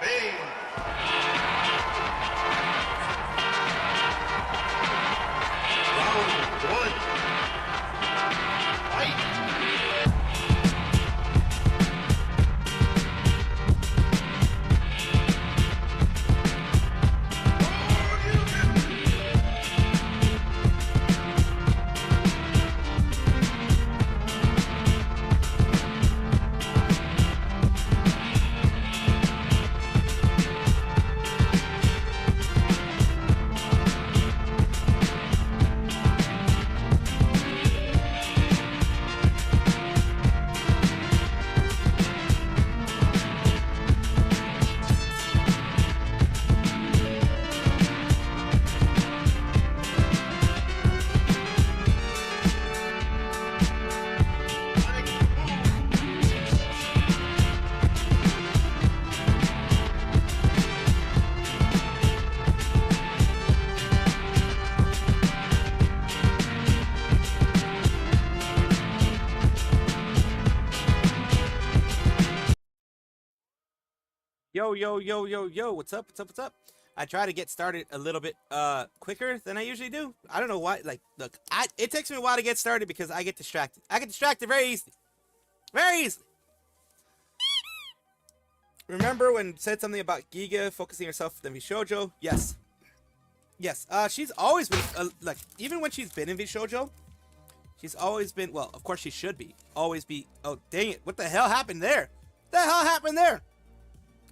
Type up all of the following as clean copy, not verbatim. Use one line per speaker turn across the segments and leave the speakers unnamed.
Round one. Fight.
Yo, yo, yo, yo, yo, what's up, what's up, what's up? I try to get started a little bit quicker than I usually do. I don't know why. Like, look, it takes me a while to get started because I get distracted. I get distracted very easily. Very easily. Remember when said something about Giga focusing herself in Vshojo? Yes. Yes, she's always been, like, even when she's been in Vshojo, she's always been, well, of course she should be. Always be, oh, dang it, what the hell happened there? What the hell happened there?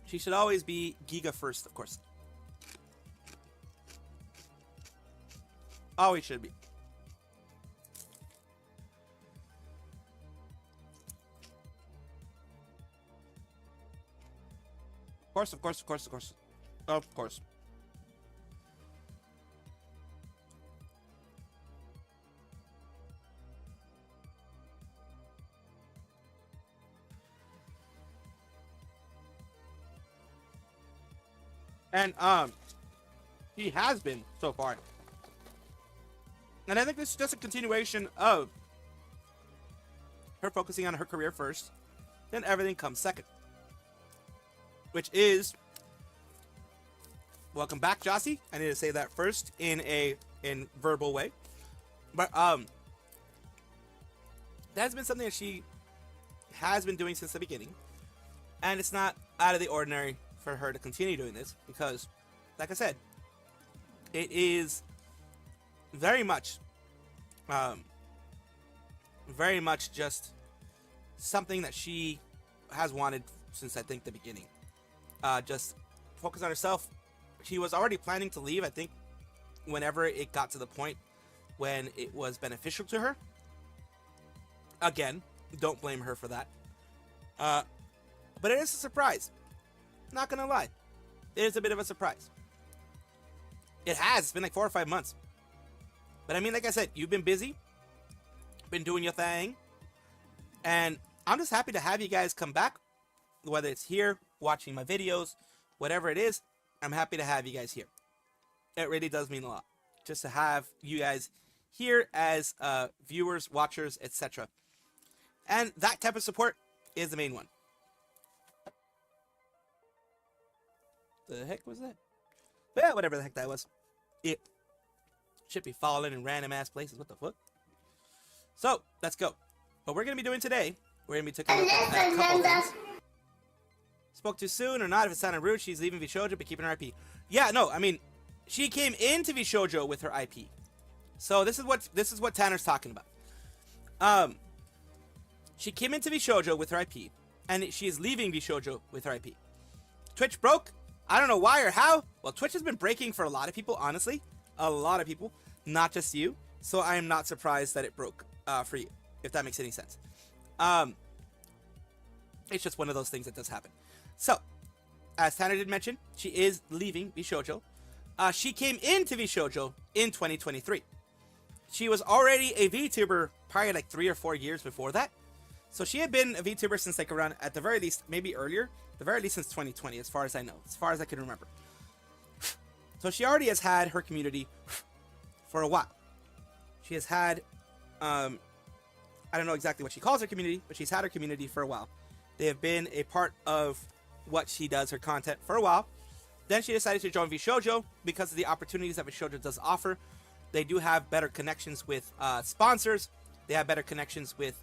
She should always be Giga first, of course. Always should be. Of course, of course, of course, of course. Of course. And, he has been so far. And I think this is just a continuation of her focusing on her career first, then everything comes second. Which is, welcome back, Jossie. I need to say that first in verbal way. But, that's been something that she has been doing since the beginning. And it's not out of the ordinary for her to continue doing this because, like I said, it is very much just something that she has wanted since I think the beginning. Just focus on herself. She was already planning to leave, I think, whenever it got to the point when it was beneficial to her. Again, don't blame her for that. But it is a surprise. Not gonna lie, it is a bit of a surprise. It has. It's been like 4 or 5 months. But I mean, like I said, you've been busy, been doing your thing, and I'm just happy to have you guys come back. Whether it's here, watching my videos, whatever it is, I'm happy to have you guys here. It really does mean a lot, just to have you guys here as viewers, watchers, etc. And that type of support is the main one. The heck was that? But yeah, whatever the heck that was. It should be falling in random ass places. What the fuck? So, let's go. What we're going to be doing today, we're going to be taking a look at a couple things. Spoke too soon or not, if it sounded rude, she's leaving Vshojo but keeping her IP. Yeah, no, I mean, she came into Vshojo with her IP. So this is what Tanner's talking about. She came into Vshojo with her IP, and she is leaving Vshojo with her IP. Twitch broke. I don't know why or how. Well, Twitch has been breaking for a lot of people, honestly. A lot of people, not just you. So I am not surprised that it broke for you, if that makes any sense. It's just one of those things that does happen. So, as Tanner did mention, she is leaving Vshojo. She came into Vshojo in 2023. She was already a VTuber probably like 3 or 4 years before that. So she had been a VTuber since like around, at the very least, maybe earlier, the very least since 2020, as far as I know, as far as I can remember. So she already has had her community for a while. She has had, I don't know exactly what she calls her community, but she's had her community for a while. They have been a part of what she does, her content, for a while. Then she decided to join Vshojo because of the opportunities that Vshojo does offer. They do have better connections with sponsors. They have better connections with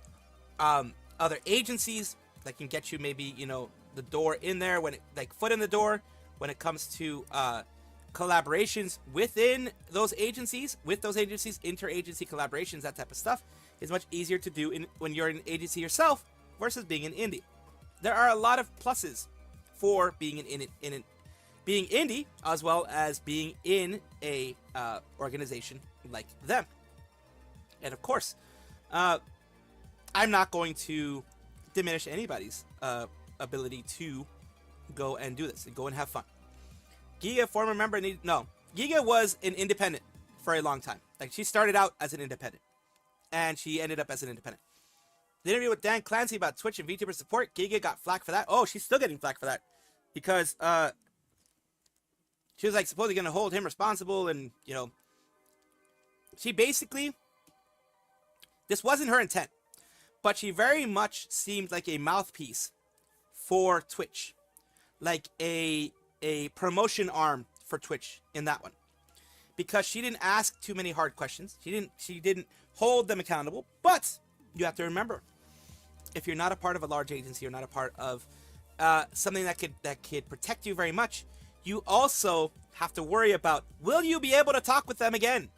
other agencies that can get you maybe, you know, the door in there, when it, like foot in the door when it comes to collaborations within those agencies, interagency collaborations, that type of stuff is much easier to do when you're an agency yourself versus being an indie. There are a lot of pluses for being being indie, as well as being in a organization like them. And of course, I'm not going to diminish anybody's ability to go and do this and go and have fun. Giga, former member, Giga was an independent for a long time. Like, she started out as an independent, and she ended up as an independent. The interview with Dan Clancy about Twitch and VTuber support, Giga got flack for that. Oh, she's still getting flack for that, because she was like supposedly going to hold him responsible, and you know, she basically, this wasn't her intent, but she very much seemed like a mouthpiece for Twitch, like a promotion arm for Twitch in that one, because she didn't ask too many hard questions. She didn't hold them accountable. But you have to remember, if you're not a part of a large agency, you're not a part of something that could protect you very much, you also have to worry about, will you be able to talk with them again?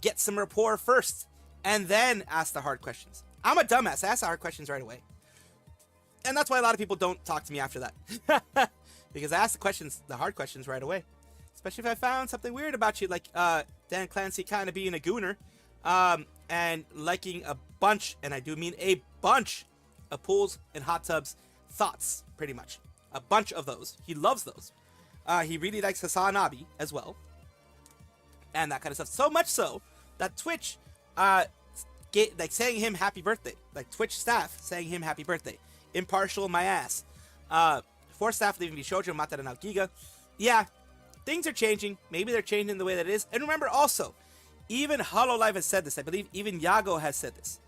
Get some rapport first, and then ask the hard questions. I'm a dumbass. I ask the hard questions right away. And that's why a lot of people don't talk to me after that. Because I ask the hard questions right away. Especially if I found something weird about you, like Dan Clancy kind of being a gooner, and liking a bunch, and I do mean a bunch, of pools and hot tubs thoughts, pretty much. A bunch of those. He loves those. He really likes Hassan Abi as well. And that kind of stuff. So much so that Twitch, saying him happy birthday. Like, Twitch staff saying him happy birthday. Impartial my ass. For staff leaving Vshojo, Matara now Giga. Yeah, things are changing. Maybe they're changing the way that it is. And remember also, even HoloLive has said this. I believe even Yago has said this.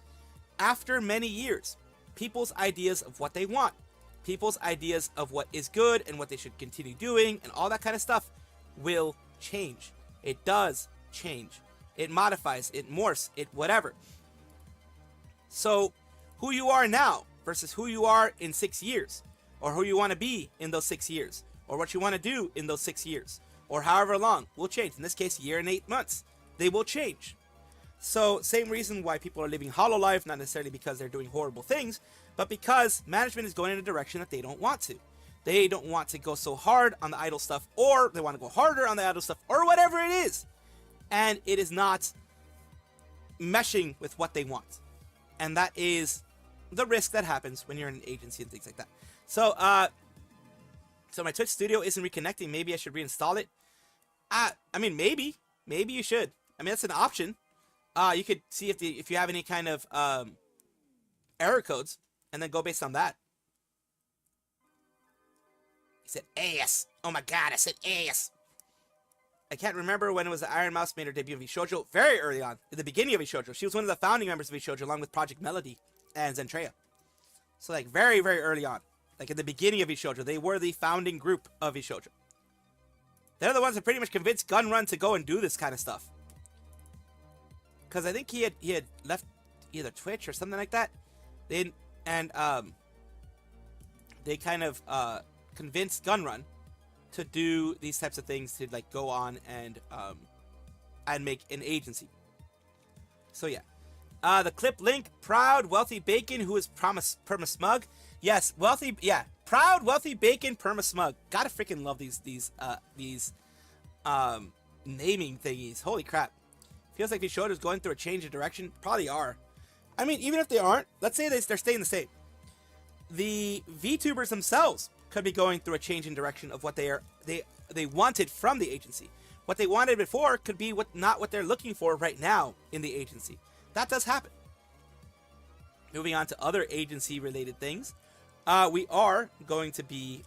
After many years, people's ideas of what they want, people's ideas of what is good and what they should continue doing, and all that kind of stuff will change. It does change. It modifies, it morphs, it whatever. So, who you are now versus who you are in 6 years, or who you want to be in those 6 years, or what you want to do in those 6 years, or however long, will change. In this case, 1 year and 8 months. They will change. So, same reason why people are leaving HoloLive, not necessarily because they're doing horrible things, but because management is going in a direction that they don't want to. They don't want to go so hard on the idle stuff, or they want to go harder on the idle stuff, or whatever it is. And it is not meshing with what they want. And that is the risk that happens when you're in an agency and things like that. So, so my Twitch studio isn't reconnecting. Maybe I should reinstall it. I mean, maybe you should. I mean, that's an option. You could see if you have any kind of error codes, and then go based on that. He said ass. Oh my god, I said ass. I can't remember when it was the Iron Mouse made her debut in Vshojo. Very early on, at the beginning of Vshojo. She was one of the founding members of Vshojo, along with Project Melody and Zentreya. So, like, very, very early on. Like, at the beginning of Vshojo, they were the founding group of Vshojo. They're the ones that pretty much convinced Gunrun to go and do this kind of stuff. Because I think he had left either Twitch or something like that. They kind of convinced Gunrun to do these types of things, to like go on and make an agency. So yeah. The clip link, proud wealthy bacon who is perma smug. Yes, wealthy, yeah, proud wealthy bacon perma smug. Gotta freaking love these naming thingies. Holy crap. Feels like Vshojo is going through a change of direction. Probably are. I mean, even if they aren't, let's say they're staying the same. The VTubers themselves could be going through a change in direction of what they wanted from the agency. What they wanted before could be not what they're looking for right now in the agency. That does happen. Moving on to other agency-related things, we are going to be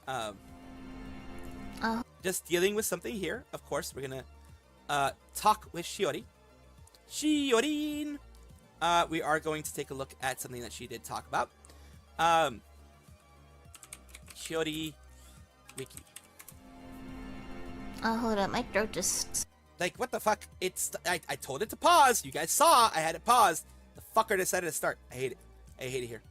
just dealing with something here. Of course, we're gonna talk with Shiori. Shiorin. We are going to take a look at something that she did talk about. Shiori Wiki.
Oh, hold up. My throat just...
Like, what the fuck? I told it to pause. You guys saw I had it paused. The fucker decided to start. I hate it. I hate it here.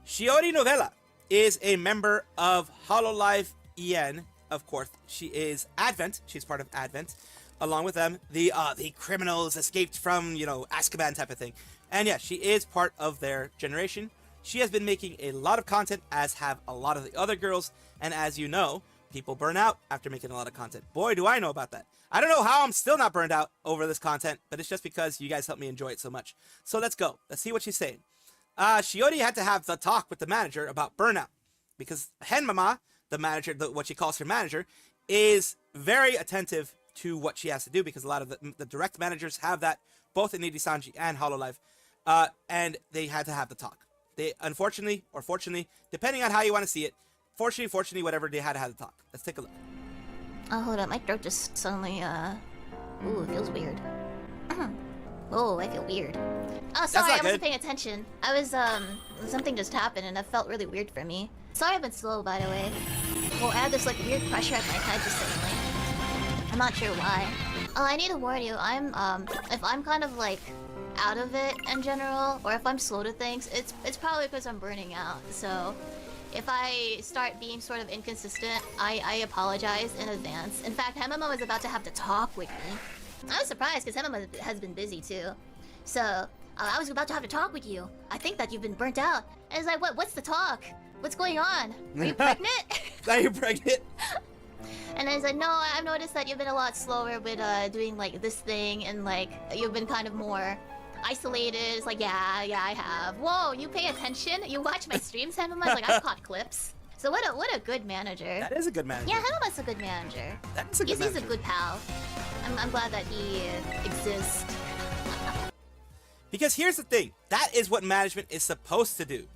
Shiori Novella is a member of Hololive EN. Of course, she is Advent. She's part of Advent. Along with them, the criminals escaped from, Azkaban type of thing. And yeah, she is part of their generation. She has been making a lot of content, as have a lot of the other girls. And as you know, people burn out after making a lot of content. Boy, do I know about that. I don't know how I'm still not burned out over this content, but it's just because you guys help me enjoy it so much. So let's go. Let's see what she's saying. Shiori had to have the talk with the manager about burnout. Because Henmama, the manager, what she calls her manager, is very attentive to what she has to do, because a lot of the direct managers have that, both in Nidisanji and Hololive. And they had to have the talk. They, unfortunately, or fortunately, depending on how you want to see it, fortunately, whatever, they had to have the talk. Let's take a look.
Oh, hold up. My throat just suddenly, Ooh, it feels weird. Oh, I feel weird. Oh, sorry, I wasn't paying attention. I was, something just happened and it felt really weird for me. Sorry I've been slow, by the way. Well, I have this, like, weird pressure at my head just suddenly. I'm not sure why. Oh, I need to warn you, if I'm kind of, like, out of it in general, or if I'm slow to things, it's probably because I'm burning out. So if I start being sort of inconsistent, I apologize in advance. In fact, Hemama was about to have to talk with me. I was surprised because Hemama has been busy too. So I was about to have to talk with you. I think that you've been burnt out. And it's like, what's the talk? What's going on? Are you pregnant?
Are you pregnant?
And I was like, no, I've noticed that you've been a lot slower with doing like this thing, and like you've been kind of more isolated. It's like, yeah, I have. Whoa, you pay attention? You watch my streams, Henmama? Like, I've caught clips. So what a good manager.
That is a good manager.
Yeah, Henmama's a good manager.
That is a good manager.
He's a good pal. I'm glad that he exists.
Because here's the thing. That is what management is supposed to do.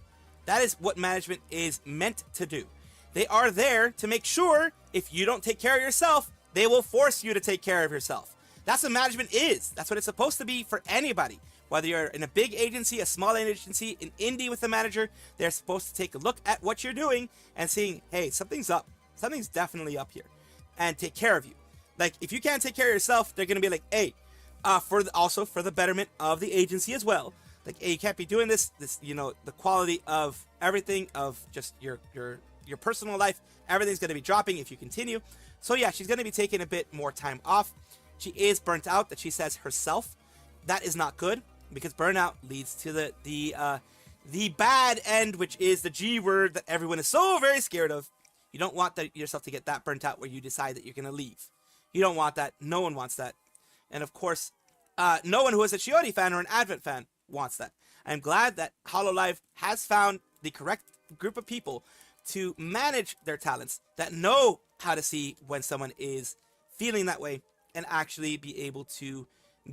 That is what management is meant to do. They are there to make sure if you don't take care of yourself, they will force you to take care of yourself. That's what management is. That's what it's supposed to be for anybody. Whether you're in a big agency, a small agency, an indie with a manager, they're supposed to take a look at what you're doing and seeing, hey, something's up. Something's definitely up here. And take care of you. Like, if you can't take care of yourself, they're going to be like, hey, also for the betterment of the agency as well. Like, hey, you can't be doing this, the quality of everything, of just your personal life, everything's going to be dropping if you continue. So yeah, she's going to be taking a bit more time off. She is burnt out, that she says herself. That is not good, because burnout leads to the bad end, which is the G word that everyone is so very scared of. You don't want yourself to get that burnt out where you decide that you're going to leave. You don't want that. No one wants that. And of course, no one who is a Shiori fan or an Advent fan wants that. I'm glad that Hololive has found the correct group of people to manage their talents, that know how to see when someone is feeling that way, and actually be able to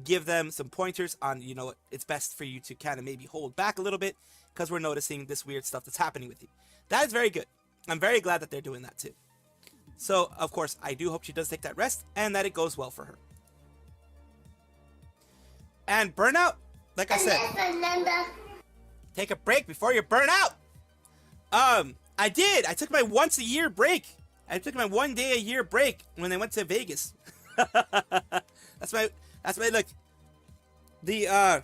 give them some pointers on, it's best for you to kind of maybe hold back a little bit, because we're noticing this weird stuff that's happening with you. That is very good. I'm very glad that they're doing that too. So, of course, I do hope she does take that rest, and that it goes well for her. And burnout, like I said, take a break before you burn out. I did. I took my once a year break. I took my 1 day a year break when I went to Vegas. That's my look. The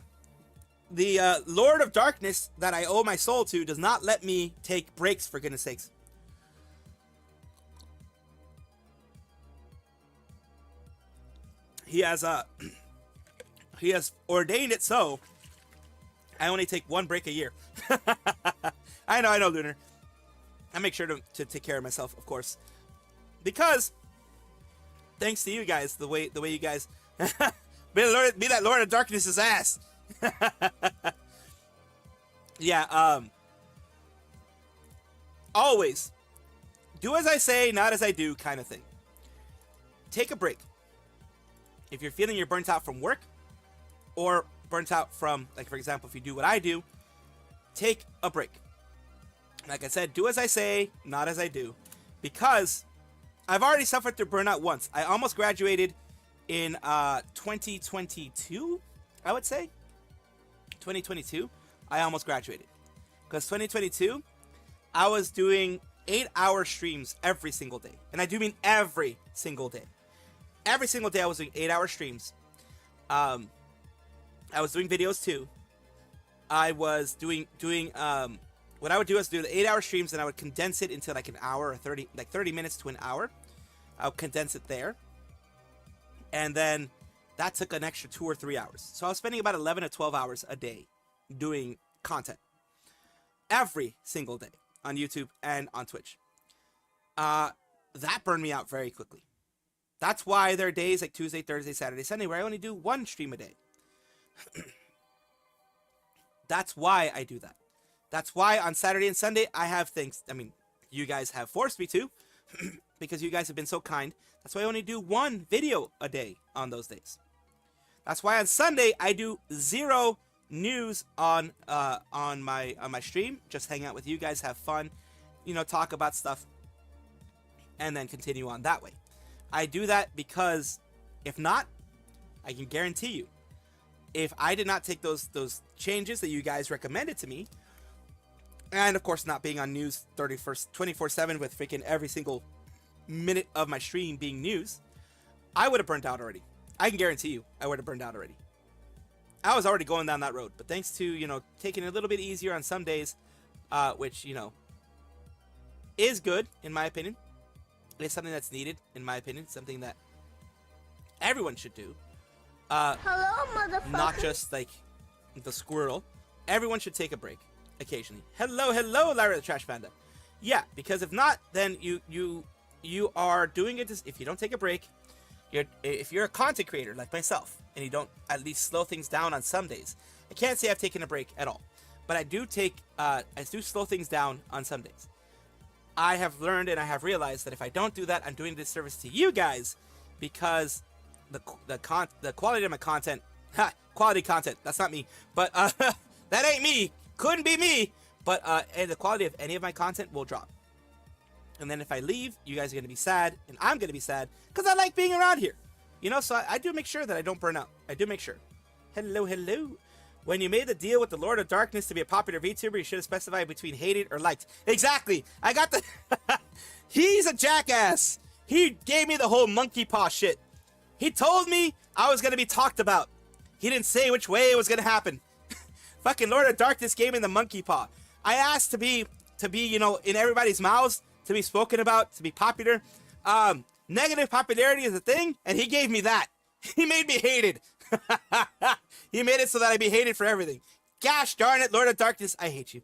Lord of Darkness that I owe my soul to does not let me take breaks, for goodness sakes. He has ordained it so I only take 1 break a year. I know, Lunar. I make sure to take care of myself, of course, because thanks to you guys, the way you guys be that Lord of Darkness's ass. Yeah. Always do as I say, not as I do, kind of thing. Take a break. If you're feeling you're burnt out from work, or burnt out from, like, for example, if you do what I do, take a break. Like I said, do as I say, not as I do. Because I've already suffered through burnout once. I almost graduated in 2022, I would say 2022, I almost graduated. Because 2022, I was doing 8-hour streams every single day. And I do mean every single day. Every single day I was doing 8-hour streams. I was doing videos too. I was doing what I would do is do the 8-hour streams, and I would condense it into like an hour or 30 minutes to an hour. I would condense it there. And then that took an extra 2 or 3 hours. So I was spending about 11 to 12 hours a day doing content. Every single day on YouTube and on Twitch. That burned me out very quickly. That's why there are days like Tuesday, Thursday, Saturday, Sunday where I only do 1 stream a day. That's why I do that. That's why on Saturday and Sunday I have things. I mean, you guys have forced me to because you guys have been so kind. That's why I only do 1 video a day on those days. That's why on Sunday I do 0 news on my stream. Just hang out with you guys, have fun, you know, talk about stuff, and then continue on that way. I do that because if not, I can guarantee you, if I did not take those changes that you guys recommended to me, and of course not being on news 24/7 with freaking every single minute of my stream being news, I would have burned out already. I can guarantee you I would have burned out already. I was already going down that road, but thanks to, you know, taking it a little bit easier on some days, which, you know, is good in my opinion. It's something that's needed in my opinion, something that everyone should do.
Hello, motherfucker.
Not just like the squirrel. Everyone should take a break occasionally. Hello, Lyra the Trash Panda. Yeah, because if not, then you are doing it. If you don't take a break, if you're a content creator like myself, and you don't at least slow things down on some days. I can't say I've taken a break at all, but I do slow things down on some days. I have learned and I have realized that if I don't do that, I'm doing a disservice to you guys, because the quality of my content, quality content, that's not me, but that ain't me, couldn't be me, but and the quality of any of my content will drop. And then if I leave, you guys are going to be sad, and I'm going to be sad, because I like being around here. You know, so I do make sure that I don't burn out. I do make sure. Hello. When you made the deal with the Lord of Darkness to be a popular VTuber, you should have specified between hated or liked. Exactly. I got the... He's a jackass. He gave me the whole monkey paw shit. He told me I was going to be talked about. He didn't say which way it was going to happen. Fucking Lord of Darkness gave me the monkey paw. I asked to be, you know, in everybody's mouths, to be spoken about, to be popular. Negative popularity is a thing, and he gave me that. He made me hated. He made it so that I be hated for everything. Gosh darn it, Lord of Darkness, I hate you.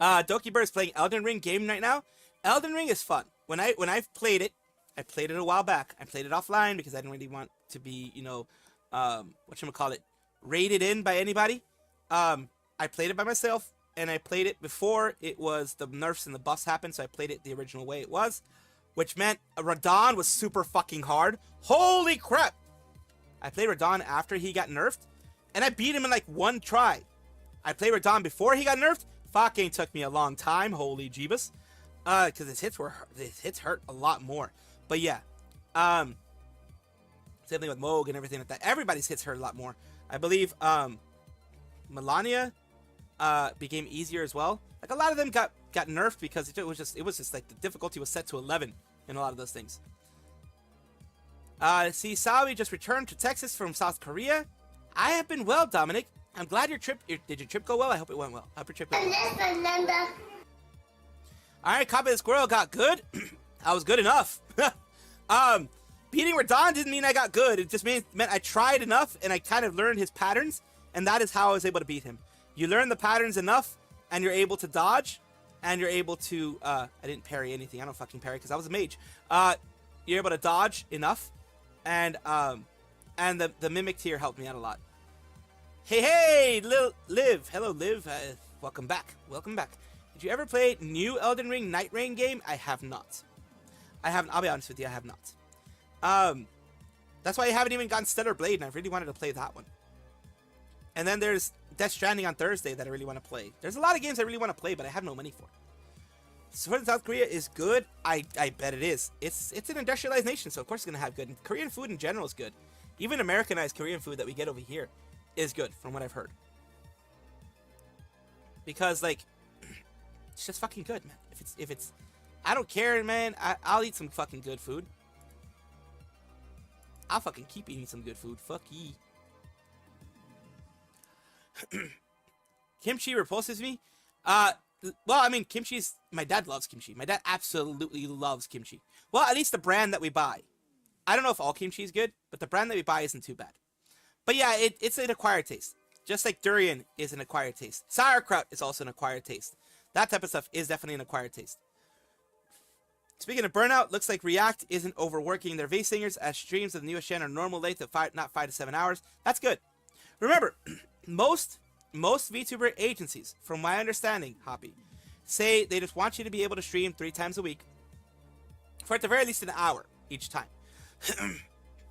Doki Bird is playing Elden Ring game right now. Elden Ring is fun. When I've played it, I played it a while back. I played it offline because I didn't really want to be, you know, whatchamacallit, rated in by anybody. I played it by myself. And I played it before it was the nerfs and the buffs happened, so I played it the original way it was, which meant Radon was super fucking hard. Holy crap! I played Radon after he got nerfed, and I beat him in like 1 try. I played Radon before he got nerfed. Fucking took me a long time. Holy jeebus, because his hits hurt a lot more. But yeah, same thing with Moog and everything like that. Everybody's hits hurt a lot more. I believe Melania became easier as well. Like a lot of them got nerfed because it was just like the difficulty was set to 11 in a lot of those things. See, Sawi just returned to Texas from South Korea. I have been well, Dominic. I'm glad did your trip go well? I hope it went well. I hope your trip went well. Alright, Copy the Squirrel got good. I was good enough. Beating Radon didn't mean I got good. It just meant I tried enough and I kind of learned his patterns, and that is how I was able to beat him. You learn the patterns enough, and you're able to dodge, and you're able to, I didn't parry anything. I don't fucking parry because I was a mage. You're able to dodge enough, and the Mimic tier helped me out a lot. Hey, Liv. Hello, Liv. Welcome back. Did you ever play new Elden Ring Night Rain game? I have not. I'll be honest with you, I have not. That's why I haven't even gotten Stellar Blade, and I really wanted to play that one. And then there's Death Stranding on Thursday that I really want to play. There's a lot of games I really want to play, but I have no money for. food in South Korea is good. I bet it is. It's an industrialized nation, so of course it's gonna have good. And Korean food in general is good. Even Americanized Korean food that we get over here is good, from what I've heard. Because like, it's just fucking good, man. If it's, I don't care, man. I'll eat some fucking good food. I'll fucking keep eating some good food. Fuck ye. Kimchi repulses me. Well, I mean, kimchi's... My dad loves kimchi. My dad absolutely loves kimchi. Well, at least the brand that we buy. I don't know if all kimchi is good, but the brand that we buy isn't too bad. But yeah, it's an acquired taste. Just like durian is an acquired taste. Sauerkraut is also an acquired taste. That type of stuff is definitely an acquired taste. Speaking of burnout, looks like React isn't overworking their V singers as streams of the newest gen are normal length of not 5 to 7 hours. That's good. Remember, most VTuber agencies, from my understanding, Hoppy, say they just want you to be able to stream 3 times a week for at the very least an hour each time.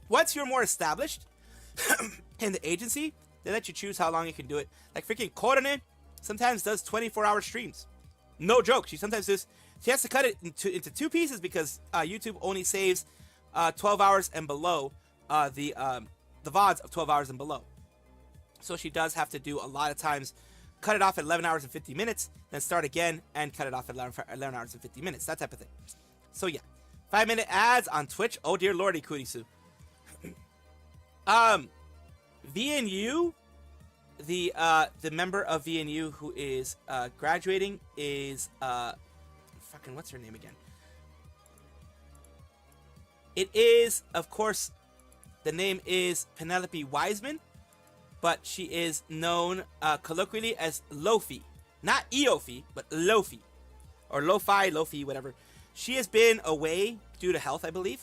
Once you're more established in the agency, they let you choose how long you can do it. Like freaking Korone sometimes does 24-hour streams. No joke. She has to cut it into 2 pieces because YouTube only saves 12 hours and below the VODs of 12 hours and below. So she does have to do a lot of times, cut it off at 11 hours and 50 minutes, then start again and cut it off at 11 hours and 50 minutes, that type of thing. So yeah, 5-minute ads on Twitch. Oh dear lordy, Kurisu. VNU, the member of VNU who is graduating is fucking what's her name again? It is, of course, the name is Penelope Wiseman. But she is known colloquially as Lofi. Not Eofi, but Lofi. Or Lo-Fi, Lofi, whatever. She has been away due to health, I believe.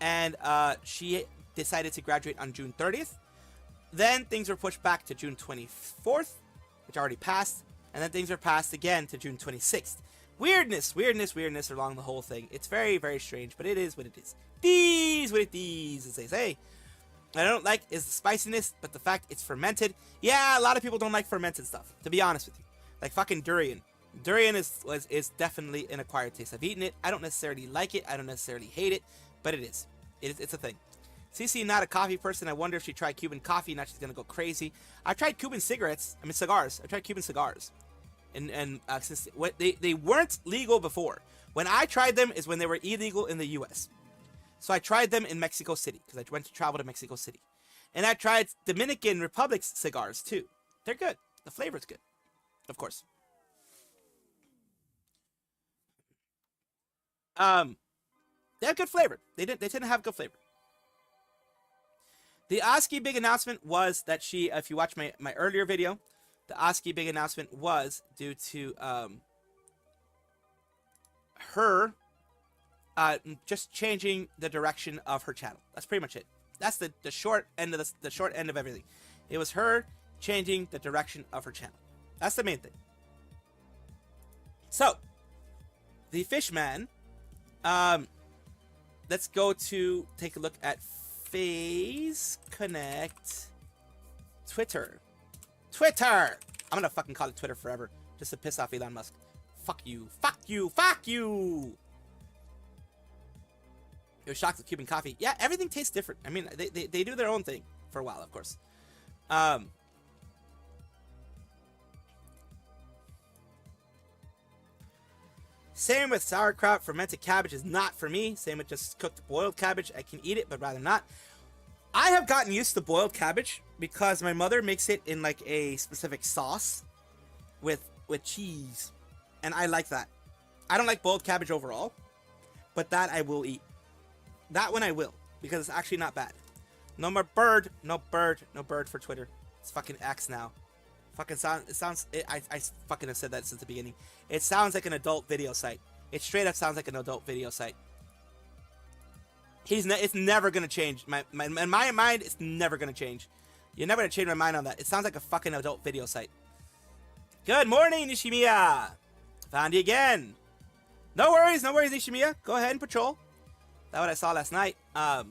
And she decided to graduate on June 30th. Then things were pushed back to June 24th, which already passed. And then things were passed again to June 26th. Weirdness along the whole thing. It's very, very strange, but it is what it is. These what it is, as they say. What I don't like is the spiciness, but the fact it's fermented. Yeah, a lot of people don't like fermented stuff, to be honest with you. Like fucking durian. Durian is definitely an acquired taste. I've eaten it. I don't necessarily like it. I don't necessarily hate it, but it is. It's a thing. CC, not a coffee person. I wonder if she tried Cuban coffee. Now she's gonna go crazy. I've tried Cuban cigarettes. I mean cigars. I've tried Cuban cigars, and since they weren't legal before. When I tried them is when they were illegal in the U.S. So I tried them in Mexico City because I went to travel to Mexico City. And I tried Dominican Republic's cigars too. They're good. The flavor's good. Of course. They have good flavor. They tend to have good flavor. The ASCII big announcement was that she, if you watch my earlier video, the ASCII big announcement was due to her just changing the direction of her channel. That's pretty much it. That's the short end of the short end of everything. It was her changing the direction of her channel. That's the main thing. So, the Fishman. Let's go to take a look at Phase Connect Twitter. I'm gonna fucking call it Twitter forever, just to piss off Elon Musk. Fuck you. Fuck you. Fuck you. It was shocked with Cuban coffee. Yeah, everything tastes different. I mean, they do their own thing for a while, of course. Same with sauerkraut. Fermented cabbage is not for me. Same with just cooked boiled cabbage. I can eat it, but rather not. I have gotten used to boiled cabbage because my mother makes it in like a specific sauce with cheese. And I like that. I don't like boiled cabbage overall, but that I will eat. That one I will, because it's actually not bad. No more bird. No bird for Twitter. It's fucking X now. Fucking I fucking have said that since the beginning. It sounds like an adult video site. It straight up sounds like an adult video site. It's never gonna change. In my mind, it's never gonna change. You're never gonna change my mind on that. It sounds like a fucking adult video site. Good morning, Nishimiya. Found you again. No worries, Nishimiya. Go ahead and patrol. That's what I saw last night. I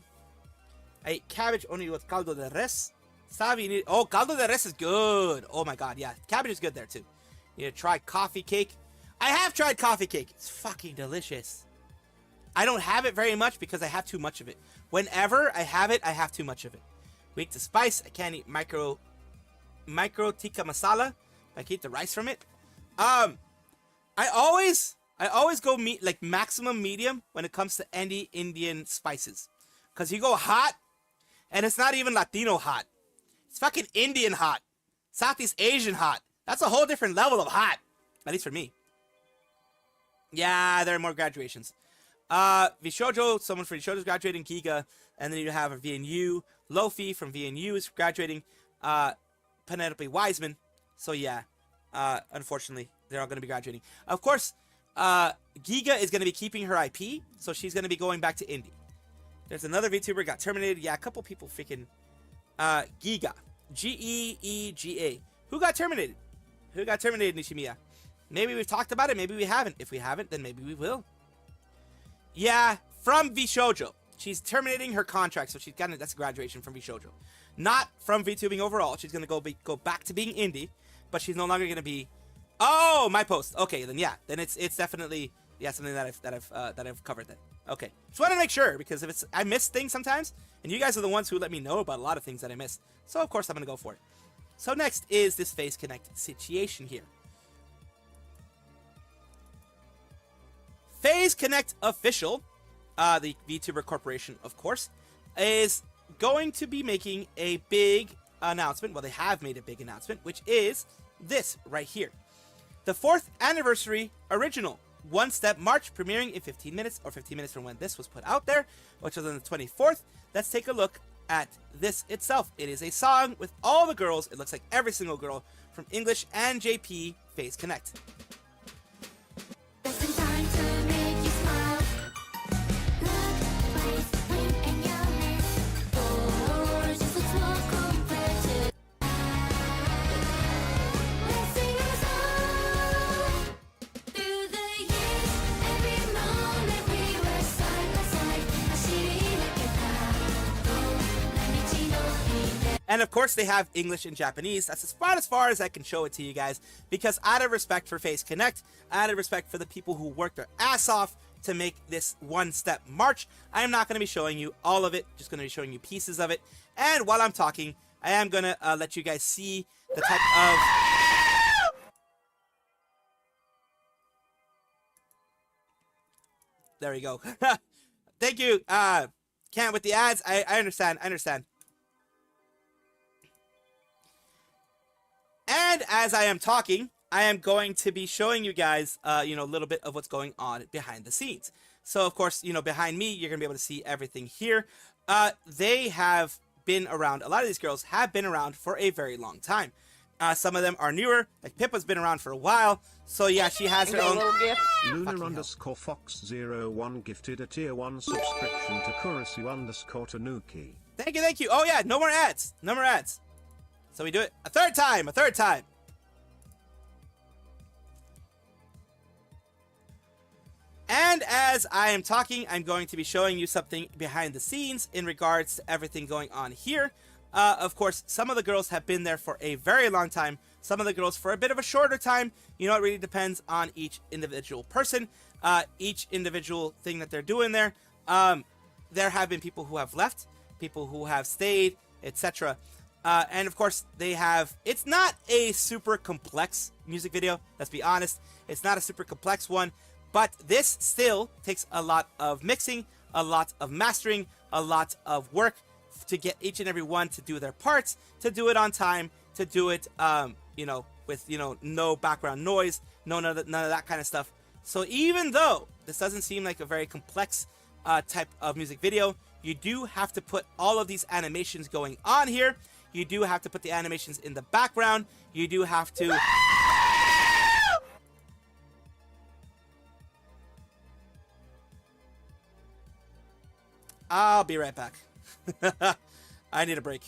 ate cabbage only with caldo de res. Savi, caldo de res is good. Oh my god, yeah. Cabbage is good there too. You need to try coffee cake. I have tried coffee cake. It's fucking delicious. I don't have it very much because I have too much of it. Whenever I have it, I have too much of it. Weak to spice. I can't eat micro tikka masala. I keep the rice from it. I always go like maximum medium when it comes to any Indian spices. Because you go hot, and it's not even Latino hot. It's fucking Indian hot. Southeast Asian hot. That's a whole different level of hot. At least for me. Yeah, there are more graduations. Vshojo, someone for Vshojo is graduating, Giga, and then you have a VNU. Lofi from VNU is graduating. Penelope Wiseman. So yeah, unfortunately, they're all going to be graduating. Of course, Giga is going to be keeping her IP, so she's going to be going back to indie. There's another VTuber got terminated. Yeah, a couple people freaking... Giga. Geega. Who got terminated? Who got terminated, Nishimiya? Maybe we've talked about it, maybe we haven't. If we haven't, then maybe we will. Yeah, from Vshojo. She's terminating her contract, so she's got that's a graduation from Vshojo. Not from VTubing overall. She's gonna go back to being indie, but she's no longer gonna be. Oh, my post. Okay, then yeah, then it's definitely something that I've covered then. Okay, just wanted to make sure because if I miss things sometimes, and you guys are the ones who let me know about a lot of things that I missed. So of course I'm gonna go for it. So next is this Phase Connect situation here. Phase Connect Official, the VTuber Corporation, of course, is going to be making a big announcement. Well, they have made a big announcement, which is this right here. The 4th anniversary original one-step march premiering in 15 minutes, or 15 minutes from when this was put out there, which was on the 24th. Let's take a look at this itself. It is a song with all the girls. It looks like every single girl from English and JP Phase Connect. And of course they have English and Japanese. That's as far as I can show it to you guys, because out of respect for Phase Connect, out of respect for the people who worked their ass off to make this one-step march, I am not going to be showing you all of it, just going to be showing you pieces of it. And while I'm talking, I am going to let you guys see the type of... There we go. Thank you, Can't with the ads. I understand. And as I am talking, I am going to be showing you guys, a little bit of what's going on behind the scenes. So, of course, behind me, you're going to be able to see everything here. They have been around. A lot of these girls have been around for a very long time. Some of them are newer. Like Pippa's been around for a while. So, yeah, she has her own...
Lunar_Fox01 gifted a tier 1 subscription to Kurisu_Tanuki.
Thank you. Oh, yeah, no more ads. So we do it a third time. And as I am talking, I'm going to be showing you something behind the scenes in regards to everything going on here. Of course, some of the girls have been there for a very long time. Some of the girls for a bit of a shorter time. It really depends on each individual person, each individual thing that they're doing there. There have been people who have left, people who have stayed, etc. And of course, it's not a super complex music video, let's be honest. It's not a super complex one, but this still takes a lot of mixing, a lot of mastering, a lot of work to get each and every one to do their parts, to do it on time, to do it, with, no background noise, none of that kind of stuff. So even though this doesn't seem like a very complex type of music video, you do have to put all of these animations going on here. You do have to put the animations in the background. You do have to... I'll be right back. I need a break.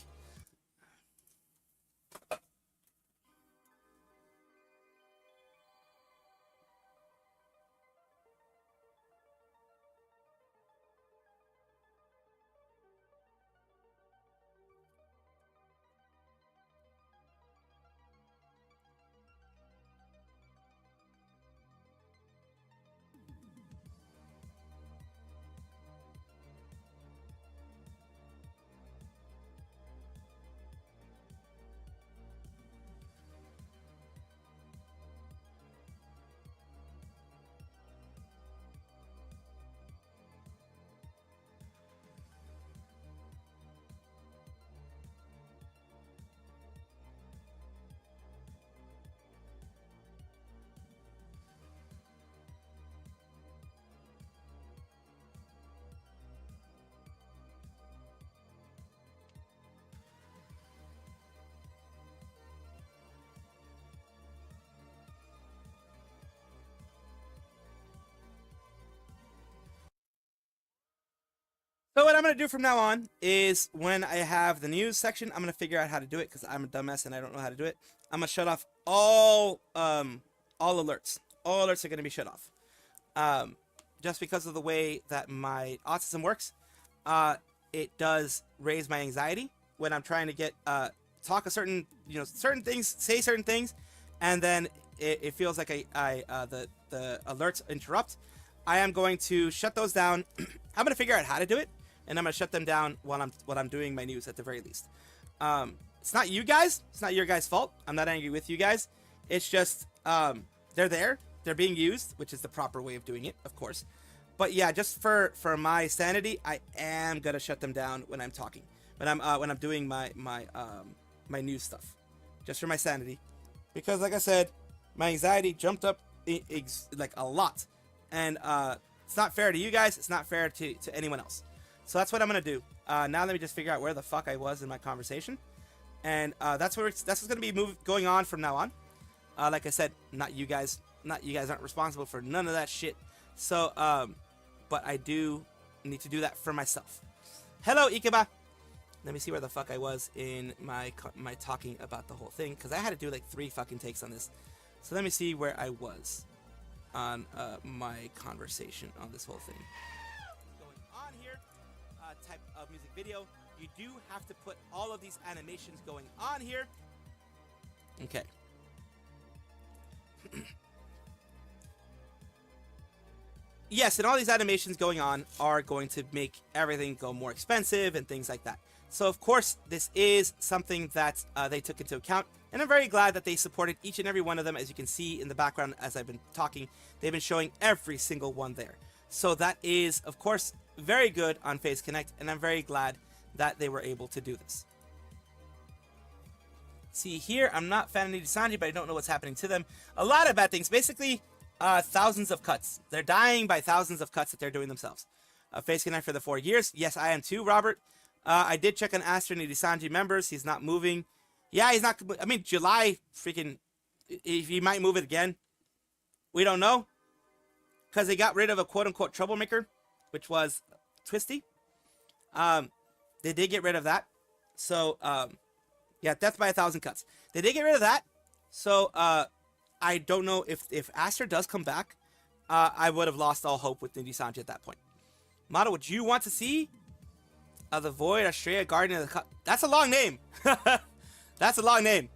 So what I'm going to do from now on is when I have the news section, I'm going to figure out how to do it because I'm a dumbass and I don't know how to do it. I'm going to shut off all alerts. All alerts are going to be shut off. Just because of the way that my autism works, it does raise my anxiety when I'm trying to get talk a certain certain things, say certain things, and then it feels like the alerts interrupt. I am going to shut those down. I'm going to figure out how to do it, and I'm going to shut them down while I'm doing my news at the very least. It's not you guys. It's not your guys' fault. I'm not angry with you guys. It's just they're there. They're being used, which is the proper way of doing it, of course. But yeah, just for my sanity, I am gonna shut them down when I'm talking, when I'm doing my news stuff, just for my sanity, because like I said, my anxiety jumped up like a lot, and it's not fair to you guys. It's not fair to anyone else. So that's what I'm gonna do. Now let me just figure out where the fuck I was in my conversation, and that's what's gonna be going on from now on. Like I said, not you guys aren't responsible for none of that shit. So, but I do need to do that for myself. Hello, Ikeba. Let me see where the fuck I was in my talking about the whole thing, because I had to do like 3 fucking takes on this. So let me see where I was on my conversation on this whole thing. Going on here, type of music video. You do have to put all of these animations going on here. Okay. Yes, and all these animations going on are going to make everything go more expensive and things like that. So, of course, this is something that they took into account, and I'm very glad that they supported each and every one of them. As you can see in the background as I've been talking, they've been showing every single one there. So that is, of course, very good on Phase Connect, and I'm very glad that they were able to do this. See here, I'm not fan of Sanji, but I don't know what's happening to them. A lot of bad things. Basically, thousands of cuts. They're dying by thousands of cuts that they're doing themselves. Face Connect for the 4 years. Yes, I am too, Robert. I did check on Aster and Sanji members. He's not moving. Yeah, he's not. I mean, July, freaking. If he might move it again, we don't know. Because they got rid of a quote-unquote troublemaker, which was Twisty. They did get rid of that. So, yeah, death by 1,000 cuts. They did get rid of that. So, I don't know if Aster does come back. I would have lost all hope with Nidhi Sanji at that point. Mata, would you want to see the Void, Australia, Guardian of the Cup? That's a long name. That's a long name.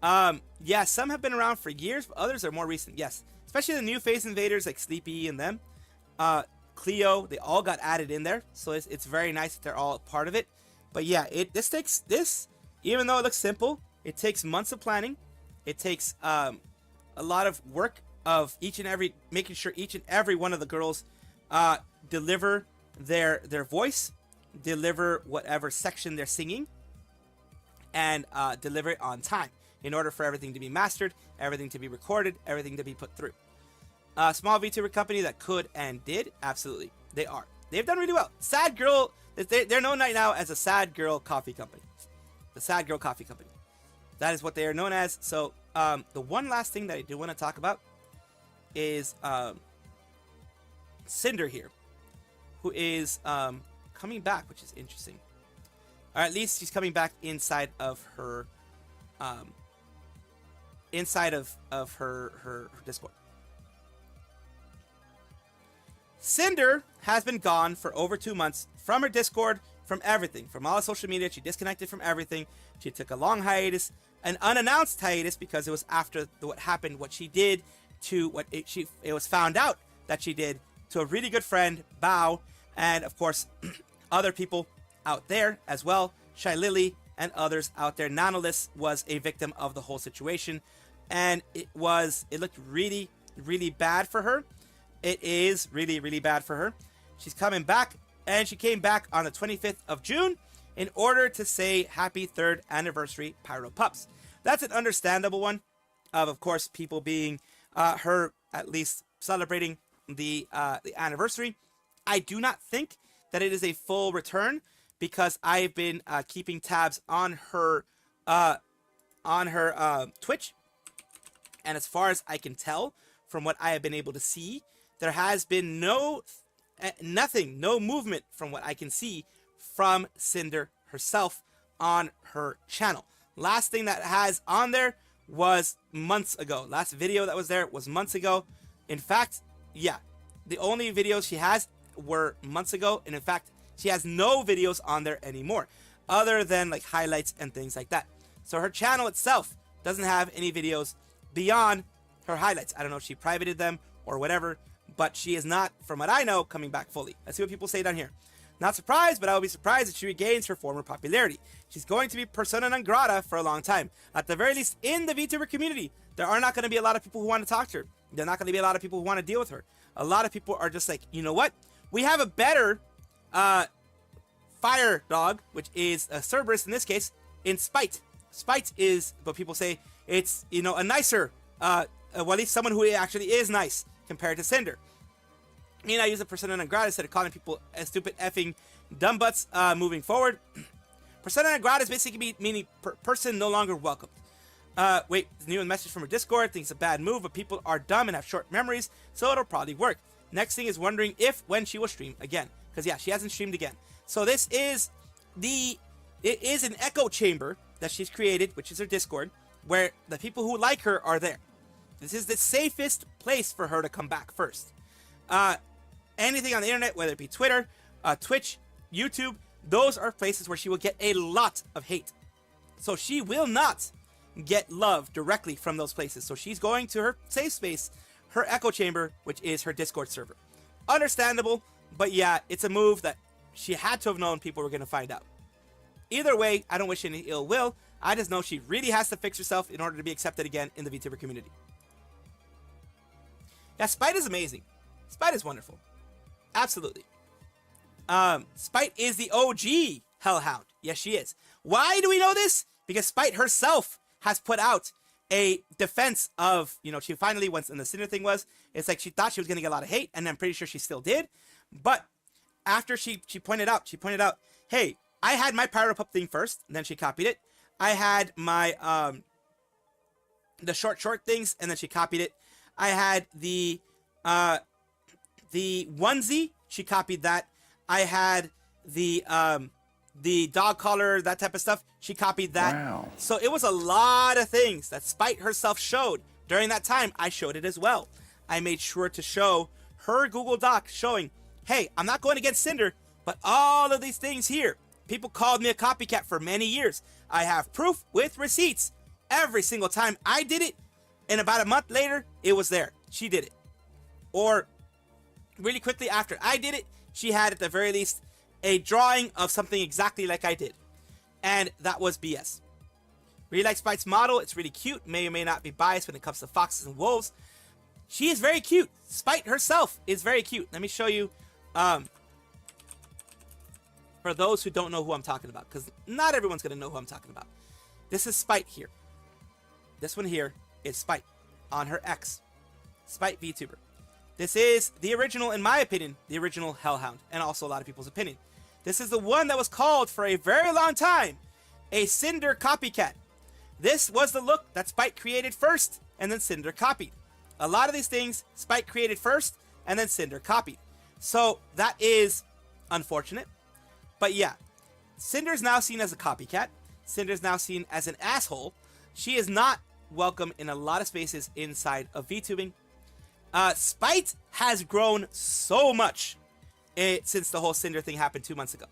Yeah, some have been around for years, but others are more recent. Yes, especially the new Phase Invaders like Sleepy and them. Cleo, they all got added in there. So it's very nice that they're all part of it. But yeah, this, even though it looks simple, it takes months of planning. It takes a lot of work of making sure each and every one of the girls deliver their voice, deliver whatever section they're singing, and deliver it on time in order for everything to be mastered, everything to be recorded, everything to be put through. Small VTuber company that could and did, absolutely, they are. They've done really well. Sad Girl, they're known right now as a Sad Girl Coffee Company. The Sad Girl Coffee Company. That is what they are known as. So, the one last thing that I do want to talk about is Cinder here, who is coming back, which is interesting. Or at least she's coming back inside of her her Discord. Cinder has been gone for over 2 months from her Discord, from everything, from all social media. She disconnected from everything. She took a long hiatus, an unannounced hiatus, because it was after what happened, what she did to it was found out that she did to a really good friend, Bao, and of course, other people out there as well, Shy Lily and others out there. Nanolith was a victim of the whole situation, and it looked really, really bad for her. It is really, really bad for her. She's coming back, and she came back on the 25th of June in order to say happy 3rd anniversary Pyro Pups. That's an understandable one, of course, people being her at least celebrating the anniversary. I do not think that it is a full return, because I've been keeping tabs on her Twitch, and as far as I can tell from what I have been able to see, there has been no nothing, no movement from what I can see from Cinder herself on her channel. Last thing that has on there was months ago. Last video that was there was months ago. In fact, yeah, the only videos she has were months ago, and in fact, she has no videos on there anymore, other than like highlights and things like that. So her channel itself doesn't have any videos beyond her highlights. I don't know if she privated them or whatever, but she is not, from what I know, coming back fully. Let's see what people say down here. Not surprised, but I will be surprised if she regains her former popularity. She's going to be persona non grata for a long time. At the very least, in the VTuber community, there are not going to be a lot of people who want to talk to her. There are not going to be a lot of people who want to deal with her. A lot of people are just like, you know what? We have a better fire dog, which is a Cerberus in this case, in Spite. Spite is, but people say it's, you know, a nicer, well, at least someone who actually is nice compared to Cinder. I use a persona non grata instead of calling people stupid effing dumb butts moving forward. Persona non grata is basically meaning person no longer welcomed. Wait, new message from her Discord. Thinks it's a bad move, but people are dumb and have short memories, so it'll probably work. Next thing is wondering if, when she will stream again. Because yeah, she hasn't streamed again. So this is it is an echo chamber that she's created, which is her Discord, where the people who like her are there. This is the safest place for her to come back first. Anything on the internet, whether it be Twitter, Twitch, YouTube, those are places where she will get a lot of hate. So she will not get love directly from those places. So she's going to her safe space, her echo chamber, which is her Discord server. Understandable, but yeah, it's a move that she had to have known people were going to find out. Either way, I don't wish any ill will. I just know she really has to fix herself in order to be accepted again in the VTuber community. Yeah, Spite is amazing. Spite is wonderful. Absolutely. Spite is the OG Hellhound. Yes, she is. Why do we know this? Because Spite herself has put out a defense of, you know, she finally, once, and the Cinder thing was, it's like she thought she was going to get a lot of hate, and I'm pretty sure she still did. But after she pointed out, hey, I had my Pyro Pup thing first, and then she copied it. I had my, the short things, and then she copied it. I had the onesie, she copied that. I had the dog collar, that type of stuff, she copied that. Wow. So it was a lot of things that Spite herself showed. During that time, I showed it as well. I made sure to show her Google Doc showing, hey, I'm not going against Cinder, but all of these things here. People called me a copycat for many years. I have proof with receipts. Every single time I did it, and about a month later, it was there. She did it. Or really quickly after I did it, she had at the very least a drawing of something exactly like I did. And that was BS. Really like Spite's model. It's really cute. May or may not be biased when it comes to foxes and wolves. She is very cute. Spite herself is very cute. Let me show you, for those who don't know who I'm talking about, because not everyone's going to know who I'm talking about. This is Spite here. This one here is Spite on her X. Spite VTuber. This is the original, in my opinion, the original Hellhound, and also a lot of people's opinion. This is the one that was called for a very long time a Cinder copycat. This was the look that Spite created first, and then Cinder copied. A lot of these things Spite created first, and then Cinder copied. So that is unfortunate. But yeah, Cinder's now seen as a copycat. Cinder's now seen as an asshole. She is not welcome in a lot of spaces inside of VTubing. Spite has grown so much since the whole Cinder thing happened 2 months ago.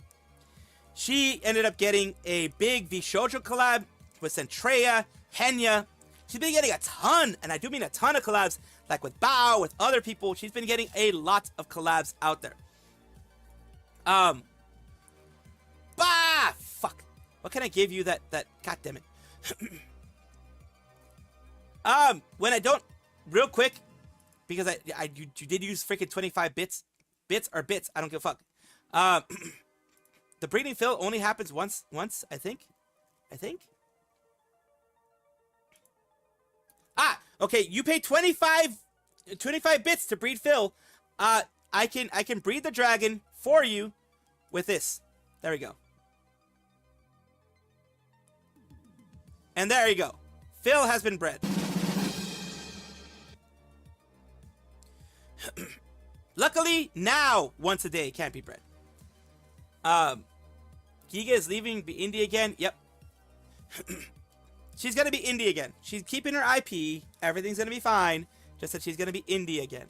She ended up getting a big Vshojo collab with Centrea, Henya. She's been getting a ton, and I do mean a ton of collabs, like with Bao, with other people. She's been getting a lot of collabs out there. Fuck. What can I give you that God damn it. When I don't, real quick, because you did use freaking 25 bits, I don't give a fuck. The breeding fill only happens once, I think. Okay, you pay 25 bits to breed Phil. I can breed the dragon for you with this. There we go. And there you go. Phil has been bred. Luckily, now once a day can't be bread. Giga is leaving indie again. Yep. She's gonna be indie again. She's keeping her IP. Everything's gonna be fine. Just that she's gonna be indie again.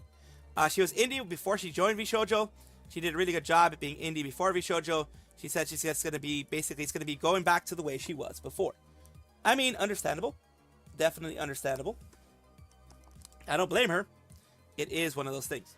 She was indie before she joined Vshojo. She did a really good job at being indie before Vshojo. She said she's just gonna be basically it's gonna be going back to the way she was before. I mean, understandable. Definitely understandable. I don't blame her. It is one of those things.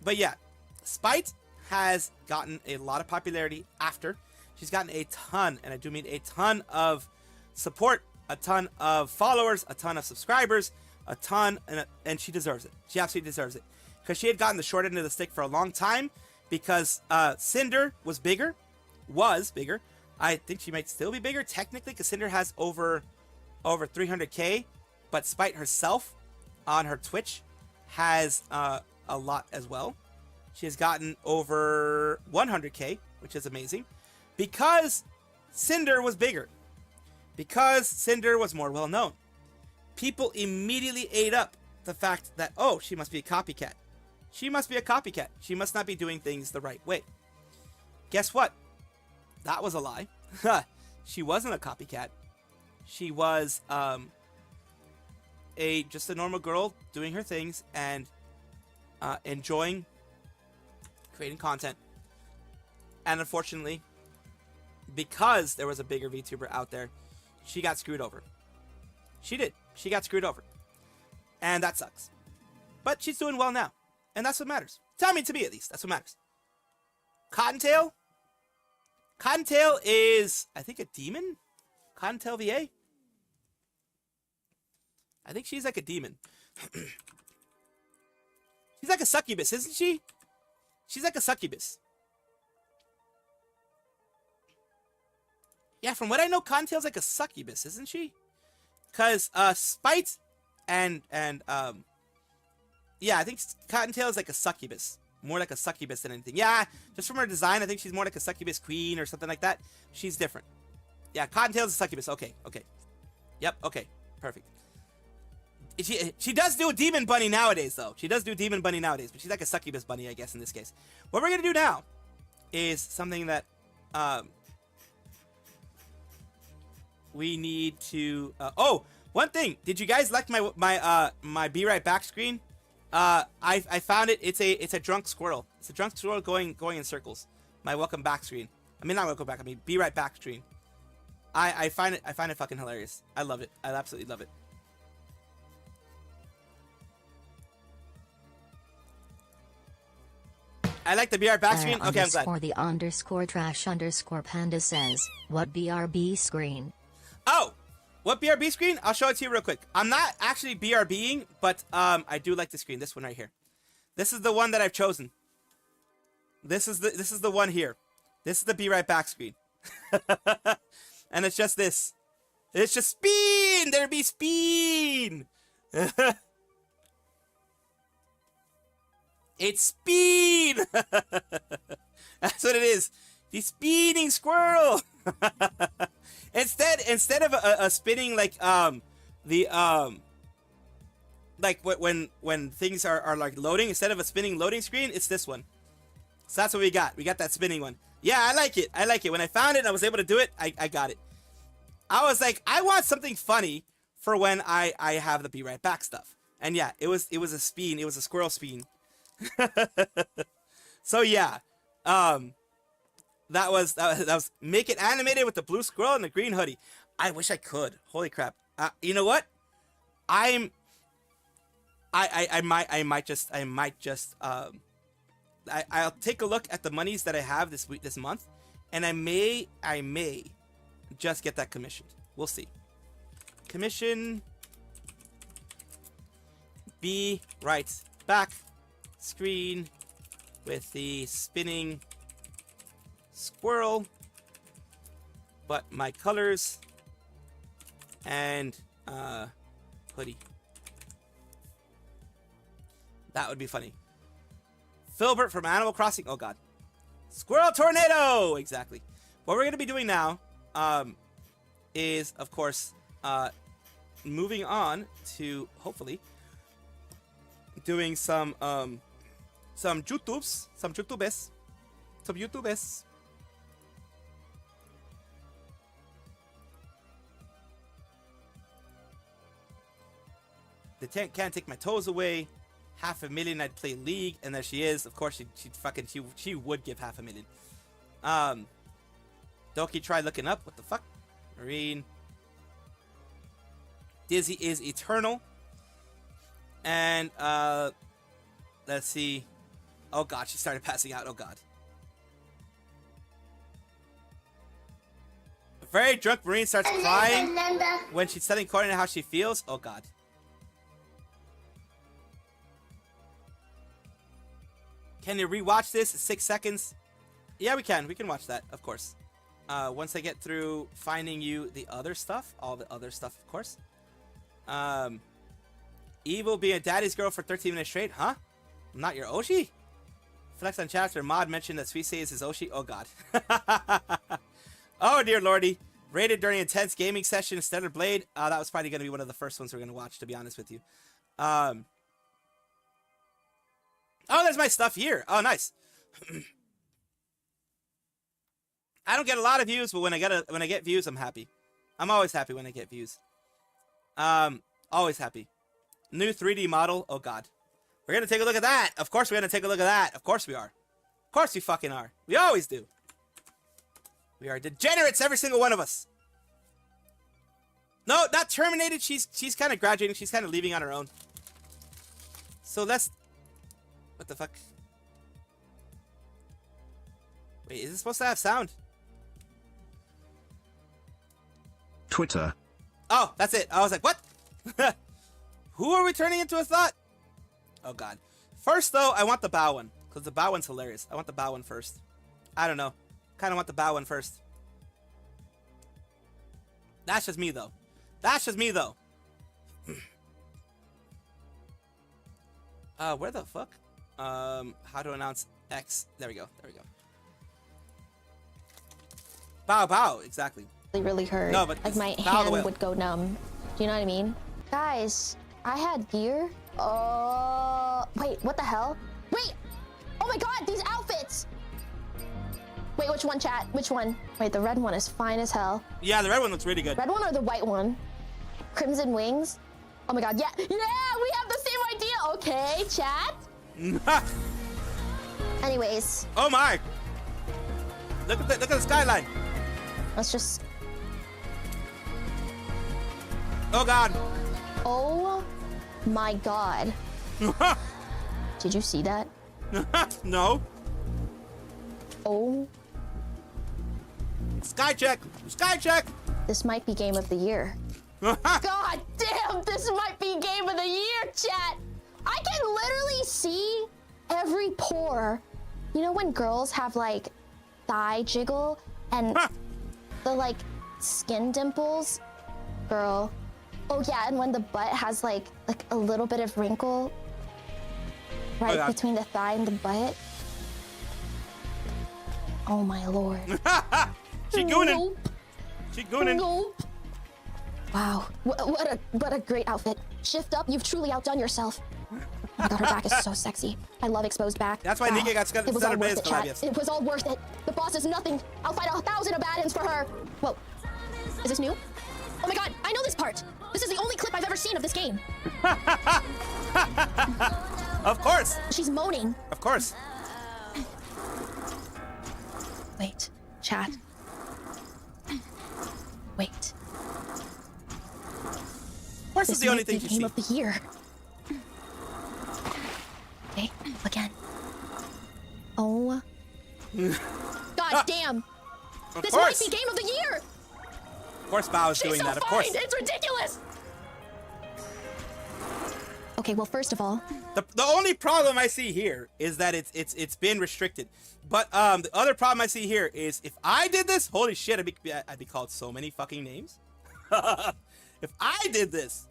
But yeah, Spite has gotten a lot of popularity after. She's gotten a ton, and I do mean a ton of support, a ton of followers, a ton of subscribers, a ton, and she deserves it. She absolutely deserves it. Because she had gotten the short end of the stick for a long time, because Cinder was bigger. I think she might still be bigger, technically, because Cinder has over 300k, but Spite herself on her Twitch has a lot as well. She has gotten over 100k, which is amazing, because Cinder was bigger, because Cinder was more well known. People immediately ate up the fact that, oh, she must be a copycat. She must be a copycat. She must not be doing things the right way. Guess what? That was a lie. She wasn't a copycat. She was just a normal girl doing her things and enjoying creating content. And unfortunately, because there was a bigger VTuber out there, she got screwed over. She did. She got screwed over. And that sucks. But she's doing well now. And that's what matters. To me at least. That's what matters. Cottontail? Cottontail is, I think, a demon? Cottontail VA? I think she's like a demon. She's like a succubus, isn't she? She's like a succubus. Yeah, from what I know, Cottontail's like a succubus, isn't she? Because Spite and yeah, I think Cottontail is like a succubus. More like a succubus than anything. Yeah, just from her design, I think she's more like a succubus queen or something like that. She's different. Yeah, Cottontail's a succubus. Okay. Yep, okay. Perfect. She does do a demon bunny nowadays, though. She does do demon bunny nowadays, but she's like a succubus bunny, I guess, in this case. What we're going to do now is something that we need to... oh, one thing. Did you guys like my Be Right Back screen? I found it. It's a drunk squirrel. It's a drunk squirrel going in circles. My welcome back screen. I mean, not welcome back. I mean, Be Right Back screen. I find it fucking hilarious. I love it. I absolutely love it. I like the Be Right Back screen. Okay, I'm glad.
For the _trash_panda says, what BRB screen?
Oh, what BRB screen? I'll show it to you real quick. I'm not actually BRBing, but I do like the screen. This one right here. This is the one that I've chosen. This is the one here. This is the Be Right Back screen. And it's just this. It's just spin. There be spin. It's speed. That's what it is. The speeding squirrel. Instead of a spinning like like when things are like loading, instead of a spinning loading screen, it's this one. So that's what we got. We got that spinning one. Yeah, I like it. I like it. When I found it and I was able to do it, I got it. I was like, I want something funny for when I have the Be Right Back stuff. And yeah, it was a spin. It was a squirrel spin. So yeah, that was make it animated with the blue squirrel and the green hoodie. I wish I could. Holy crap! You know what? I might just I'll take a look at the monies that I have this month, and I may just get that commissioned. We'll see. Commission. Be Right Back screen with the spinning squirrel, but my colors and hoodie. That would be funny. Filbert from Animal Crossing. Oh god. Squirrel tornado. Exactly. What we're gonna be doing now is of course moving on to hopefully doing some some YouTubes, some YouTubes. They can't take my toes away. 500,000, I'd play League, and there she is. Of course, she would give 500,000. Doki tried looking up. What the fuck? Marine. Dizzy is eternal. And let's see. Oh god, she started passing out. Oh god. A very drunk Marine starts crying when she's telling Courtney how she feels. Oh god. Can you rewatch this? 6 seconds. Yeah, we can. We can watch that, of course. Once I get through finding you the other stuff, all the other stuff, of course. Evil being a daddy's girl for 13 minutes straight, huh? I'm not your Oshi? Flex on chapter mod mentioned that Suisse is his Oshi. Oh god. Oh dear lordy. Rated during intense gaming session in Stellar Blade. That was probably going to be one of the first ones we're going to watch, to be honest with you. Oh, there's my stuff here. Oh, nice. I don't get a lot of views, but when I get views, I'm happy. I'm always happy when I get views. Always happy. New 3D model. Oh god. We're gonna take a look at that. Of course we're gonna take a look at that. Of course we are. Of course we fucking are. We always do. We are degenerates, every single one of us. No, not terminated. She's kind of graduating. She's kind of leaving on her own. So let's... What the fuck? Wait, is it supposed to have sound?
Twitter.
Oh, that's it. I was like, what? Who are we turning into a thought? Oh, God. First, though, I want the bow one. Because the bow one's hilarious. I want the bow one first. I don't know. Kind of want the bow one first. That's just me, though. That's just me, though. Where the fuck? How to announce X. There we go. There we go. Bow, bow. Exactly.
Really hurt.
No, but
like my
bow the
hand
whale.
would go numb. Do you know what I mean? Guys, I had gear. Oh, wait, what the hell? Wait! Oh my god, these outfits! Wait, which one, chat? Which one? Wait, the red one is fine as hell.
Yeah, the red one looks really good.
Red one or the white one? Crimson wings? Oh my god, yeah! Yeah, we have the same idea! Okay, chat? Anyways.
Oh my! Look at the skyline.
Let's just...
Oh god.
Oh my god. Did you see that?
No.
Oh.
Sky check. Sky check.
This might be game of the year. God damn, this might be game of the year, chat. I can literally see every pore. You know when girls have like thigh jiggle and the like skin dimples? Girl. Oh yeah, and when the butt has like a little bit of wrinkle right between the thigh and the butt. Oh my lord.
She gooning.
Nope.
She gooning.
Nope. Wow, what a great outfit. Shift up, you've truly outdone yourself. Oh my god, her back is so sexy. I love exposed back.
That's why Nika got
It was all worth it, chat.
yes.
It was all worth it. The boss is nothing. I'll fight 1,000 Abaddons for her. Whoa, is this new? Oh my god, I know this part. This is the only clip I've ever seen of this game.
Of course.
She's moaning.
Of course.
Wait, chat. Wait.
Of course,
This
is the only
might be
thing you
game
see.
of the year. Okay, again. Oh. God damn.
Of
This
course.
might be game of the year.
Of course, Bao is
She's
doing
so
that. Of
fine.
course.
It's ridiculous. Okay, well, first of all,
The only problem I see here is that it's been restricted. But the other problem I see here is if I did this, holy shit, I'd be called so many fucking names. If I did this,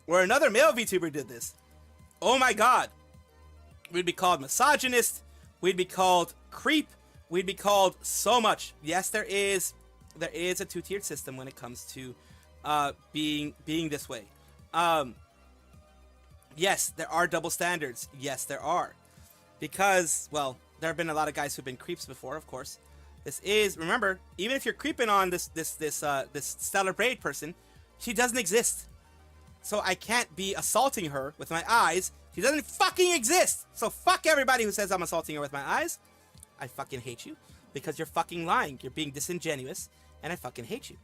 or another male VTuber did this, oh my god, we'd be called misogynist. We'd be called creep. We'd be called so much. Yes, there is a two-tiered system when it comes to being this way. Yes, there are double standards. Yes, there are. because, well, there have been a lot of guys who've been creeps before, of course. This is, remember, even if you're creeping on this Stellar Braid person, she doesn't exist. So I can't be assaulting her with my eyes. She doesn't fucking exist. So fuck everybody who says I'm assaulting her with my eyes. I fucking hate you because you're fucking lying. You're being disingenuous, and I fucking hate you.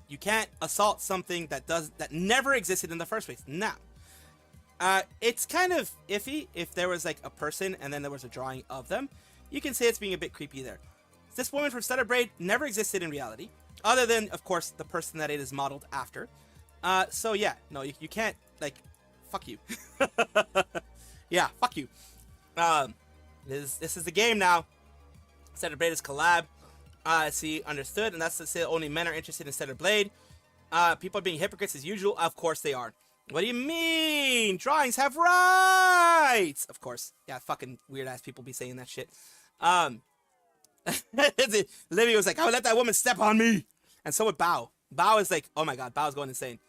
You can't assault something that never existed in the first place. Now, it's kind of iffy if there was like a person and then there was a drawing of them. You can say it's being a bit creepy there. This woman from Stellar Braid never existed in reality, other than, of course, the person that it is modeled after. So yeah, no, you can't, like, fuck you. Yeah, fuck you. This is the game now. Stellar Braid is collab. See, understood, and that's to say only men are interested in Stellar Blade. People are being hypocrites as usual. Of course they are. What do you mean? Drawings have rights! Of course. Yeah, fucking weird-ass people be saying that shit. Livy was like, I would let that woman step on me! And so would Bao. Bao is like, oh my god, Bao's going insane.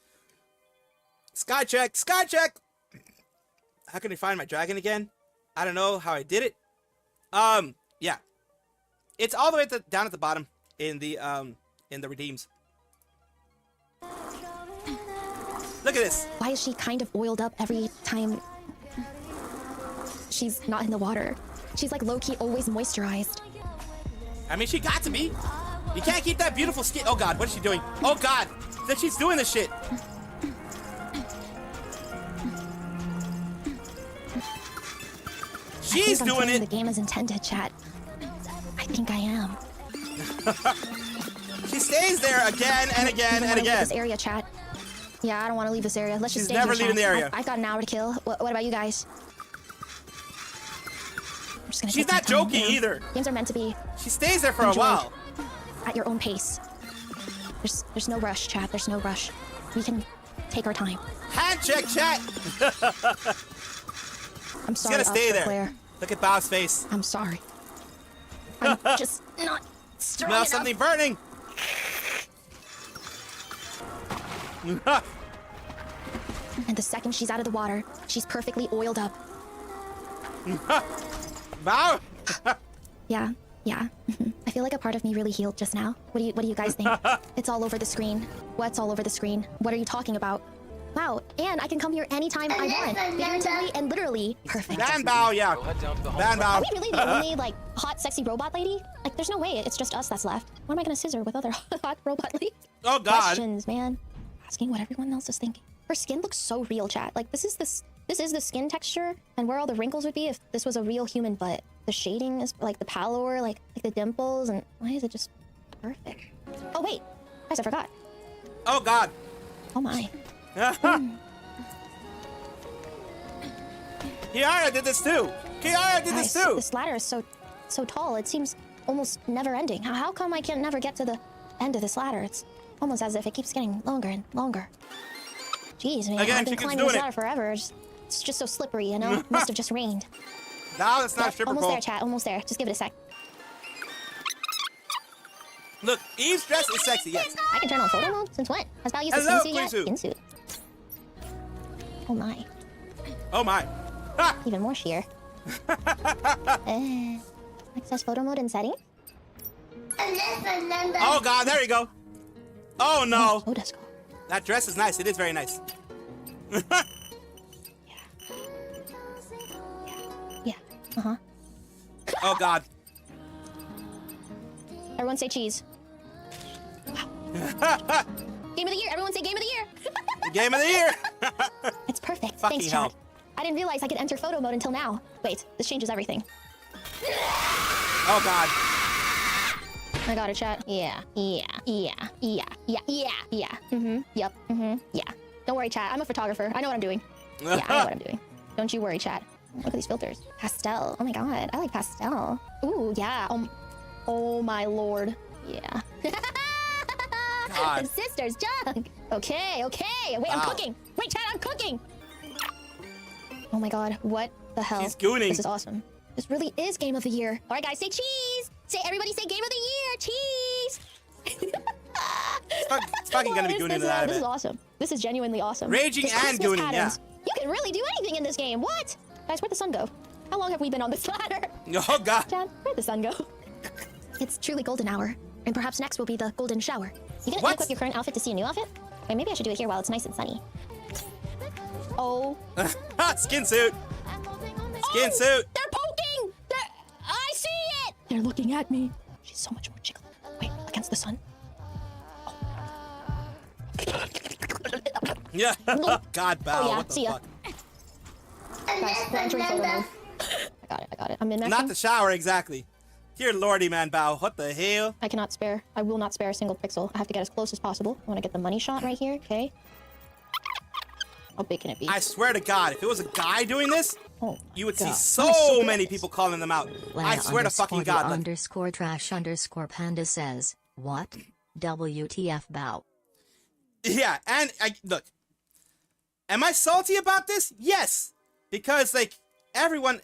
Sky check! Sky check! How can I find my dragon again? I don't know how I did it. Yeah. It's all the way down at the bottom in the redeems. Look at this.
Why is she kind of oiled up every time she's not in the water? She's like low-key always moisturized.
I mean, she got to be. You can't keep that beautiful skin. Oh god, what is she doing? Oh god, that she's doing this shit. She's doing it.
The game is intended, chat. I think I am.
She stays there again and again and again.
This area, chat. Yeah, I don't want to leave this area. Let's just stay here.
She's never leaving the area.
I've got an hour to kill. What about you guys? I'm just gonna
She's not joking either.
Games are meant to be.
She stays there for a while.
At your own pace. There's no rush, chat. There's no rush. We can take our time.
Hand check, chat.
I'm sorry.
She's gonna stay there.
Claire.
Look at Bao's face.
I'm sorry. I'm just not strong
Smell
enough.
something burning.
And the second she's out of the water, she's perfectly oiled up.
Bao.
Yeah. I feel like a part of me really healed just now. What do you guys think? It's all over the screen. What's all over the screen? What are you talking about? Wow, and I can come here anytime I want. Figuratively and literally. Perfect.
Ban Bao, yeah. Ban Bao.
Are we really the only, like, hot, sexy robot lady? Like, there's no way it's just us that's left. What am I gonna scissor with other hot robot ladies?
Oh, God.
Questions, man. Asking what everyone else is thinking. Her skin looks so real, chat. Like, this is the skin texture and where all the wrinkles would be if this was a real human butt. The shading is, like, the pallor, like the dimples, and why is it just perfect? Oh, wait. Guys, I forgot.
Oh, God.
Oh, my.
Kiara did this too. Kiara did this too.
This ladder is so tall. It seems almost never ending. How come I can never get to the end of this ladder? It's almost as if it keeps getting longer and longer. Jeez, man,
Again,
I've been climbing this ladder forever. It's just so slippery, you know? Must have just rained.
No, that's not a stripper pole.
Almost there, chat. Almost there. Just give it a sec.
Look, Eve's dress is sexy, yes.
I can turn on photo mode? Since when? Has Val used the
Hello,
skin suit yet?
Quinsu.
Skin suit. Oh my.
Oh my. Ha!
Even more sheer. Access photo mode and settings?
Oh god, there you go. Oh no.
Oh, that's cool.
That dress is nice. It is very nice.
Yeah. Uh-huh.
Oh god.
Everyone say cheese. Game of the year. Everyone say game of the year.
Game of the year.
It's perfect.
Fucking
Thanks,
hell.
chat. I didn't realize I could enter photo mode until now. Wait, this changes everything.
Oh god.
I got it, chat. Yeah. Yep. Yeah. Don't worry, chat. I'm a photographer. I know what I'm doing. Yeah, I know what I'm doing. Don't you worry, chat. Look at these filters. Pastel. Oh my god. I like pastel. Ooh, yeah. Oh my lord. Yeah.
God.
Sister's junk. Okay. Wait, I'm cooking. Wait, chat, I'm cooking. Oh my god. What the hell?
She's gooning.
This is awesome. This really is game of the year. All right, guys, say cheese. Everybody say game of the year. Cheese.
It's fucking gonna be gooning to that.
This is awesome. This is genuinely awesome.
Raging
Just
and
Christmas
gooning,
patterns. You can really do anything in this game. What? Guys, where'd the sun go? How long have we been on this ladder?
Oh god.
Chad, where'd the sun go? It's truly golden hour, and perhaps next will be the golden shower. You gonna
What?
equip your current outfit to see a new outfit? Or maybe I should do it here while it's nice and sunny. Oh.
Skin suit. Skin suit.
They're poking! I see it! They're looking at me. She's so much more jiggly. Wait, against the sun?
Yeah. God, Bao.
Oh, yeah.
What the
See ya.
fuck?
Guys, we're entering photo mode. I got it. I'm in
Not
maxing.
the shower, exactly. Dear lordy, man, Bao. What the hell?
I cannot spare. I will not spare a single pixel. I have to get as close as possible. I want to get the money shot right here. Okay. How big can it be?
I swear to God, if it was a guy doing this,
Oh,
you would see
God.
so many people calling them out.
Lana
I swear to fucking God. Like,
underscore trash underscore panda says, what? WTF bow.
yeah, and look, am I salty about this? Yes, because like everyone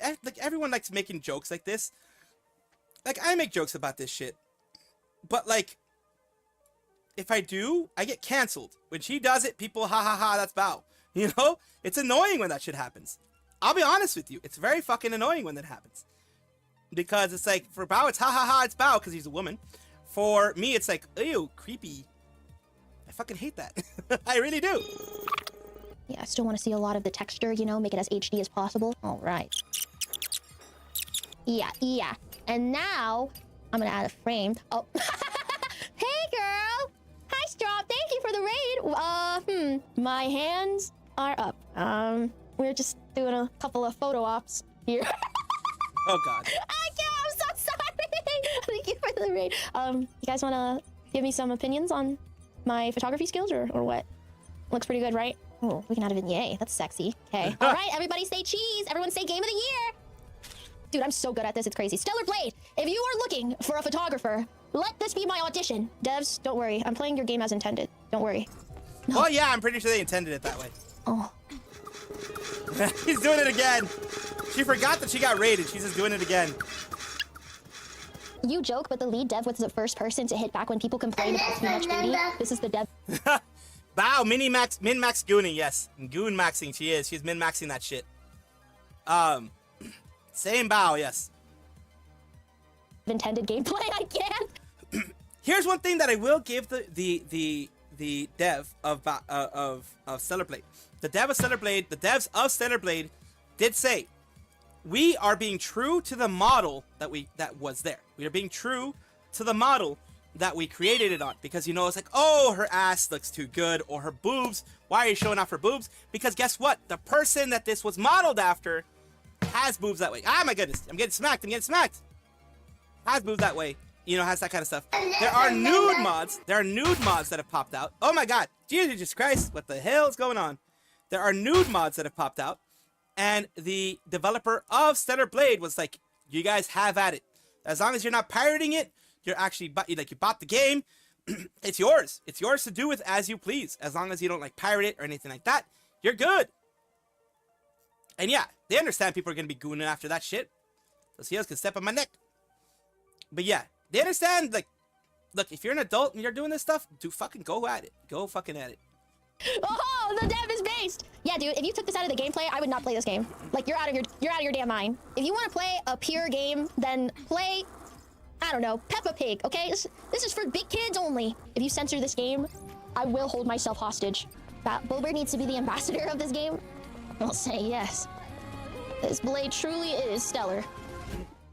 likes making jokes like this. Like I make jokes about this shit, but like if I do, I get canceled. When she does it, people ha ha ha, that's Bao. You know, it's annoying when that shit happens. I'll be honest with you, it's very fucking annoying when that happens. Because it's like, for Bao, it's ha ha ha, it's Bao, because he's a woman. For me, it's like, ew, creepy. I fucking hate that. I really do.
Yeah, I still want to see a lot of the texture, you know, make it as HD as possible. All right. Yeah. And now, I'm gonna add a frame. Oh. Hey, girl! Hi, Strop! Thank you for the raid! My hands are up. We're just doing a couple of photo ops here.
Oh, God.
I'm so sorry! Thank you for the raid. You guys wanna give me some opinions on my photography skills or what? Looks pretty good, right? Oh, we can add a vignette. That's sexy. Okay. All right, everybody say cheese. Everyone say game of the year. Dude, I'm so good at this. It's crazy. Stellar Blade, if you are looking for a photographer, let this be my audition. Devs, don't worry. I'm playing your game as intended. Don't worry. No.
Oh, yeah, I'm pretty sure they intended it that way.
Oh.
He's doing it again. She forgot that she got raided. She's just doing it again.
You joke, but the lead dev was the first person to hit back when people complained about too much booty. This is the dev.
Wow, min-max gooning, yes. Goon maxing, she is. She's min-maxing that shit. Same Bao, yes.
Intended gameplay, I can't.
Here's one thing that I will give the dev of Stellar Blade. The dev of Stellar Blade, the devs of Stellar Blade did say, we are being true to the model that was there. We are being true to the model that we created it on. Because, you know, it's like, oh, her ass looks too good, or her boobs. Why are you showing off her boobs? Because guess what? The person that this was modeled after has boobs that way. Ah, my goodness. I'm getting smacked. Has boobs that way. You know, has that kind of stuff. There are nude mods. There are nude mods that have popped out. Oh my God. Jesus Christ. What the hell is going on? There are nude mods that have popped out. And the developer of Stellar Blade was like, you guys have at it. As long as you're not pirating it, you're actually, like, you bought the game. It's yours. It's yours to do with as you please. As long as you don't, like, pirate it or anything like that, you're good. And yeah, they understand people are going to be gooning after that shit. Those heels can step on my neck. But yeah, they understand, like, look, if you're an adult and you're doing this stuff, go at it. Go fucking at it.
Oh, the dev is based. Yeah, dude, if you took this out of the gameplay, I would not play this game. Like, you're out of your damn mind. If you want to play a pure game, then play, I don't know, Peppa Pig, okay? This is for big kids only. If you censor this game, I will hold myself hostage. Wilbur needs to be the ambassador of this game. I'll say yes. This blade truly is stellar.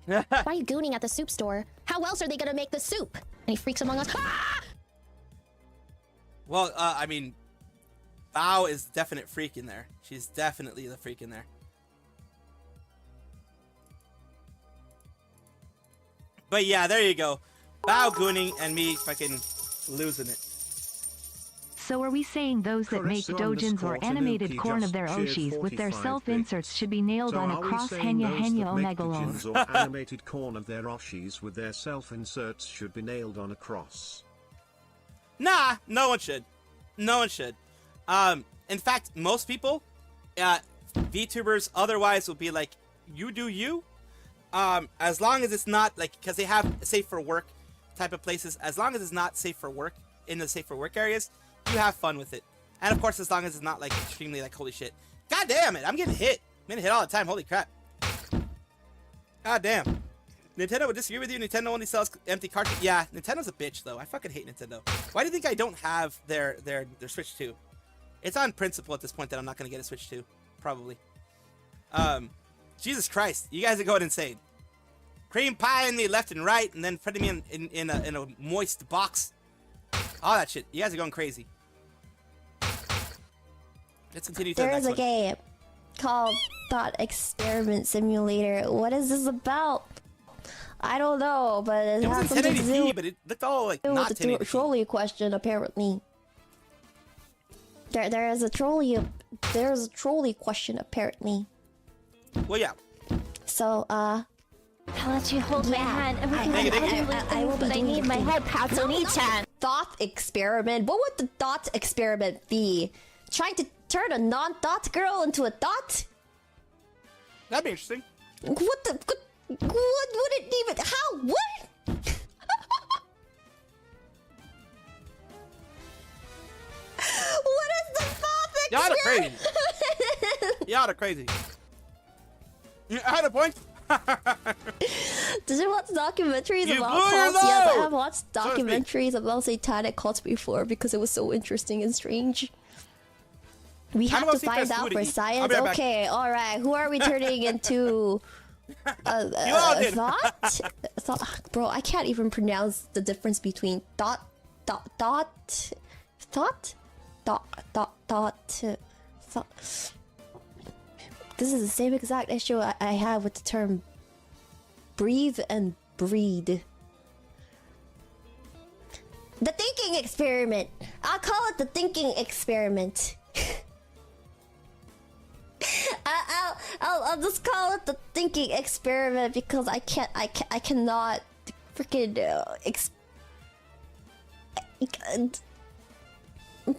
Why are you gooning at the soup store? How else are they gonna make the soup? Any freaks among us? Ah!
Well, I mean, Bao is definite freak in there. She's definitely the freak in there. But yeah, there you go. Bao gooning and me fucking losing it.
So are we saying those that make dojins or animated corn of their Oshis with their self-inserts should be nailed on a cross henya omegalon?
Or animated corn of their Oshis with their self-inserts should be nailed on a cross?
Nah, no one should. No one should. In fact, most people, VTubers otherwise will be like, you do you. As long as it's not like, because they have safe for work type of places, as long as it's not safe for work in the safe for work areas, you have fun with it. And of course, as long as it's not like extremely like, holy shit. God damn it, I'm getting hit. I'm gonna hit all the time. Holy crap. God damn. Nintendo would disagree with you. Nintendo only sells empty cartridges. Yeah, Nintendo's a bitch, though. I fucking hate Nintendo. Why do you think I don't have their Switch 2? It's on principle at this point that I'm not gonna get a Switch 2. Probably. Jesus Christ. You guys are going insane. Cream pie me left and right, and then putting me in a moist box. All that shit. You guys are going crazy. Let's continue to the next one.
There is a game called Thought Experiment Simulator. What is this about? I don't know, but it has
was in
something to
1080p,
do
but it looked all like not
with the
1080p.
trolley question, apparently. There is a trolley. There's a trolley question, apparently.
Well, yeah.
So,
I'll let you hold my hand.
I will be
but I
doing
need my head pat on each hand.
Thought experiment. What would the thought experiment be? Trying to turn a non-thought girl into a thought?
That'd be interesting.
What would it even? How? What? What is the thought
Y'all are
experiment?
crazy. Y'all are crazy. I had a point.
Did you watch documentaries
You
about
blew your
cults? Yes, I
load!
have watched documentaries about satanic cults before because it was so interesting and strange. We
I'm
have
gonna
to
see
find
fast
out
food
for
to eat. I'll
science.
be right back.
Okay, all right. Who are we turning into?
You all did.
Thought? Bro, I can't even pronounce the difference between thought. This is the same exact issue I have with the term breathe and breed. The thinking experiment. I'll call it the thinking experiment. I'll just call it the thinking experiment because I cannot freaking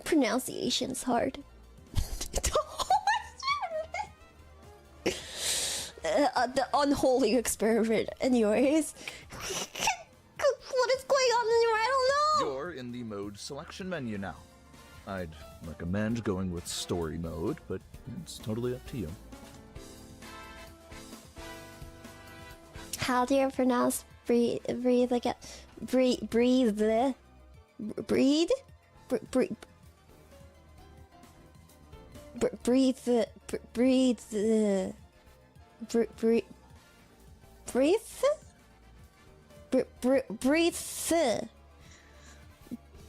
pronunciation's hard. The unholy experiment. Anyways, what is going on anywhere? I don't know.
You're in the mode selection menu now. I'd recommend going with story mode, but it's totally up to you.
How do you pronounce breathe again? Breathe. Breathe. Breathe. Breathe. Breathe.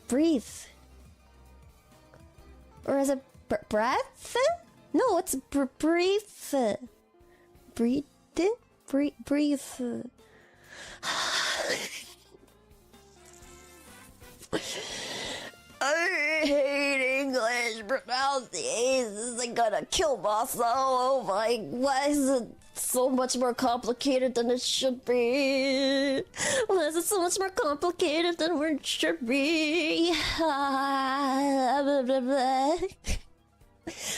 Breathe. Or is it breath? No, it's breathe. Breathe. Breathe. I hate English pronunciations. I'm gonna kill myself. Oh my, why is it so much more complicated than it should be? Why is it so much more complicated than it should be?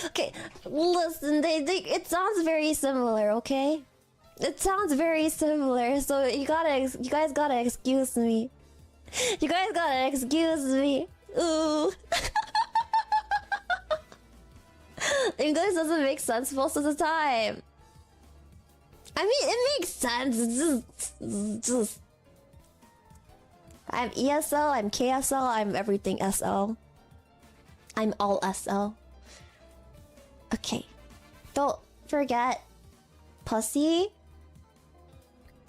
Okay, listen, it sounds very similar, okay? It sounds very similar, so you guys gotta excuse me. You guys gotta excuse me. Ooh. English doesn't make sense most of the time. I mean, it makes sense. It's just I'm ESL, I'm KSL, I'm everything SL. I'm all SL. Okay. Don't forget pussy.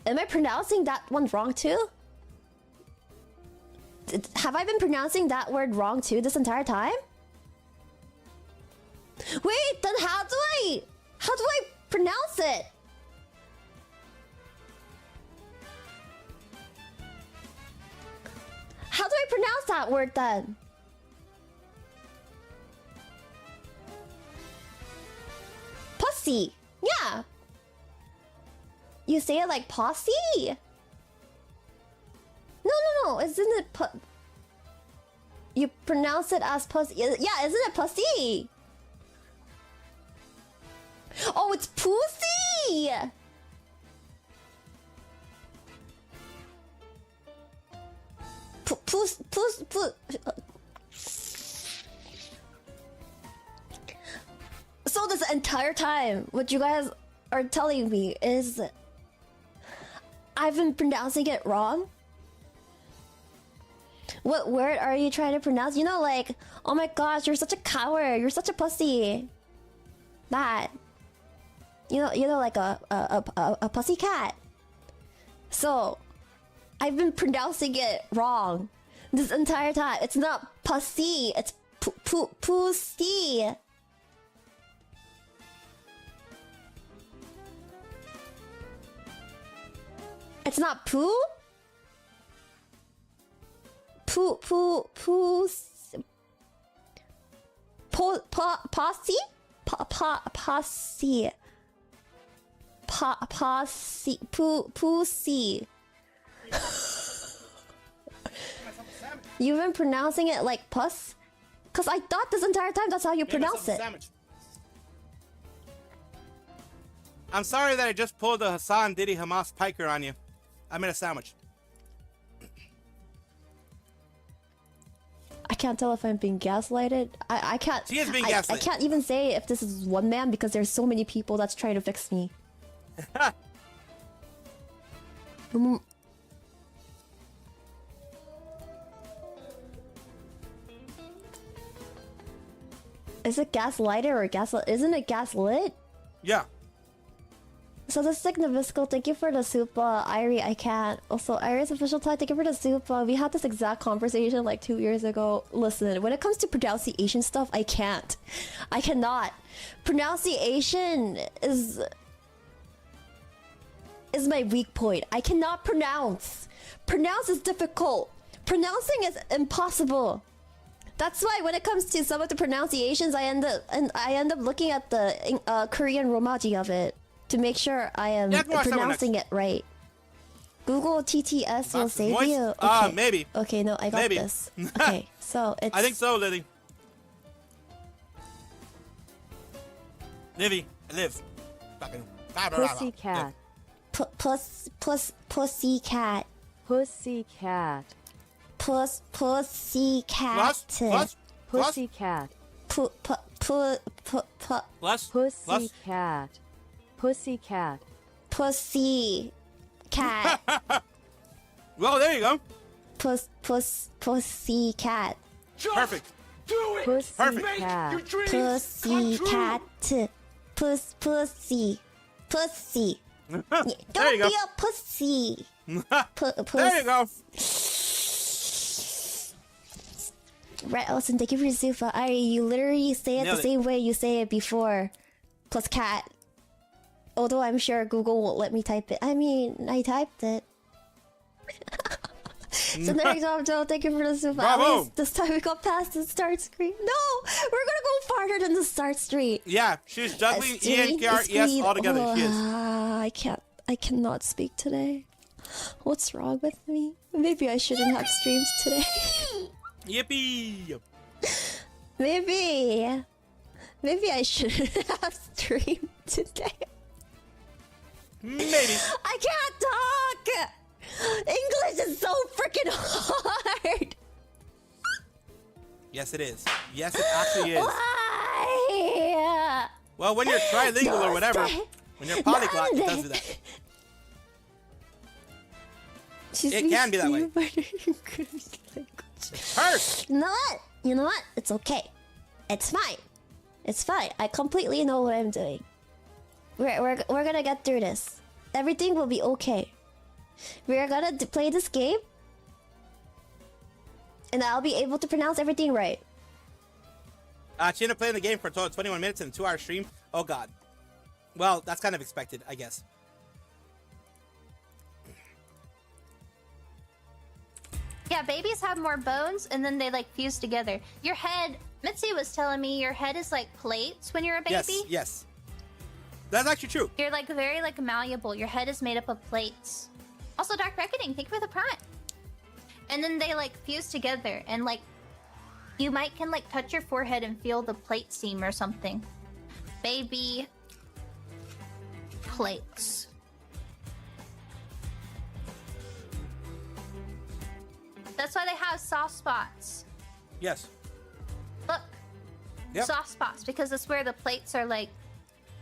Am I pronouncing that one wrong too? Have I been pronouncing that word wrong too this entire time? Wait, then how do I pronounce it? How do I pronounce that word then? Pussy. Yeah. You say it like posse? No, isn't it you pronounce it as pussy? Yeah, isn't it pussy? Oh, it's pussy! Puss. So entire time, what you guys are telling me is I've been pronouncing it wrong. What word are you trying to pronounce? You know, like, oh my gosh, you're such a coward. You're such a pussy. That. You know, like a pussy cat. So, I've been pronouncing it wrong this entire time. It's not pussy. It's pussy. It's not poo? Possy? Possy? Pussy. You've been pronouncing it like puss? Cause I thought this entire time that's how you pronounce it.
I'm sorry that I just pulled a Hassan Diddy Hamas piker on you. I made a sandwich.
I can't tell if I'm being gaslighted. I can't.
She is being gaslighted.
I can't even say if this is one man because there's so many people that's trying to fix me. Is it gaslighted or gaslit? Isn't it gaslit?
Yeah.
So the Signivisco, thank you for the soup. Irie, I can't. Also, Irie's official tag, thank you for the soup. We had this exact conversation like 2 years ago. Listen, when it comes to pronunciation stuff, I can't. I cannot. Pronunciation is my weak point. I cannot pronounce. Pronounce is difficult. Pronouncing is impossible. That's why when it comes to some of the pronunciations, I end up looking at the Korean romaji of it to make sure I am pronouncing it right. Google TTS will save you. Okay.
Maybe.
Okay, no, I got this. Okay, so it's.
I think so, Lily. Livy, live.
Pussycat.
Pussycat.
Pussycat.
Pussycat.
Pussycat. Pussycat. Pussycat.
Pussycat.
Well, there you go.
Pussycat.
Perfect.
Do it.
Pussycat.
Make your dreams
Pussycat. Pussy.
There
Don't
you go.
be a pussy.
There you go.
Right, Elson, thank you for the super. You literally say it the same way you say it before. Plus cat. Although I'm sure Google won't let me type it. I mean, I typed it. So there you go, Joe. Thank you for the super. At least this time we got past the start screen. No! We're gonna go farther than the start screen.
Yeah, she's juggling E and KR-ES all together. She is.
I cannot speak today. What's wrong with me? Maybe I shouldn't have streams today.
Yippee!
Maybe I shouldn't have streamed today.
Maybe.
I can't talk! English is so freaking hard!
Yes, it is. Yes, it actually is.
Why?
Well, when you're trilingual or whatever, when you're polyglot, it does do that. It can be that way. It's hers.
You know what? It's okay. It's fine. It's fine. I completely know what I'm doing. We're gonna get through this. Everything will be okay. We're gonna play this game, and I'll be able to pronounce everything right.
She ended up playing the game for a total of 21 minutes in a 2-hour stream. Oh god. Well, that's kind of expected, I guess.
Yeah, babies have more bones, and then they like fuse together. Your head, Mitzi was telling me, your head is like plates when you're a baby.
Yes. That's actually true.
You're like very like malleable. Your head is made up of plates. Also, Dark Reckoning, thank you for the prime. And then they like fuse together, and like you can like touch your forehead and feel the plate seam or something. Baby plates. That's why they have soft spots.
Yes.
Look.
Yep.
Soft spots, because it's where the plates are like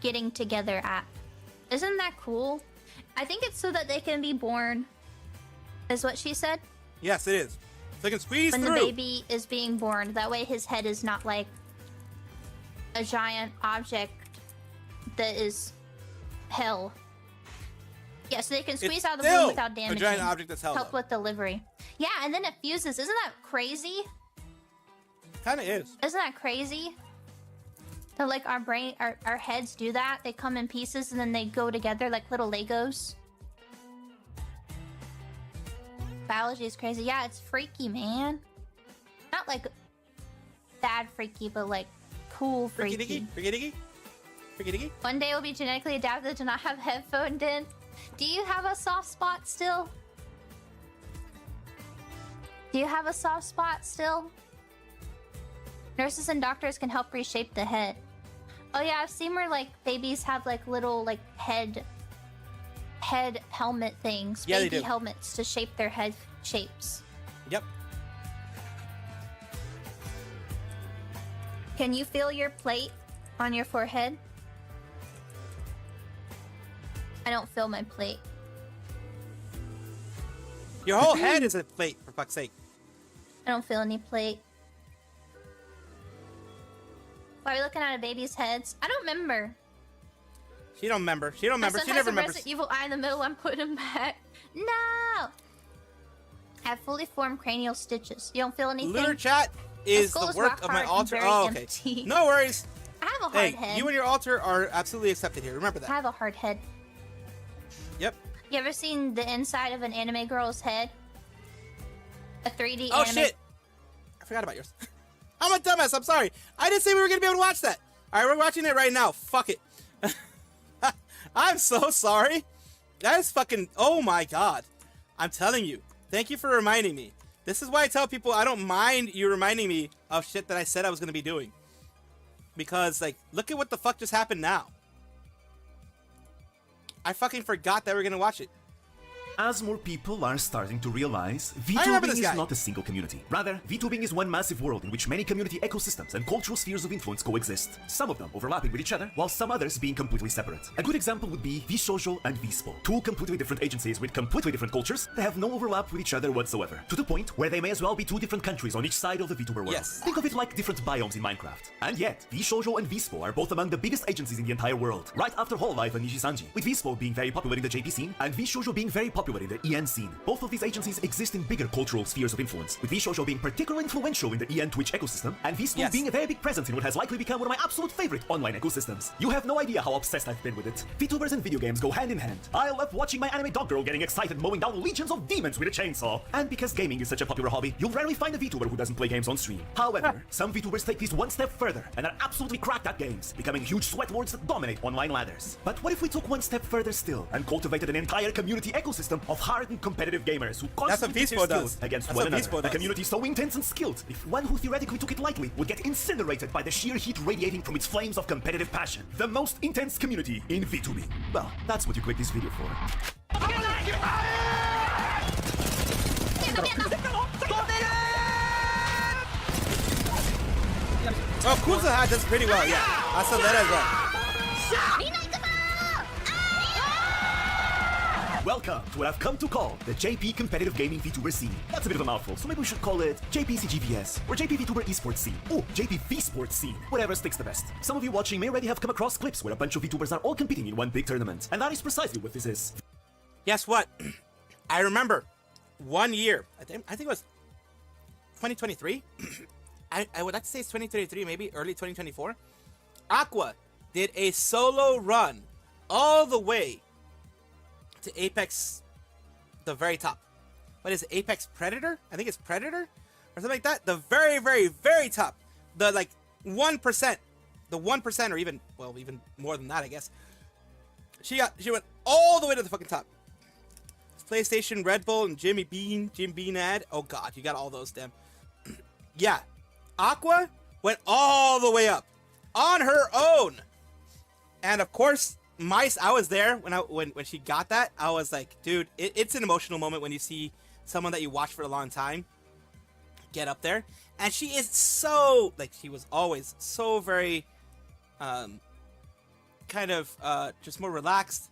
getting together app. Isn't that cool? I think it's so that they can be born, is what she said.
Yes, it is. So they can squeeze
when
through.
The baby is being born. That way his head is not like a giant object that is hell. Yeah, so they can squeeze out of the womb without damaging.
A giant object that's hell.
Help with delivery. Yeah, and then it fuses. Isn't that crazy?
Kinda is.
Isn't that crazy? That like our brain, our heads do that. They come in pieces and then they go together like little Legos. Biology is crazy. Yeah, it's freaky, man. Not like bad freaky, but like cool freaky.
Freaky diggy.
One day we'll be genetically adapted to not have headphones in. Do you have a soft spot still? Do you have a soft spot still? Nurses and doctors can help reshape the head. Oh yeah, I've seen where like babies have like little like head helmet things.
Yeah,
baby
they do.
helmets to shape their head shapes.
Yep.
Can you feel your plate on your forehead? I don't feel my plate.
Your whole head is a plate, for fuck's sake.
I don't feel any plate. Why are we looking at a baby's heads? I don't remember.
She don't remember. She don't remember. She never remembers.
Resident Evil eye in the middle. I'm putting him back. No. I have fully formed cranial stitches. You don't feel anything?
Lunar chat is the work of my altar. Oh, okay.
Empty.
No worries.
I have a hard head.
You and your altar are absolutely accepted here. Remember that.
I have a hard head.
Yep.
You ever seen the inside of an anime girl's head? A 3D
Oh,
anime.
shit. I forgot about yours. I'm a dumbass. I'm sorry. I didn't say we were going to be able to watch that. All right, we're watching it right now. Fuck it. I'm so sorry. That is fucking... Oh, my God. I'm telling you. Thank you for reminding me. This is why I tell people I don't mind you reminding me of shit that I said I was going to be doing. Because, like, look at what the fuck just happened now. I fucking forgot that we were going to watch it.
As more people are starting to realize, Vtubing is not a single community. Rather, Vtubing is one massive world in which many community ecosystems and cultural spheres of influence coexist, some of them overlapping with each other, while some others being completely separate. A good example would be Vshojo and Vspo, two completely different agencies with completely different cultures that have no overlap with each other whatsoever, to the point where they may as well be two different countries on each side of the Vtuber world.
Yes.
Think of it like different biomes in Minecraft. And yet, Vshojo and Vspo are both among the biggest agencies in the entire world, right after Hololive and Nijisanji, with Vspo being very popular in the JP scene, and Vshojo being very popular in the EN scene. Both of these agencies exist in bigger cultural spheres of influence, with Vshojo being particularly influential in the EN Twitch ecosystem, and Vspo being a very big presence in what has likely become one of my absolute favorite online ecosystems. You have no idea how obsessed I've been with it. VTubers and video games go hand in hand. I love watching my anime dog girl getting excited mowing down legions of demons with a chainsaw. And because gaming is such a popular hobby, you'll rarely find a VTuber who doesn't play games on stream. However, some VTubers take these one step further and are absolutely cracked at games, becoming huge sweatlords that dominate online ladders. But what if we took one step further still and cultivated an entire community ecosystem of hardened competitive gamers who constantly pit their skills against one another? A community so intense and skilled, if one who theoretically took it lightly would get incinerated by the sheer heat radiating from its flames of competitive passion. The most intense community in VTubing. Well, that's what you click this video for.
Oh, Kuzuha does pretty well, yeah. I saw that as well.
Welcome to what I've come to call the JP competitive gaming VTuber scene. That's a bit of a mouthful, so maybe we should call it JPCGVS or JP VTuber esports scene. Oh, JP V-sports scene. Whatever sticks the best. Some of you watching may already have come across clips where a bunch of VTubers are all competing in one big tournament, and that is precisely what this is.
Guess what? I remember 1 year. I think it was 2023. I would like to say it's 2023, maybe early 2024. Aqua did a solo run all the way to Apex, the very top. What is it? Apex Predator? I think it's Predator or something like that. The very, very, very top. The like 1%. The 1%, or even, well, even more than that, I guess. She went all the way to the fucking top. PlayStation, Red Bull, and Jim Bean ad. Oh god, you got all those, damn. Yeah. Aqua went all the way up on her own. And of course, I was there when she got that. I was like, dude, it's an emotional moment when you see someone that you watch for a long time get up there. And she is so, like, she was always so very kind of just more relaxed,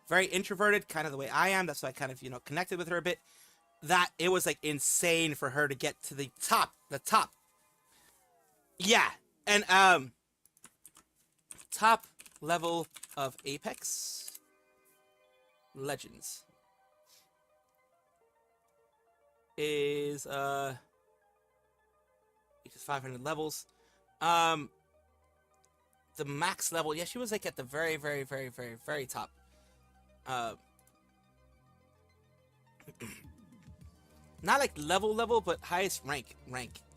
very introverted, kind of the way I am. That's why I kind of, you know, connected with her a bit. That it was like insane for her to get to the top. Yeah, and top level of Apex Legends is it's 500 levels. The max level, yeah, she was like at the very, very, very, very, very top. Not like level, but highest rank.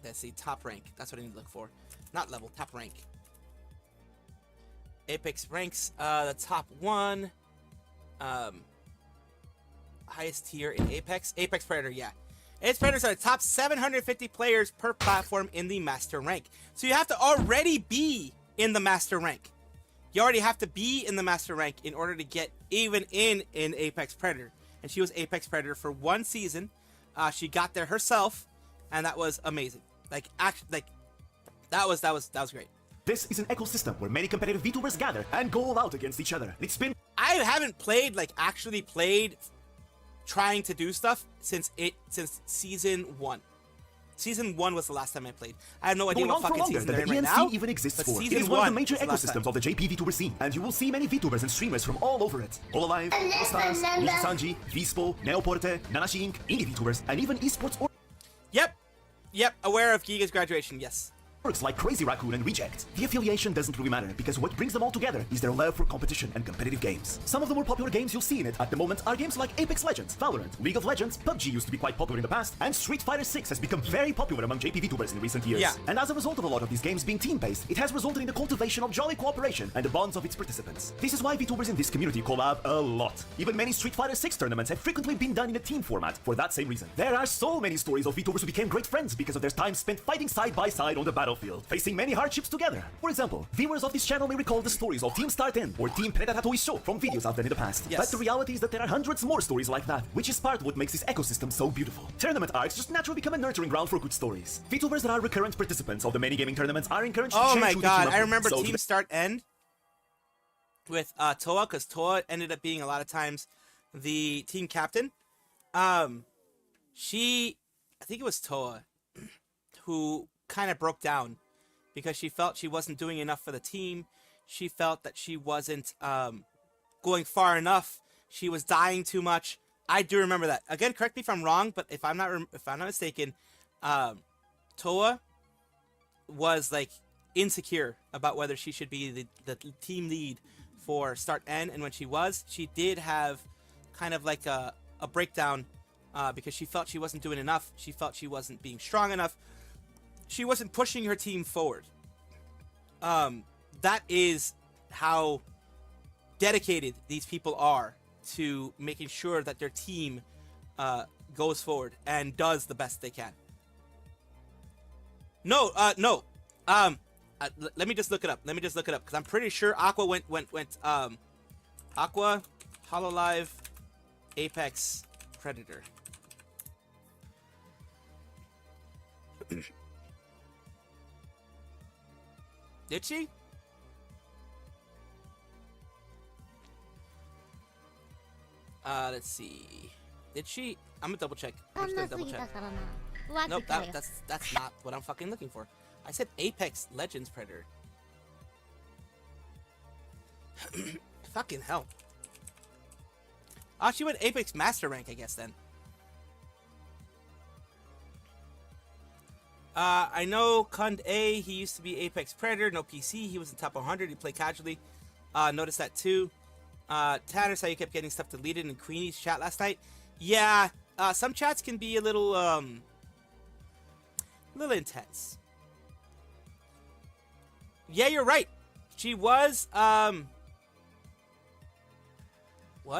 That's the top rank. That's what I need to look for. Not level, top rank. Apex ranks, the top one. Highest tier in Apex. Apex Predator, yeah. Apex Predators are the top 750 players per platform in the master rank. So you have to already be in the master rank. You already have to be in the master rank in order to get even in Apex Predator. And she was Apex Predator for 1 season. She got there herself, and that was amazing. Like, that was great.
This is an ecosystem where many competitive VTubers gather and go all out against each other. It's been...
I haven't played, like, actually played trying to do stuff since season 1. Season 1 was the last time I played. I have no idea what fucking season they're in right now.
Even exists
but
for. It is one of the major ecosystems of the JP VTuber scene, and you will see many VTubers and streamers from all over it. Hololive, Stars, Nijisanji, Vispo, Neoporte, Nanashi Inc., indie VTubers, and even esports or...
Yep, aware of Giga's graduation, yes.
Works like Crazy Raccoon and Reject. The affiliation doesn't really matter because what brings them all together is their love for competition and competitive games. Some of the more popular games you'll see in it at the moment are games like Apex Legends, Valorant, League of Legends, PUBG used to be quite popular in the past, and Street Fighter 6 has become very popular among JP VTubers in recent years.
Yeah.
And as a result of a lot of these games being team-based, it has resulted in the cultivation of jolly cooperation and the bonds of its participants. This is why VTubers in this community collab a lot. Even many Street Fighter 6 tournaments have frequently been done in a team format for that same reason. There are so many stories of VTubers who became great friends because of their time spent fighting side by side on the battlefield, facing many hardships together. For example, viewers of this channel may recall the stories of Team Start N or Team Vshojo from videos I've done in the past.
Yes.
But the reality is that there are hundreds more stories like that, which is part of what makes this ecosystem so beautiful. Tournament arcs just naturally become a nurturing ground for good stories. VTubers that are recurrent participants of the many gaming tournaments are encouraged to
Oh
change
my
who they team
god,
up
I
with.
remember
So
Team Start End with Toa, because Toa ended up being a lot of times the team captain. I think it was Toa, who kind of broke down because she felt she wasn't doing enough for the team. She felt that she wasn't going far enough. She was dying too much. I do remember that. Again, correct me if I'm wrong, but if I'm not mistaken, Toa was like insecure about whether she should be the team lead for Start N, and when she was, she did have kind of like a breakdown because she felt she wasn't doing enough. She felt she wasn't being strong enough. She wasn't pushing her team forward. That is how dedicated these people are to making sure that their team goes forward and does the best they can. No. Let me just look it up. Because I'm pretty sure Aqua went Aqua, Hololive, Apex, Predator. Did she? Let's see. Did she? I'm gonna double check. I'm just gonna double check. Nope, that's not what I'm fucking looking for. I said Apex Legends Predator. Fucking hell. Oh, she went Apex Master Rank, I guess, then. I know Kund A, he used to be Apex Predator, no PC, he was in top 100, he played casually. Noticed that too. Tanner saw you kept getting stuff deleted in Queenie's chat last night. Yeah, some chats can be a little intense. Yeah, you're right. She was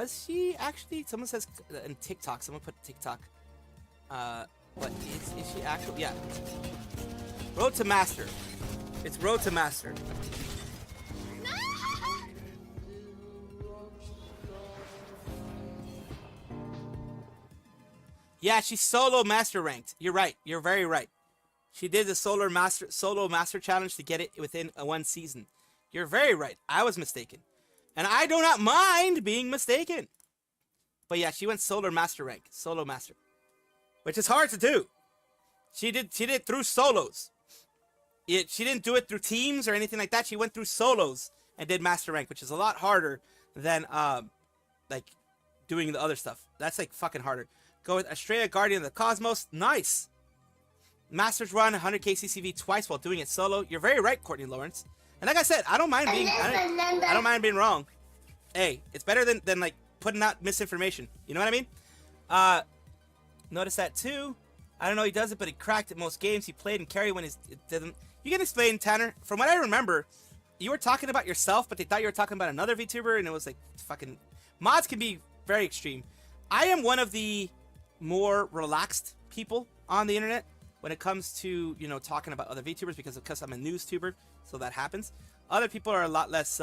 she actually? Someone says in TikTok, someone put TikTok. But is she actually? Yeah. Road to Master. It's Road to Master. Yeah, she's solo master ranked. You're right. You're very right. She did the solo master challenge to get it within one season. You're very right. I was mistaken. And I do not mind being mistaken. But yeah, she went solo master rank. Solo master. Which is hard to do. She did it through solos. She didn't do it through teams or anything like that. She went through solos and did master rank, which is a lot harder than like doing the other stuff. That's like fucking harder. Go with Estrella, Guardian of the Cosmos. Nice. Masters run 100k CCV twice while doing it solo. You're very right, Courtney Lawrence. And like I said, I don't mind being I don't mind being wrong. Hey, it's better than like putting out misinformation. You know what I mean? Notice that too. I don't know he does it, but he cracked at most games. He played and carried when it didn't. You can explain, Tanner. From what I remember, you were talking about yourself, but they thought you were talking about another VTuber, and it was like fucking mods can be very extreme. I am one of the more relaxed people on the internet when it comes to, you know, talking about other VTubers because I'm a news tuber, so that happens. Other people are a lot less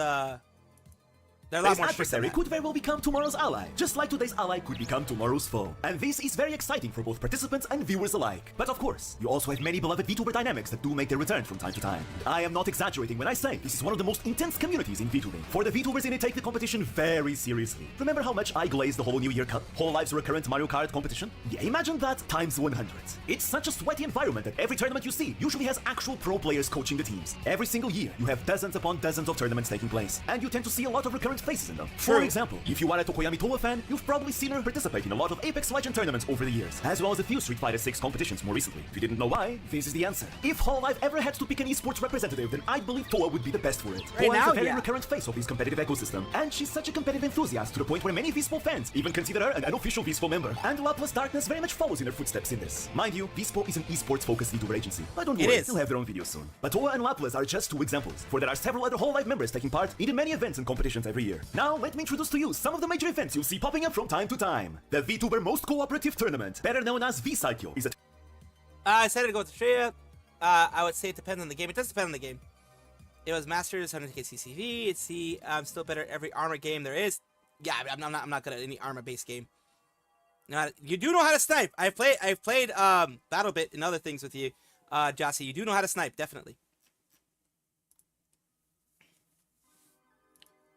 they're a lot more
adversary could very well become tomorrow's ally, just like today's ally could become tomorrow's foe. And this is very exciting for both participants and viewers alike. But of course, you also have many beloved VTuber dynamics that do make their return from time to time. I am not exaggerating when I say this is one of the most intense communities in VTubing, for the VTubers in it take the competition very seriously. Remember how much I glazed the whole New Year Cup, Whole Lives Recurrent Mario Kart competition? Yeah, imagine that times 100. It's such a sweaty environment that every tournament you see usually has actual pro players coaching the teams. Every single year, you have dozens upon dozens of tournaments taking place, and you tend to see a lot of recurrent faces in them. For example, if you are a Tokoyami Toa fan, you've probably seen her participate in a lot of Apex Legends tournaments over the years, as well as a few Street Fighter 6 competitions more recently. If you didn't know why, this is the answer. If Hololive ever had to pick an esports representative, then I believe Toa would be the best for it.
Right
Toa
now,
is a very
yeah.
recurrent face of this competitive ecosystem, and she's such a competitive enthusiast to the point where many Vispo fans even consider her an unofficial Vispo member. And Laplace Darkness very much follows in her footsteps in this. Mind you, Vispo is an esports-focused VTuber agency, but don't worry, they'll have their own videos soon. But Toa and Laplace are just two examples, for there are several other Hololive members taking part in the many events and competitions every year. Now, let me introduce to you some of the major events you'll see popping up from time to time. The VTuber Most Cooperative Tournament, better known as Vshojo, is a
I decided to go with Estrella. I would say it depends on the game. It does depend on the game. It was Masters, 100k CCV. It's I'm still better at every armor game there is. Yeah, I'm not good at any armor-based game. You do know how to snipe. I've played BattleBit and other things with you, Jossie. You do know how to snipe, definitely.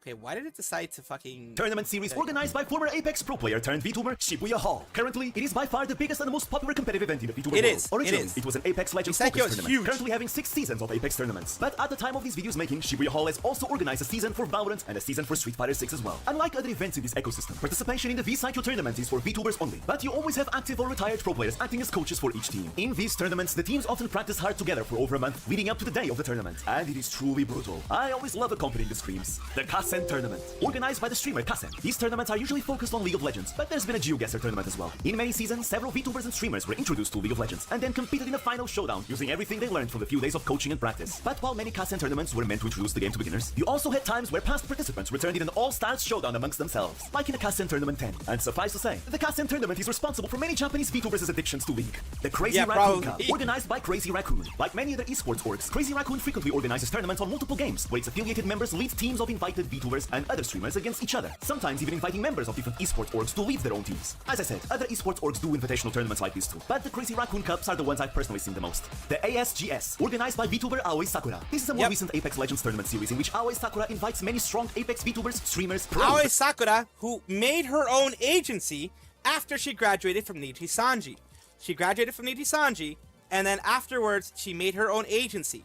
Okay, why did it decide to fucking...
Tournament series organized by former Apex pro player turned VTuber Shibuya Hall. Currently, it is by far the biggest and the most popular competitive event in the VTuber world. Originally, it was an Apex Legends focused tournament,
huge.
currently having 6 seasons of Apex tournaments. But at the time of these videos making, Shibuya Hall has also organized a season for Valorant and a season for Street Fighter 6 as well. Unlike other events in this ecosystem, participation in the Vshojo tournament is for VTubers only, but you always have active or retired pro players acting as coaches for each team. In these tournaments, the teams often practice hard together for over a month, leading up to the day of the tournament, and it is truly brutal. I always love accompanying the streams. The Kassen Tournament. Organized by the streamer Kassen. These tournaments are usually focused on League of Legends, but there's been a GeoGuessr tournament as well. In many seasons, several VTubers and streamers were introduced to League of Legends, and then competed in a final showdown, using everything they learned from the few days of coaching and practice. But while many Kassen tournaments were meant to introduce the game to beginners, you also had times where past participants returned in an all-stars showdown amongst themselves, like in the Kassen Tournament 10. And suffice to say, the Kassen Tournament is responsible for many Japanese VTubers' addictions to League. The Crazy Raccoon Cup, organized by Crazy Raccoon. Like many other esports orgs, Crazy Raccoon frequently organizes tournaments on multiple games, where its affiliated members lead teams of invited VTubers and other streamers against each other, sometimes even inviting members of different esports orgs to lead their own teams. As I said, other esports orgs do invitational tournaments like this too, but the Crazy Raccoon Cups are the ones I've personally seen the most. The ASGS, organized by VTuber Aoi Sakura. This is a more recent Apex Legends tournament series in which Aoi Sakura invites many strong Apex VTubers, streamers, pros.
Aoi Sakura, who made her own agency after she graduated from Nijisanji. She graduated from Nijisanji, and then afterwards, she made her own agency,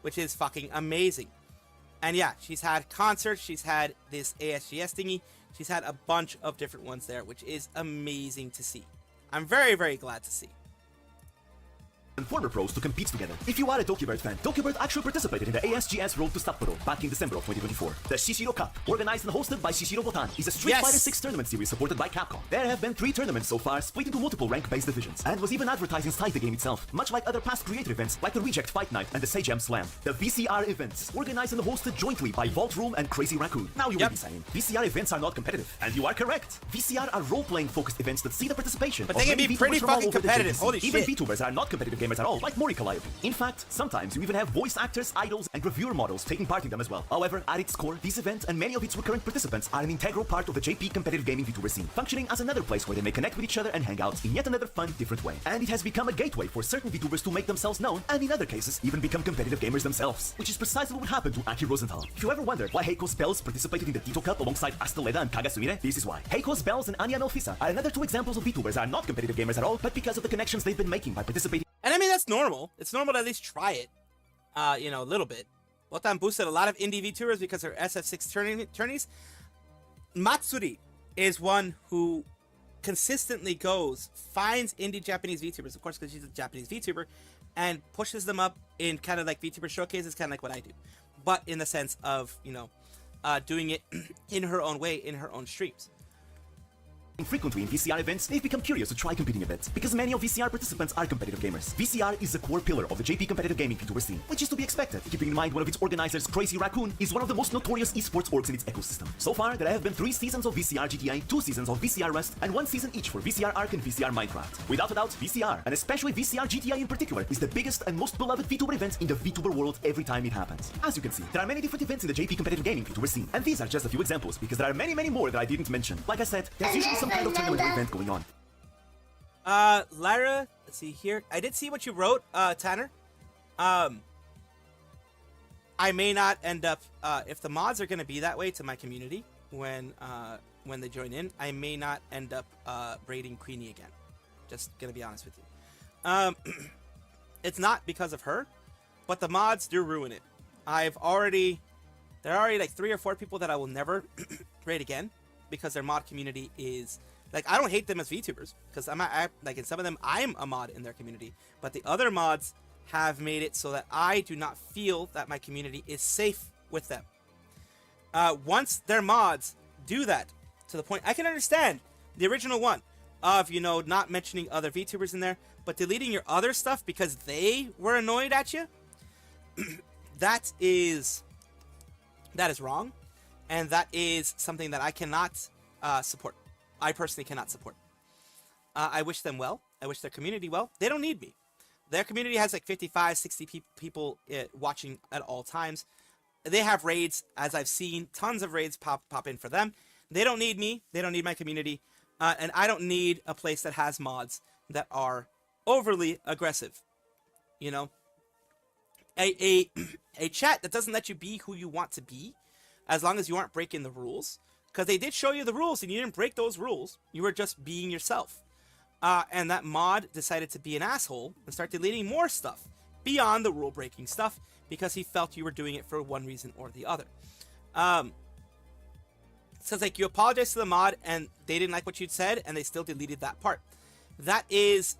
which is fucking amazing. And yeah, she's had concerts, she's had this ASGS thingy, she's had a bunch of different ones there, which is amazing to see. I'm very, very glad to see.
And former pros to compete together. If you are a Dokibird fan, Dokibird actually participated in the ASGS Road to Sapporo back in December of 2024. The Shishiro Cup, organized and hosted by Shishiro Botan, is a Street Fighter 6 tournament series supported by Capcom. There have been 3 tournaments so far, split into multiple rank-based divisions, and was even advertised inside the game itself, much like other past creator events like the Reject Fight Night and the Seijam Slam. The VCR events, organized and hosted jointly by Vault Room and Crazy Raccoon. Now you will be saying, VCR events are not competitive, and you are correct. VCR are role-playing focused events that see the participation
but they can be pretty fucking competitive. Holy shit.
Even VTubers are not competitive gamers at all, like Morika Live. In fact, sometimes you even have voice actors, idols, and reviewer models taking part in them as well. However, at its core, this event and many of its recurrent participants are an integral part of the JP competitive gaming VTuber scene, functioning as another place where they may connect with each other and hang out in yet another fun, different way. And it has become a gateway for certain VTubers to make themselves known, and in other cases, even become competitive gamers themselves, which is precisely what happened to Aki Rosenthal. If you ever wondered why Heiko's Bells participated in the Tito Cup alongside Asteleda and Kagasumire, this is why. Heiko's Bells and Anya Melfisa are another two examples of VTubers that are not competitive gamers at all, but because of the connections they've been making by participating.
And I mean, that's normal. It's normal to at least try it, you know, a little bit. Wotan boosted a lot of indie VTubers because her SF6 tourneys. Matsuri is one who consistently finds indie Japanese VTubers, of course, because she's a Japanese VTuber, and pushes them up in kind of like VTuber showcases, kind of like what I do, but in the sense of, you know, doing it in her own way, in her own streams.
Frequently in VCR events, they've become curious to try competing a bit, because many of VCR participants are competitive gamers. VCR is a core pillar of the JP competitive gaming VTuber scene, which is to be expected, keeping in mind one of its organizers, Crazy Raccoon, is one of the most notorious esports orgs in its ecosystem. So far, there have been 3 seasons of VCR GTA, 2 seasons of VCR Rust, and 1 season each for VCR Arc and VCR Minecraft. Without a doubt, VCR, and especially VCR GTA in particular, is the biggest and most beloved VTuber event in the VTuber world every time it happens. As you can see, there are many different events in the JP competitive gaming VTuber scene, and these are just a few examples, because there are many, many more that I didn't mention. Like I said, there's usually some kind of tournament or event going on.
Lyra, let's see here. I did see what you wrote, Tanner. I may not end up, if the mods are going to be that way to my community when they join in, I may not end up raiding Queenie again. Just going to be honest with you. It's not because of her, but the mods do ruin it. There are already like 3 or 4 people that I will never raid again because their mod community is... Like, I don't hate them as VTubers, because like in some of them, I'm a mod in their community. But the other mods have made it so that I do not feel that my community is safe with them. Once their mods do that, to the point, I can understand the original one of, you know, not mentioning other VTubers in there, but deleting your other stuff because they were annoyed at you. that is wrong, and that is something that I cannot support. I personally cannot support. I wish them well. I wish their community well. They don't need me. Their community has like 55, 60 people watching at all times. They have raids, as I've seen, tons of raids pop in for them. They don't need me. They don't need my community. And I don't need a place that has mods that are overly aggressive. You know? A chat that doesn't let you be who you want to be, as long as you aren't breaking the rules. Because they did show you the rules and you didn't break those rules. You were just being yourself. And that mod decided to be an asshole and start deleting more stuff beyond the rule breaking stuff because he felt you were doing it for one reason or the other. So it's like you apologized to the mod and they didn't like what you'd said and they still deleted that part. That is,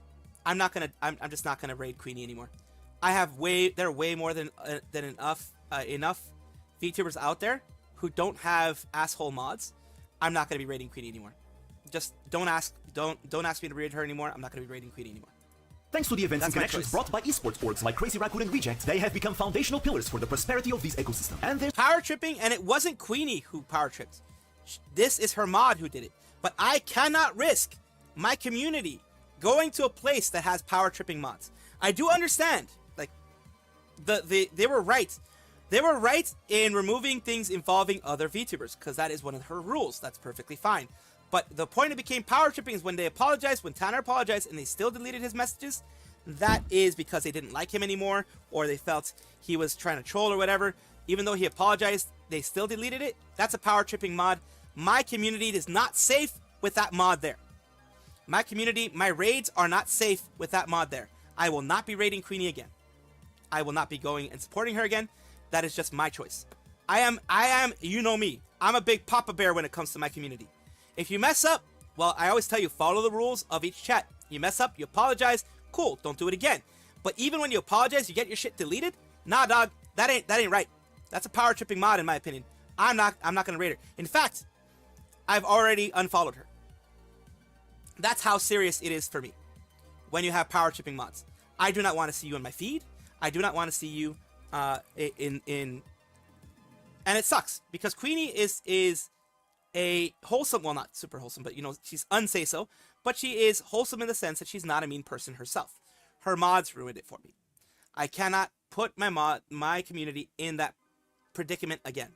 I'm just not gonna raid Queenie anymore. There are way more than enough VTubers out there who don't have asshole mods. I'm not going to be raiding Queenie anymore. Just don't ask me to raid her anymore. I'm not going to be raiding Queenie anymore.
Thanks to the events and connections brought by esports orgs like Crazy Raccoon and Reject, they have become foundational pillars for the prosperity of this ecosystem. And there's
power tripping, and it wasn't Queenie who power tripped. This is her mod who did it. But I cannot risk my community going to a place that has power tripping mods. I do understand. Like, they were right. They were right in removing things involving other VTubers, because that is one of her rules. That's perfectly fine. But the point it became power tripping is when they apologized, when Tanner apologized, and they still deleted his messages. That is because they didn't like him anymore, or they felt he was trying to troll or whatever. Even though he apologized, they still deleted it. That's a power tripping mod. My community is not safe with that mod there. My community, my raids are not safe with that mod there. I will not be raiding Queenie again. I will not be going and supporting her again. That is just my choice. I am, you know me. I'm a big Papa Bear when it comes to my community. If you mess up, well, I always tell you, follow the rules of each chat. You mess up, you apologize, cool, don't do it again. But even when you apologize, you get your shit deleted? Nah, dog, that ain't right. That's a power tripping mod in my opinion. I'm not gonna raid her. In fact, I've already unfollowed her. That's how serious it is for me when you have power tripping mods. I do not want to see you on my feed. I do not want to see you and it sucks because Queenie is a wholesome, well, not super wholesome, but you know, she's unsay so, but she is wholesome in the sense that she's not a mean person herself. her mods ruined it for me. I cannot put my community in that predicament again,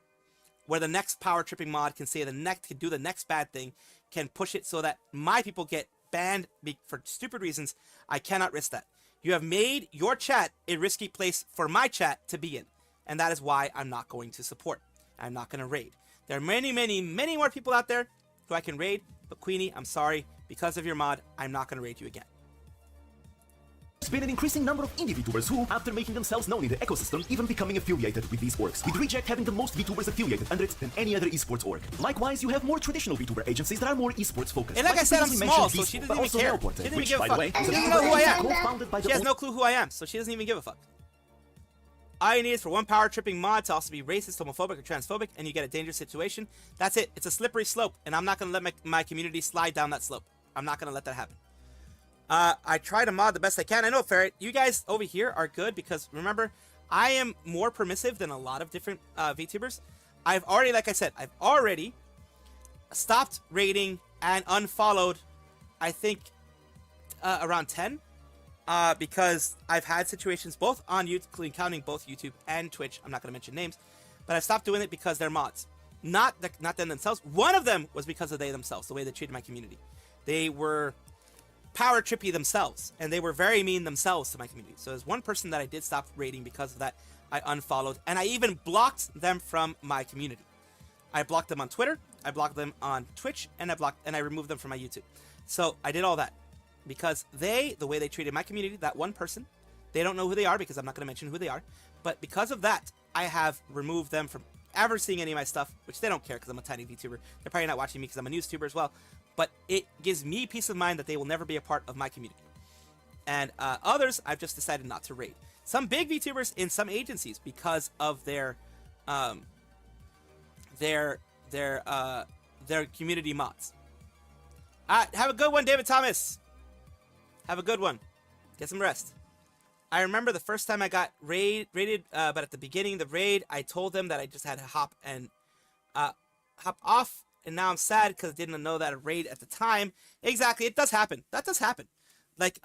where the next power tripping mod can do the next bad thing, can push it so that my people get banned for stupid reasons. I cannot risk that. You have made your chat a risky place for my chat to be in, and that is why I'm not going to support. I'm not going to raid. There are many, many, many more people out there who I can raid, but Queenie, I'm sorry, because of your mod, I'm not going to raid you again.
There's been an increasing number of indie VTubers who, after making themselves known in the ecosystem, even becoming affiliated with these orgs, with Reject having the most VTubers affiliated under it than any other esports org. Likewise, you have more traditional VTuber agencies that are more esports focused.
And like I said, I'm small, so she doesn't even care. She doesn't even give a fuck. She doesn't know who I am. She has no clue who I am, so she doesn't even give a fuck. All you need is for one power tripping mod to also be racist, homophobic, or transphobic, and you get a dangerous situation. That's it. It's a slippery slope, and I'm not going to let my community slide down that slope. I'm not going to let that happen. I try to mod the best I can. I know, Ferret, you guys over here are good because, remember, I am more permissive than a lot of different VTubers. I've already, like I said, I've already stopped raiding and unfollowed, I think, around 10. Because I've had situations both on YouTube, counting both YouTube and Twitch. I'm not going to mention names, but I've stopped doing it because they're mods. Not them themselves. One of them was because of they themselves, the way they treated my community. They were power trippy themselves, and they were very mean themselves to my community. So there's one person that I did stop raiding because of that. I unfollowed, and I even blocked them from my community. I blocked them on Twitter, I blocked them on Twitch, and I removed them from my YouTube. So I did all that because the way they treated my community, that one person, they don't know who they are because I'm not going to mention who they are, but because of that, I have removed them from ever seeing any of my stuff, which they don't care because I'm a tiny VTuber. They're probably not watching me because I'm a news tuber as well, but it gives me peace of mind that they will never be a part of my community. And others, I've just decided not to raid. Some big VTubers in some agencies because of their community mods. Have a good one, David Thomas. Have a good one. Get some rest. I remember the first time I got raided, but at the beginning of the raid, I told them that I just had to hop off, and now I'm sad because I didn't know that a raid at the time. Exactly, it does happen. That does happen. Like,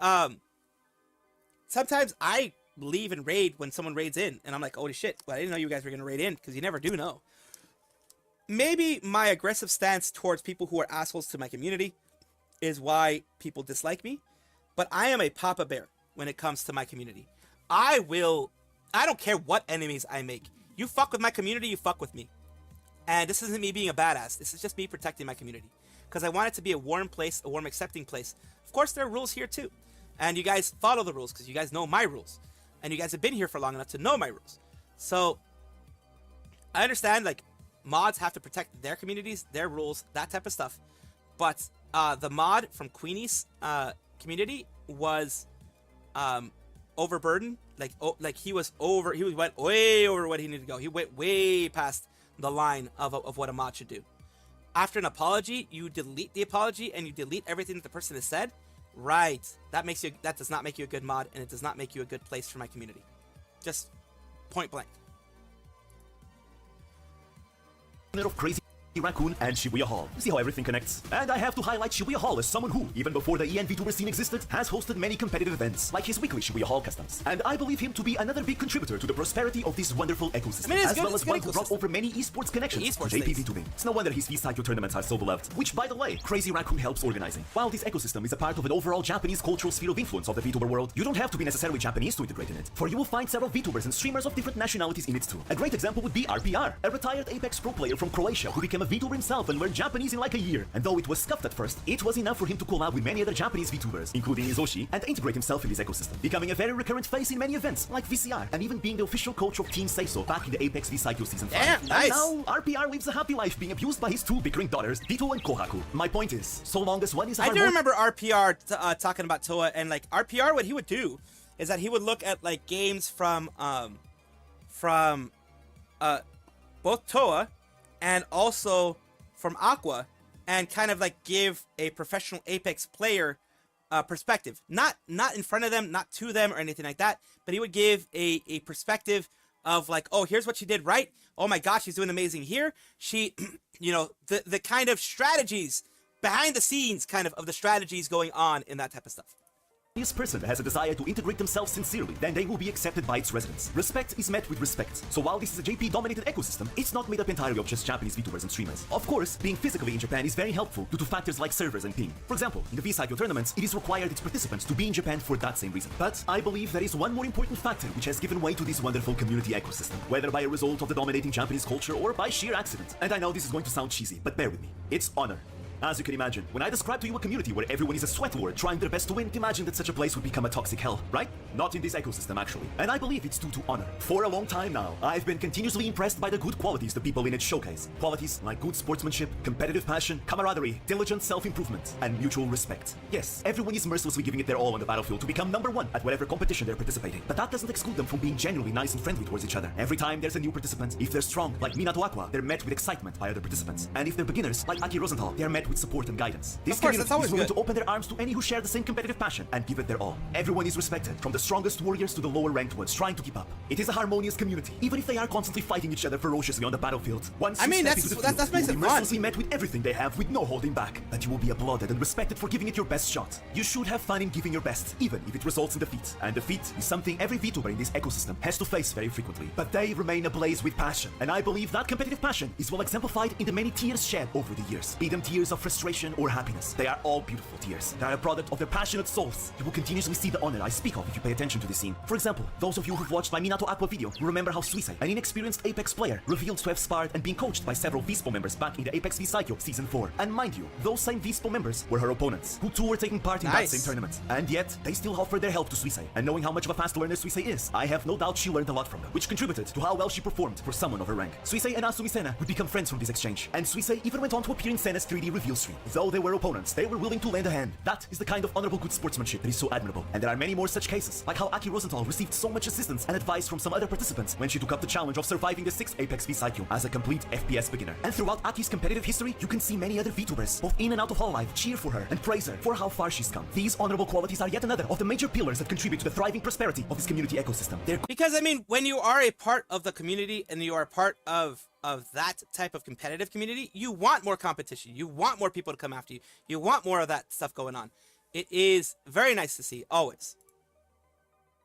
sometimes I leave and raid when someone raids in, and I'm like, holy shit, well, I didn't know you guys were gonna raid in, because you never do know. Maybe my aggressive stance towards people who are assholes to my community is why people dislike me, but I am a Papa Bear when it comes to my community. I don't care what enemies I make. You fuck with my community, you fuck with me. And this isn't me being a badass. This is just me protecting my community. Because I want it to be a warm place, a warm accepting place. Of course, there are rules here too. And you guys follow the rules because you guys know my rules. And you guys have been here for long enough to know my rules. So, I understand, like, mods have to protect their communities, their rules, that type of stuff. But the mod from Queenie's community was overburdened. Like he went way over what he needed to go. He went way past the line of what a mod should do. After an apology, you delete the apology and you delete everything that the person has said. Right. That does not make you a good mod, and it does not make you a good place for my community. Just point blank.
Of crazy Raccoon and Shibuya Hall. See how everything connects? And I have to highlight Shibuya Hall as someone who, even before the EN VTuber scene existed, has hosted many competitive events, like his weekly Shibuya Hall customs. And I believe him to be another big contributor to the prosperity of this wonderful ecosystem, as well as one who brought over many esports connections to JP VTubing. It's no wonder his V-Cycle tournaments are so beloved, which, by the way, Crazy Raccoon helps organizing. While this ecosystem is a part of an overall Japanese cultural sphere of influence of the VTuber world, you don't have to be necessarily Japanese to integrate in it, for you will find several VTubers and streamers of different nationalities in it too. A great example would be RPR, a retired Apex Pro player from Croatia who became a VTuber himself and learned Japanese in like a year. And though it was scuffed at first, it was enough for him to collab with many other Japanese VTubers, including Izoshi, and integrate himself in this ecosystem, becoming a very recurrent face in many events, like VCR, and even being the official coach of Team Seiso back in the Apex V-Cycle Season 5.
Damn, nice.
And now, RPR lives a happy life being abused by his two bickering daughters, Dito and Kohaku. My point is, so long as one is
I do remember RPR talking about Toa, and like RPR, what he would do is that he would look at like games from both Toa and also from Aqua, and kind of like give a professional Apex player perspective. Not in front of them, not to them or anything like that, but he would give a perspective of like, oh, here's what she did right. Oh my gosh, she's doing amazing here. She, the kind of strategies behind the scenes, kind of the strategies going on in that type of stuff.
person has a desire to integrate themselves sincerely, then they will be accepted by its residents. Respect is met with respect. So while this is a JP-dominated ecosystem, it's not made up entirely of just Japanese VTubers and streamers. Of course, being physically in Japan is very helpful due to factors like servers and ping. For example, in the Vshojo tournaments, it is required its participants to be in Japan for that same reason. But I believe there is one more important factor which has given way to this wonderful community ecosystem, whether by a result of the dominating Japanese culture or by sheer accident. And I know this is going to sound cheesy, but bear with me. It's honor. As you can imagine, when I describe to you a community where everyone is a sweat lord trying their best to win, imagine that such a place would become a toxic hell, right? Not in this ecosystem, actually. And I believe it's due to honor. For a long time now, I've been continuously impressed by the good qualities the people in it showcase. Qualities like good sportsmanship, competitive passion, camaraderie, diligent self-improvement, and mutual respect. Yes, everyone is mercilessly giving it their all on the battlefield to become #1 at whatever competition they're participating. But that doesn't exclude them from being genuinely nice and friendly towards each other. Every time there's a new participant, if they're strong, like Minato Aqua, they're met with excitement by other participants. And if they're beginners, like Aki Rosenthal, they're met with support and guidance. This community is willing to open their arms to any who share the same competitive passion and give it their all. Everyone is respected, from the strongest warriors to the lower ranked ones trying to keep up. It is a harmonious community, even if they are constantly fighting each other ferociously on the battlefield. Once you step into the field,
that makes
you will
it
be
fun.
mercilessly met with everything they have with no holding back. But you will be applauded and respected for giving it your best shot. You should have fun in giving your best, even if it results in defeat. And defeat is something every VTuber in this ecosystem has to face very frequently. But they remain ablaze with passion. And I believe that competitive passion is well exemplified in the many tears shed over the years. Be them tears of frustration or happiness. They are all beautiful tears. They are a product of their passionate souls. You will continuously see the honor I speak of if you pay attention to this scene. For example, those of you who've watched my Minato Aqua video will remember how Suisei, an inexperienced Apex player, revealed to have sparred and been coached by several Vspo members back in the Apex Vshojo Season 4. And mind you, those same Vspo members were her opponents, who too were taking part in that same tournament. And yet, they still offered their help to Suisei. And knowing how much of a fast learner Suisei is, I have no doubt she learned a lot from them, which contributed to how well she performed for someone of her rank. Suisei and Asumi Sena would become friends from this exchange, and Suisei even went on to appear in Sena's 3D reveal stream. Though they were opponents, they were willing to lend a hand. That is the kind of honorable good sportsmanship that is so admirable. And there are many more such cases, like how Aki Rosenthal received so much assistance and advice from some other participants when she took up the challenge of surviving the 6th Apex Vshojo as a complete FPS beginner. And throughout Aki's competitive history, you can see many other VTubers, both in and out of Hololive, cheer for her and praise her for how far she's come. These honorable qualities are yet another of the major pillars that contribute to the thriving prosperity of this community ecosystem.
Because, I mean, when you are a part of the community and you are part of that type of competitive community, you want more competition. You want more people to come after you. You want more of that stuff going on. It is very nice to see, always.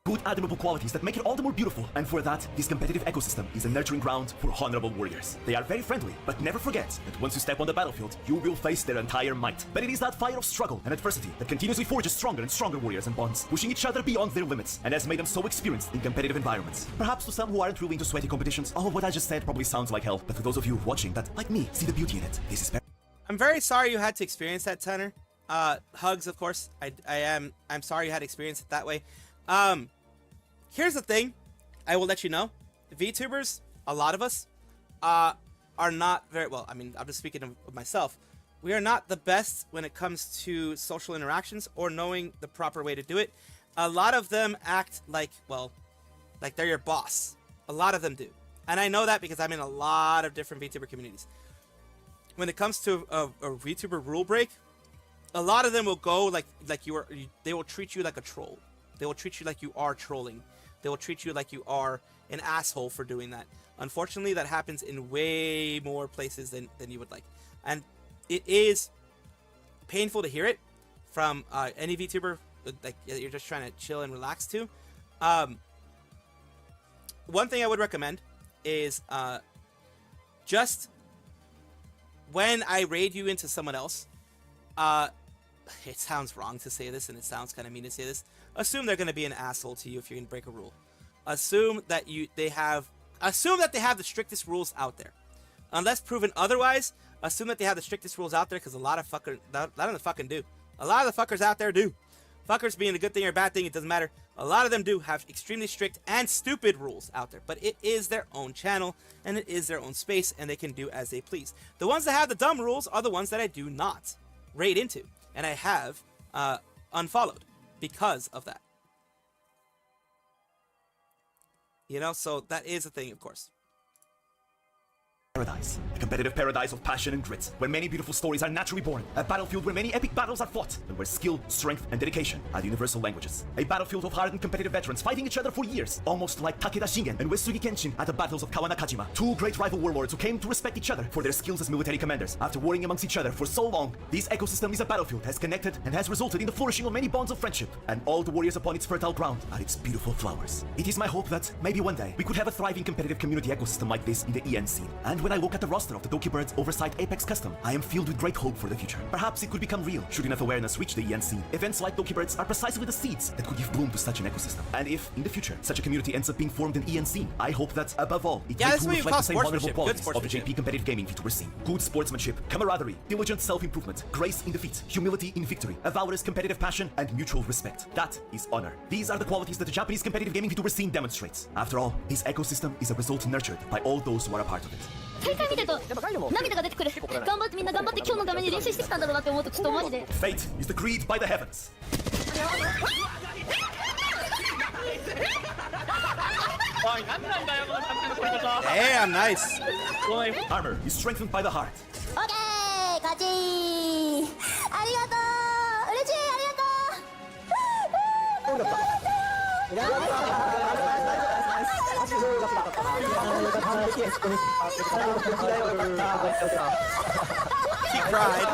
Good, admirable qualities that make it all the more beautiful, and for that, this competitive ecosystem is a nurturing ground for honorable warriors. They are very friendly, but never forget that once you step on the battlefield, you will face their entire might. But it is that fire of struggle and adversity that continuously forges stronger and stronger warriors and bonds, pushing each other beyond their limits, and has made them so experienced in competitive environments. Perhaps to some who aren't really into sweaty competitions, all of what I just said probably sounds like hell, but for those of you watching that, like me, see the beauty in it, this is better.
I'm very sorry you had to experience that, Tanner. Hugs, of course. I'm sorry you had to experience it that way. Here's the thing, I will let you know. VTubers, a lot of us, are not very, well, I mean, I'm just speaking of myself. We are not the best when it comes to social interactions or knowing the proper way to do it. A lot of them act like, well, like they're your boss. A lot of them do. And I know that because I'm in a lot of different VTuber communities. When it comes to a VTuber rule break, a lot of them will go like they will treat you like a troll. They will treat you like you are trolling. They will treat you like you are an asshole for doing that. Unfortunately, that happens in way more places than you would like. And it is painful to hear it from any VTuber like you're just trying to chill and relax to. One thing I would recommend is just when I raid you into someone else, it sounds wrong to say this and it sounds kind of mean to say this. Assume they're going to be an asshole to you if you're going to break a rule. Assume that they have the strictest rules out there. Unless proven otherwise, assume that they have the strictest rules out there because a lot of the fucking do. A lot of the fuckers out there do. Fuckers being a good thing or a bad thing, it doesn't matter. A lot of them do have extremely strict and stupid rules out there. But it is their own channel and it is their own space and they can do as they please. The ones that have the dumb rules are the ones that I do not raid into. And I have unfollowed because of that. You know, so that is a thing, of course.
paradise. A competitive paradise of passion and grit, where many beautiful stories are naturally born. A battlefield where many epic battles are fought, and where skill, strength, and dedication are universal languages. A battlefield of hardened competitive veterans fighting each other for years, almost like Takeda Shingen and Uesugi Kenshin at the battles of Kawanakajima. Two great rival warlords who came to respect each other for their skills as military commanders. After warring amongst each other for so long, this ecosystem is a battlefield, has connected and has resulted in the flourishing of many bonds of friendship. And all the warriors upon its fertile ground are its beautiful flowers. It is my hope that maybe one day we could have a thriving competitive community ecosystem like this in the EN scene. And when I look at the roster of the Dokibirds Oversight Apex Custom, I am filled with great hope for the future. Perhaps it could become real should enough awareness reach the EN scene. Events like Dokibirds are precisely the seeds that could give bloom to such an ecosystem. And if, in the future, such a community ends up being formed in EN scene, I hope that, above all, it may too reflect the same wonderful qualities of the JP competitive gaming Vtuber scene. Good sportsmanship, camaraderie, diligent self-improvement, grace in defeat, humility in victory, a valorous competitive passion, and mutual respect. That is honor. These are the qualities that the Japanese competitive gaming Vtuber scene demonstrates. After all, this ecosystem is a result nurtured by all those who are a part of it.
大会見てると涙が出てくる。頑張ってみんな頑張って今日のために練習してきたんだろうなって思うとちょっとマジで。
Fate is decreed by the heavens.
Damn, nice.
Armor is strengthened by the heart.
OK 勝ち。ありがとう。嬉しいありがとう。
She cried.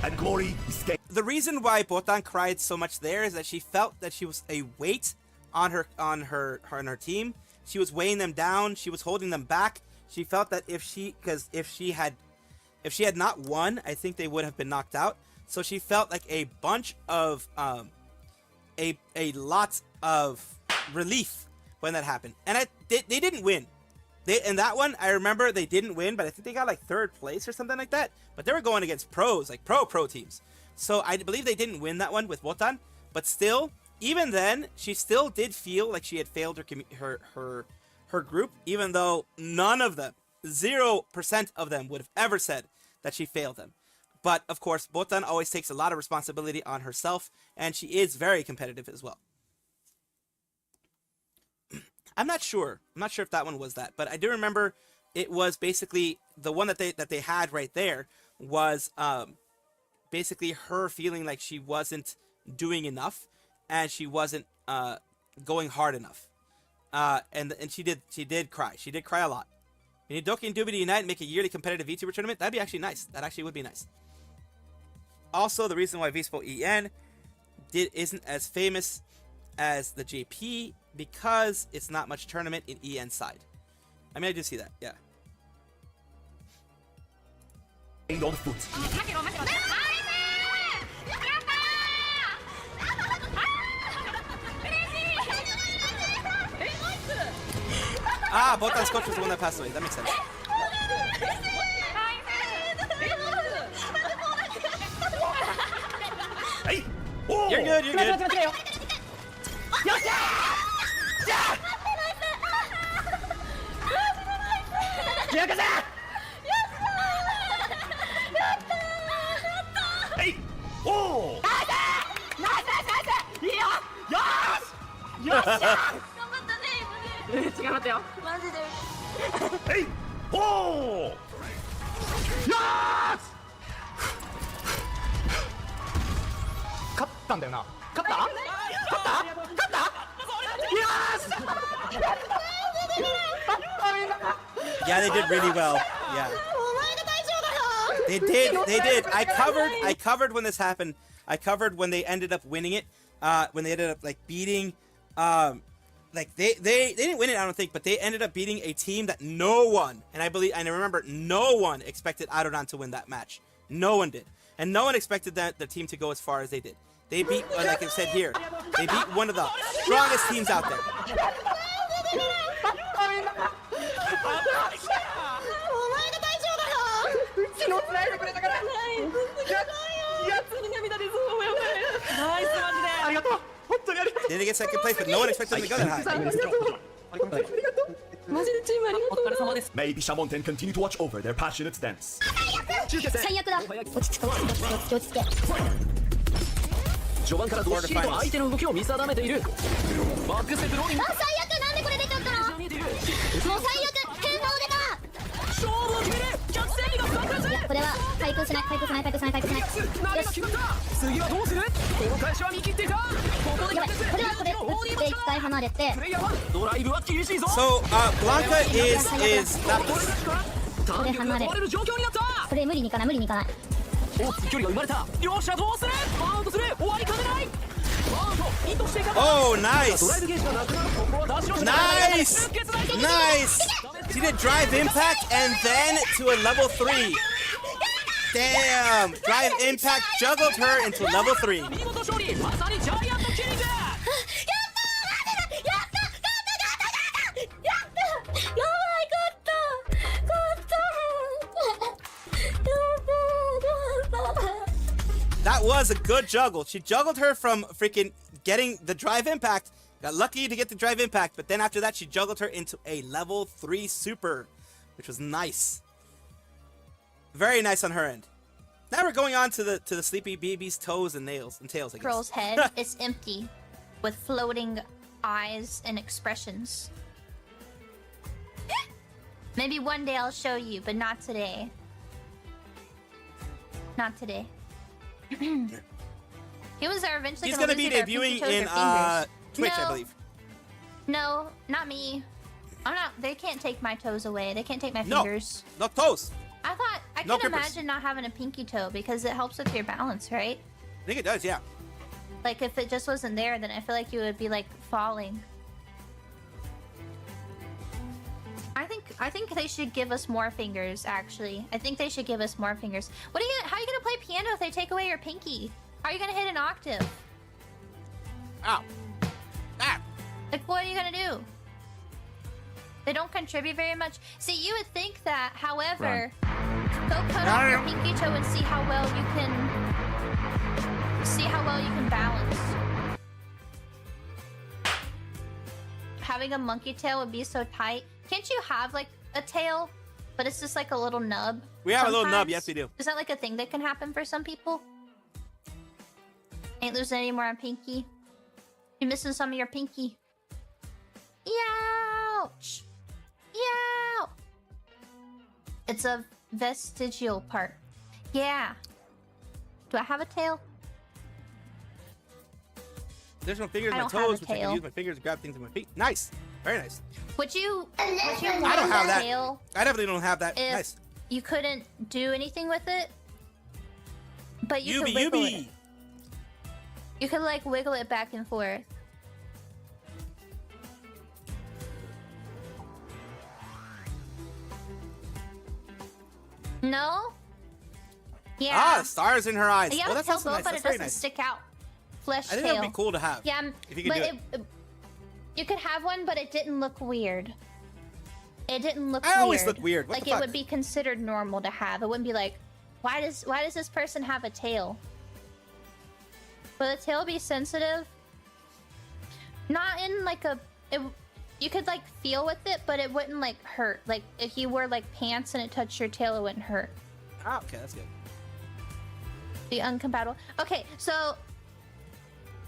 And glory is gained.
The reason why Botan cried so much there is that she felt that she was a weight on her team. She was weighing them down. She was holding them back. She felt that if she had not won, I think they would have been knocked out. So she felt like a bunch of a lot of relief when that happened. And they didn't win. In that one, I remember they didn't win, but I think they got like 3rd place or something like that. But they were going against pros, like pro teams. So I believe they didn't win that one with Wotan. But still, even then, she still did feel like she had failed her group, even though none of them, 0% of them would have ever said that she failed them. But of course, Botan always takes a lot of responsibility on herself, and she is very competitive as well. I'm not sure if that one was that, but I do remember it was basically the one that they had right there was basically her feeling like she wasn't doing enough and she wasn't going hard enough. And she did cry. She did cry a lot. We need Doki and Doobie to unite and make a yearly competitive VTuber tournament. That'd be actually nice. That actually would be nice. Also, the reason why Vspo EN isn't as famous as the JP because it's not much tournament in EN side. I mean, I do see that, yeah.
On foot.
Ah, Botan's coach was the one that passed away. That makes sense.
Hey! Oh!
You're good, you're good.
Hey! Oh! Hey! Oh! Yes!
勝ったんだよな。勝った？勝った？勝った？
Yeah, they did really well. Yeah. They did. I covered when this happened. I covered when they ended up winning it. When they ended up like beating like they didn't win it, I don't think, but they ended up beating a team that no one, and I remember no one expected Adoran to win that match. No one did. And no one expected the team to go as far as they did. They beat, like I said here, they beat one of the strongest teams out there. Didn't get 2nd place, but no one expected them to go that high.
May Bishamonten continue to watch over their passionate dance.
最悪だ。落ち着こう。落ち着け。
序盤からどっしりと相手の動きを見定めている。バックステップローリング。
最悪なんでこいやこれは回復しない回復しない回復しない回復しないよし次はどうするこの返しは見切っていたここでやばいこれはこれ打って一回離れてドライブは厳しいぞ
So, Blanca is that
これ離れるこれ無理にいかない無理にいかない大きい距離が生まれた両者どうするバウンドする終わりかねない
Oh, nice! Nice! Nice! She did drive impact and then to a level 3. Damn! Drive impact juggled her into level 3. That was a good juggle. She juggled her from freaking getting the drive impact. Got lucky to get the drive impact, but then after that, she juggled her into a level 3 super, which was nice. Very nice on her end. Now we're going on to the sleepy baby's toes and nails and tails. I guess.
Girl's head is empty, with floating eyes and expressions. Maybe one day I'll show you, but not today. Not today. Humans are eventually
He's gonna be debuting in Twitch,
no,
I believe.
No, not me. I'm not. They can't take my toes away. They can't take my fingers.
No toes.
I thought I
No
can
grippers.
imagine not having a pinky toe because it helps with your balance, right?
I think it does, yeah.
Like if it just wasn't there, then I feel like you would be like falling. I think they should give us more fingers. Actually, I think they should give us more fingers. How are you gonna play piano if they take away your pinky? How are you gonna hit an octave?
Ow. Ah.
Like what are you gonna do? They don't contribute very much. See, you would think that, however, go cut off your pinky toe and see how well you can balance. Having a monkey tail would be so tight. Can't you have like a tail, but it's just like a little nub?
We have a little nub,
sometimes?
yes we do.
Is that like a thing that can happen for some people? Ain't losing any more on pinky. You're missing some of your pinky. Ouch! Yow! It's a vestigial part. Yeah. Do I have a tail?
There's no fingers in my
I don't have
toes,
a
which I can
tail.
use my fingers to grab things with my feet. Nice. Very nice.
Would you
I don't have that.
tail
I definitely don't have that.
if
Nice.
you couldn't do anything with it? But you could wiggle it. You could like wiggle it back and forth. No? Yeah.
Ah, stars in her eyes.
Yeah,
Oh, that's
tail
also
both,
nice.
but
That's
it
very
doesn't
nice.
stick out. Flesh
I think
tail.
that would be cool to have.
Yeah,
if you could
but
do it.
You could have one, but it didn't look weird. It didn't look
I
weird.
always look weird. What
like
the
it
fuck?
would be considered normal to have. It wouldn't be like, why does this person have a tail? Would the tail be sensitive? Not in like a. You could like feel with it, but it wouldn't like hurt. Like if you wore like pants and it touched your tail, it wouldn't hurt.
Ah, okay, that's good.
Be uncompatible. Okay, so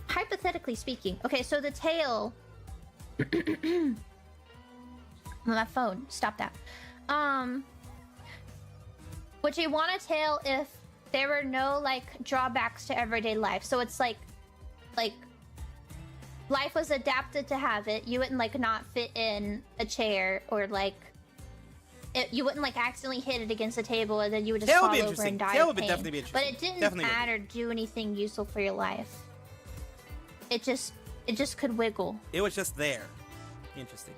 hypothetically speaking, okay, so the tail. My phone. Stop that. Would you want a tail if there were no like drawbacks to everyday life? So it's like life was adapted to have it. You wouldn't like not fit in a chair or like you wouldn't like accidentally hit it against the table and then you would just fall over and die
Tail
of
would
pain.
definitely be interesting.
But it didn't
Definitely
add or do anything useful for your life. It just could wiggle.
It was just there. Interesting.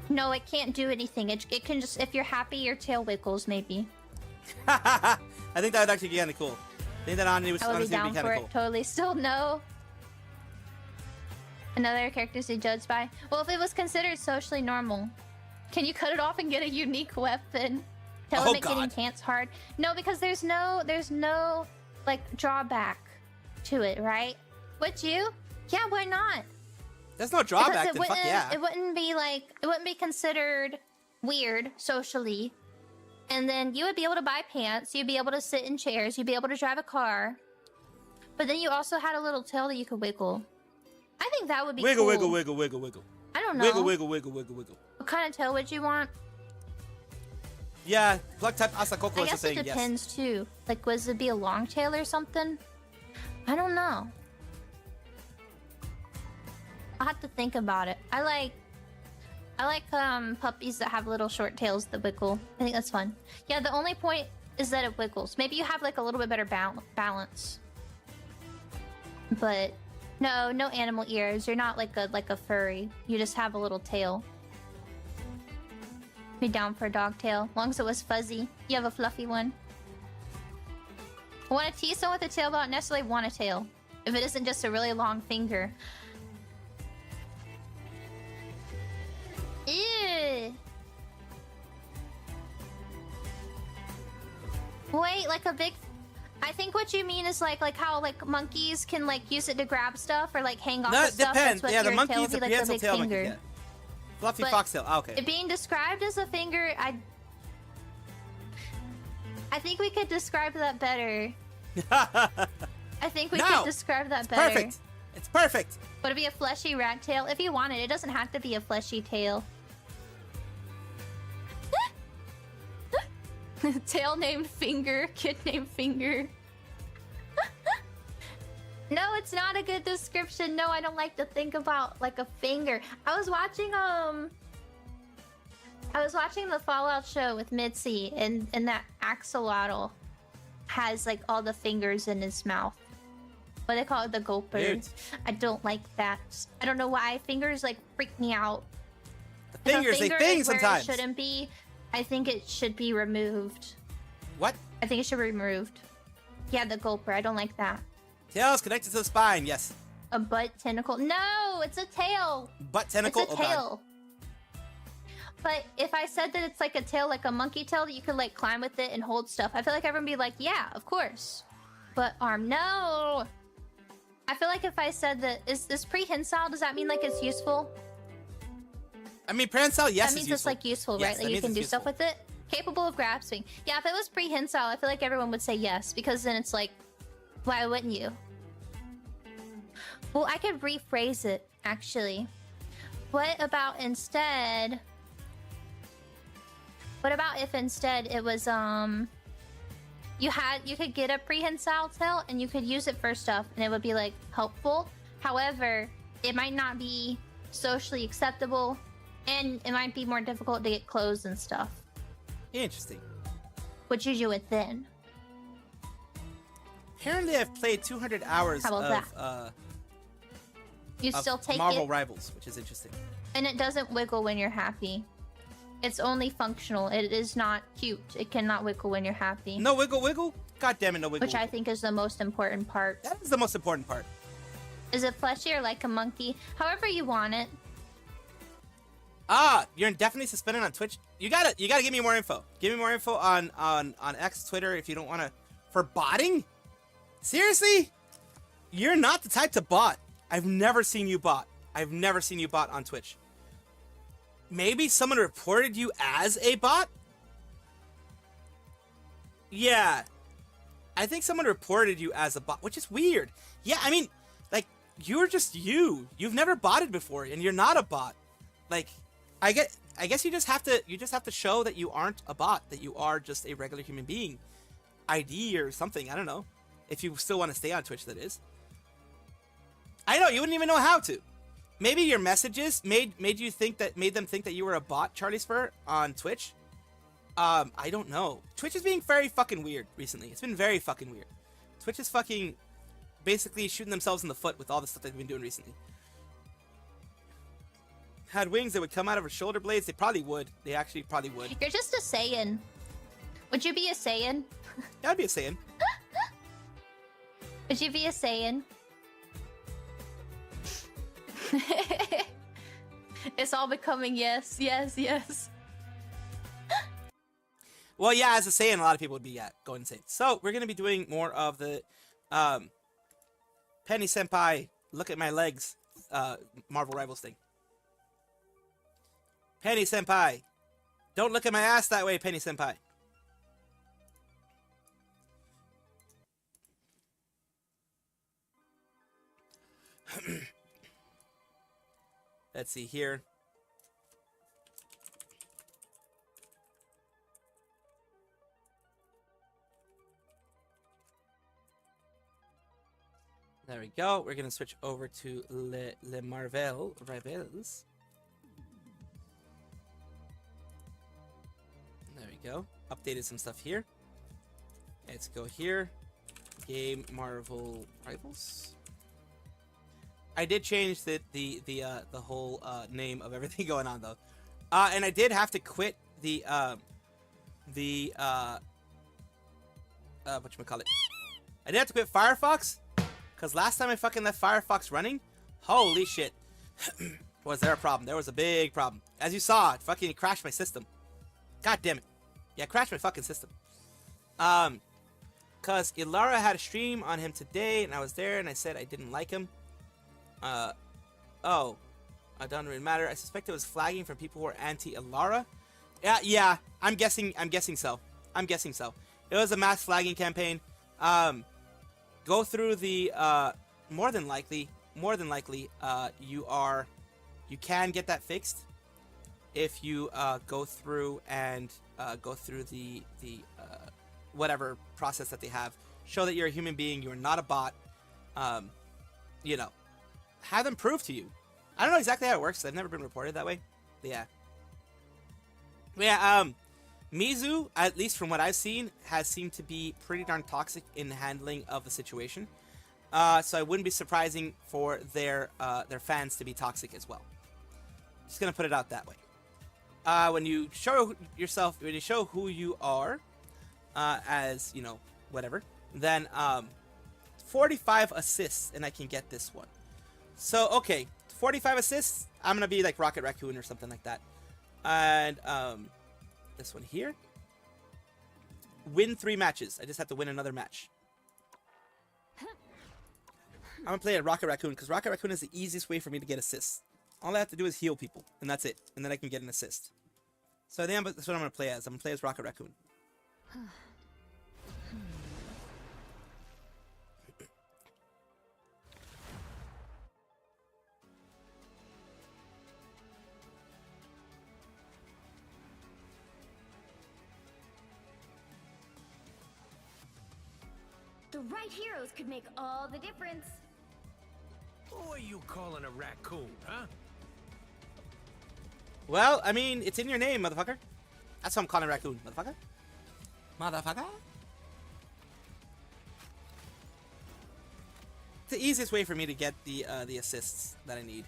No, it can't do anything. It can just, if you're happy, your tail wiggles, maybe.
I think that would actually be kind of cool. I think that honestly would
I would be
be
down
kind
for
of
it.
cool.
Totally. Still no. Another character to be judged by. Well, if it was considered socially normal, can you cut it off and get a unique weapon? Tell it getting pants hard. No, because there's no like drawback to it, right? Would you? Yeah, why not?
There's no drawback.
Because
Then fuck yeah.
it wouldn't be considered weird socially. And then you would be able to buy pants, you'd be able to sit in chairs, you'd be able to drive a car. But then you also had a little tail that you could wiggle. I think that would be
Wiggle,
cool.
wiggle, wiggle, wiggle, wiggle.
I don't know.
Wiggle, wiggle, wiggle, wiggle, wiggle.
What kind of tail would you want?
Yeah, plug type Asakoko
I
is
guess
saying
it
yes.
depends too. Like, was it be a long tail or something? I don't know. I'll have to think about it. I like puppies that have little short tails that wiggle. I think that's fun. Yeah, the only point is that it wiggles. Maybe you have like a little bit better balance. But no animal ears. You're not like a furry. You just have a little tail. Be down for a dog tail, as long as it was fuzzy. You have a fluffy one. I want to tease someone with a tail, but I don't necessarily want a tail. If it isn't just a really long finger. Ew. Wait, like a big... I think what you mean is like how like monkeys can like use it to grab stuff or like hang off of stuff.
Depends.
That's what
Yeah, the
your
monkey
tail
is
would
a
be, like the
prehensile
big
tail
finger.
monkey. Yeah. Fluffy
But
foxtail. Oh, okay.
it being described as a finger, I think we could describe that better. I think we could describe that better.
Perfect. It's perfect.
Would it be a fleshy rat tail? If you want it, it doesn't have to be a fleshy tail. Tail named Finger, kid named Finger. No, it's not a good description. No, I don't like to think about like a finger. I was watching the Fallout show with Mitzi, and that axolotl has like all the fingers in his mouth. What they call it, the gulper.
Dude.
I don't like that. I don't know why. Fingers like freak me out.
The fingers, they thing
is where
sometimes.
It shouldn't be. I think it should be removed.
What?
I think it should be removed. Yeah, the gulper. I don't like that.
Tails connected to the spine. Yes.
A butt tentacle. No, it's a tail.
Butt tentacle.
It's a tail. But if I said that it's like a tail, like a monkey tail, that you could like climb with it and hold stuff, I feel like everyone would be like, yeah, of course. But arm, no. I feel like if I said that, is this prehensile, does that mean like it's useful?
I mean, prehensile, yes,
that means
it's
it's like useful,
yes,
right? Like you can do stuff with it. Capable of grasping. Yeah, if it was prehensile, I feel like everyone would say yes, because then it's like, why wouldn't you? Well, I could rephrase it, actually. What about instead... What about if instead it was, you could get a prehensile tail and you could use it for stuff and it would be, like, helpful. However, it might not be socially acceptable and it might be more difficult to get clothes and stuff.
Interesting.
What you do it then?
Apparently, I've played 200 hours
How about
of
you still take
Marvel
it,
Rivals, which is interesting.
and it doesn't wiggle when you're happy. It's only functional. It is not cute. It cannot wiggle when you're happy.
No wiggle? God damn it, no wiggle.
Which I think is the most important part.
That is the most important part.
Is it fleshy or like a monkey? However you want it.
Ah, you're indefinitely suspended on Twitch. You gotta give me more info. Give me more info on X, Twitter, if you don't wanna... For botting? Seriously? You're not the type to bot. I've never seen you bot. I've never seen you bot on Twitch. Maybe someone reported you as a bot? Yeah. I think someone reported you as a bot, which is weird. Yeah, I mean, like, you're just you. You've never botted before, and you're not a bot. Like, I guess you just have to show that you aren't a bot, that you are just a regular human being. ID or something, I don't know. If you still want to stay on Twitch, that is. I know, you wouldn't even know how to. Maybe your messages made them think that you were a bot, Charlie Spur, on Twitch. I don't know. Twitch is being very fucking weird recently. It's been very fucking weird. Twitch is fucking basically shooting themselves in the foot with all the stuff they've been doing recently. Had wings that would come out of her shoulder blades. They probably would. They actually probably would.
You're just a Saiyan. Would you be a Saiyan?
Yeah, I'd be a Saiyan.
Would you be a Saiyan? It's all becoming yes, yes, yes.
Well, yeah, as a Saiyan, a lot of people would be going insane. So we're gonna be doing more of the Penny Senpai, look at my legs, Marvel Rivals thing. Penny Senpai, don't look at my ass that way, Penny Senpai. Let's see here. There we go. We're gonna switch over to Le Rivals. There we go. Updated some stuff here. Let's go here. Game Marvel Rivals. I did change the whole name of everything going on though, and I did have to quit the whatchamacallit. I did have to quit Firefox because last time I fucking left Firefox running, holy shit, was there a problem? There was a big problem. As you saw, it fucking crashed my system. God damn it. Yeah, it crashed my fucking system. Cause Ilara had a stream on him today, and I was there, and I said I didn't like him. Oh, it doesn't really matter. I suspect it was flagging from people who are anti-Ilara. Yeah, I'm guessing so. It was a mass flagging campaign. Go through the, more than likely, you can get that fixed if you, go through and, go through the whatever process that they have. Show that you're a human being, you are not a bot. You know, have them prove to you. I don't know exactly how it works. I've never been reported that way. But yeah. Mizu, at least from what I've seen, has seemed to be pretty darn toxic in the handling of the situation. So I wouldn't be surprising for their fans to be toxic as well. Just gonna put it out that way. When you show yourself, when you show who you are, as, you know, whatever, then 45 assists and I can get this one. So, okay, 45 assists, I'm gonna be like Rocket Raccoon or something like that. And this one here, win 3 matches. I just have to win another match. I'm gonna play a Rocket Raccoon because Rocket Raccoon is the easiest way for me to get assists. All I have to do is heal people, and that's it. And then I can get an assist. So I think that's what I'm gonna play as. I'm gonna play as Rocket Raccoon.
The right heroes could make all the difference.
Who are you calling a raccoon, huh?
Well, I mean, it's in your name, motherfucker. That's what I'm calling a raccoon, motherfucker. Motherfucker. It's the easiest way for me to get the assists that I need.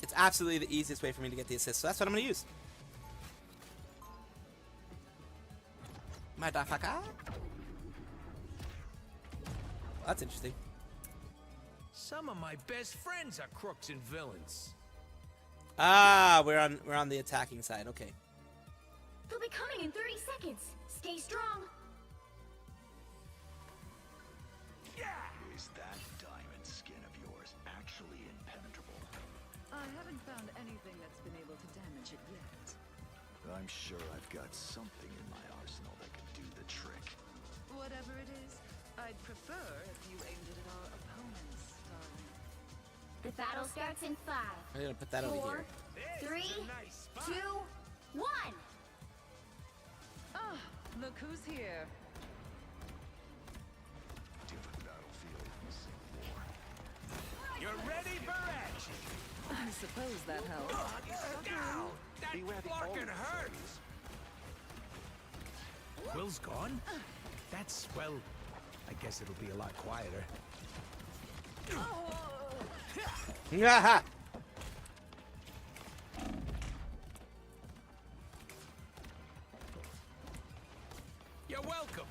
It's absolutely the easiest way for me to get the assists, so that's what I'm gonna use. Motherfucker. That's interesting.
Some of my best friends are crooks and villains.
Ah, we're on the attacking side. Okay.
They'll be coming in 30 seconds. Stay strong.
Is that diamond skin of yours actually impenetrable?
I haven't found anything that's been able to damage it yet.
I'm sure I've got something in my arsenal that could do the trick.
Whatever it is, I'd prefer if you aimed it at our opponents, darling.
The battle starts in 5.
I'm gonna put that over here.
4, 3, 2, 1.
Ah, look who's here.
Different battlefield, same war.
You're ready for action.
I suppose that helps.
Down. That fucking hurts. Will's gone? That's, well, I guess it'll be a lot quieter.
Haha.
You're welcome.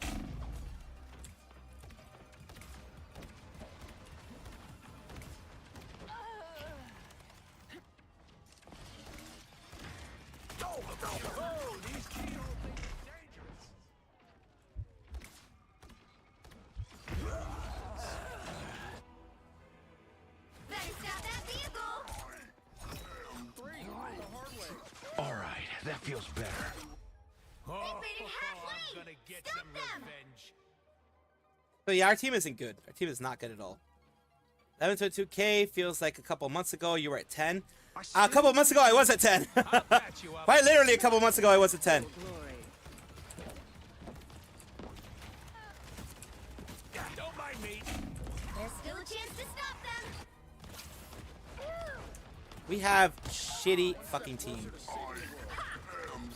Oh, these keyhole things are dangerous.
Better stop that vehicle.
All right, that feels better.
Oh,
made it halfway.
I'm gonna get
Stop
some
them.
revenge.
So yeah, our team isn't good. Our team is not good at all. 1122K feels like a couple months ago you were at 10. A couple months ago I was at 10. Quite literally a couple months ago I was at 10.
There's still a chance to stop them.
We have shitty fucking team.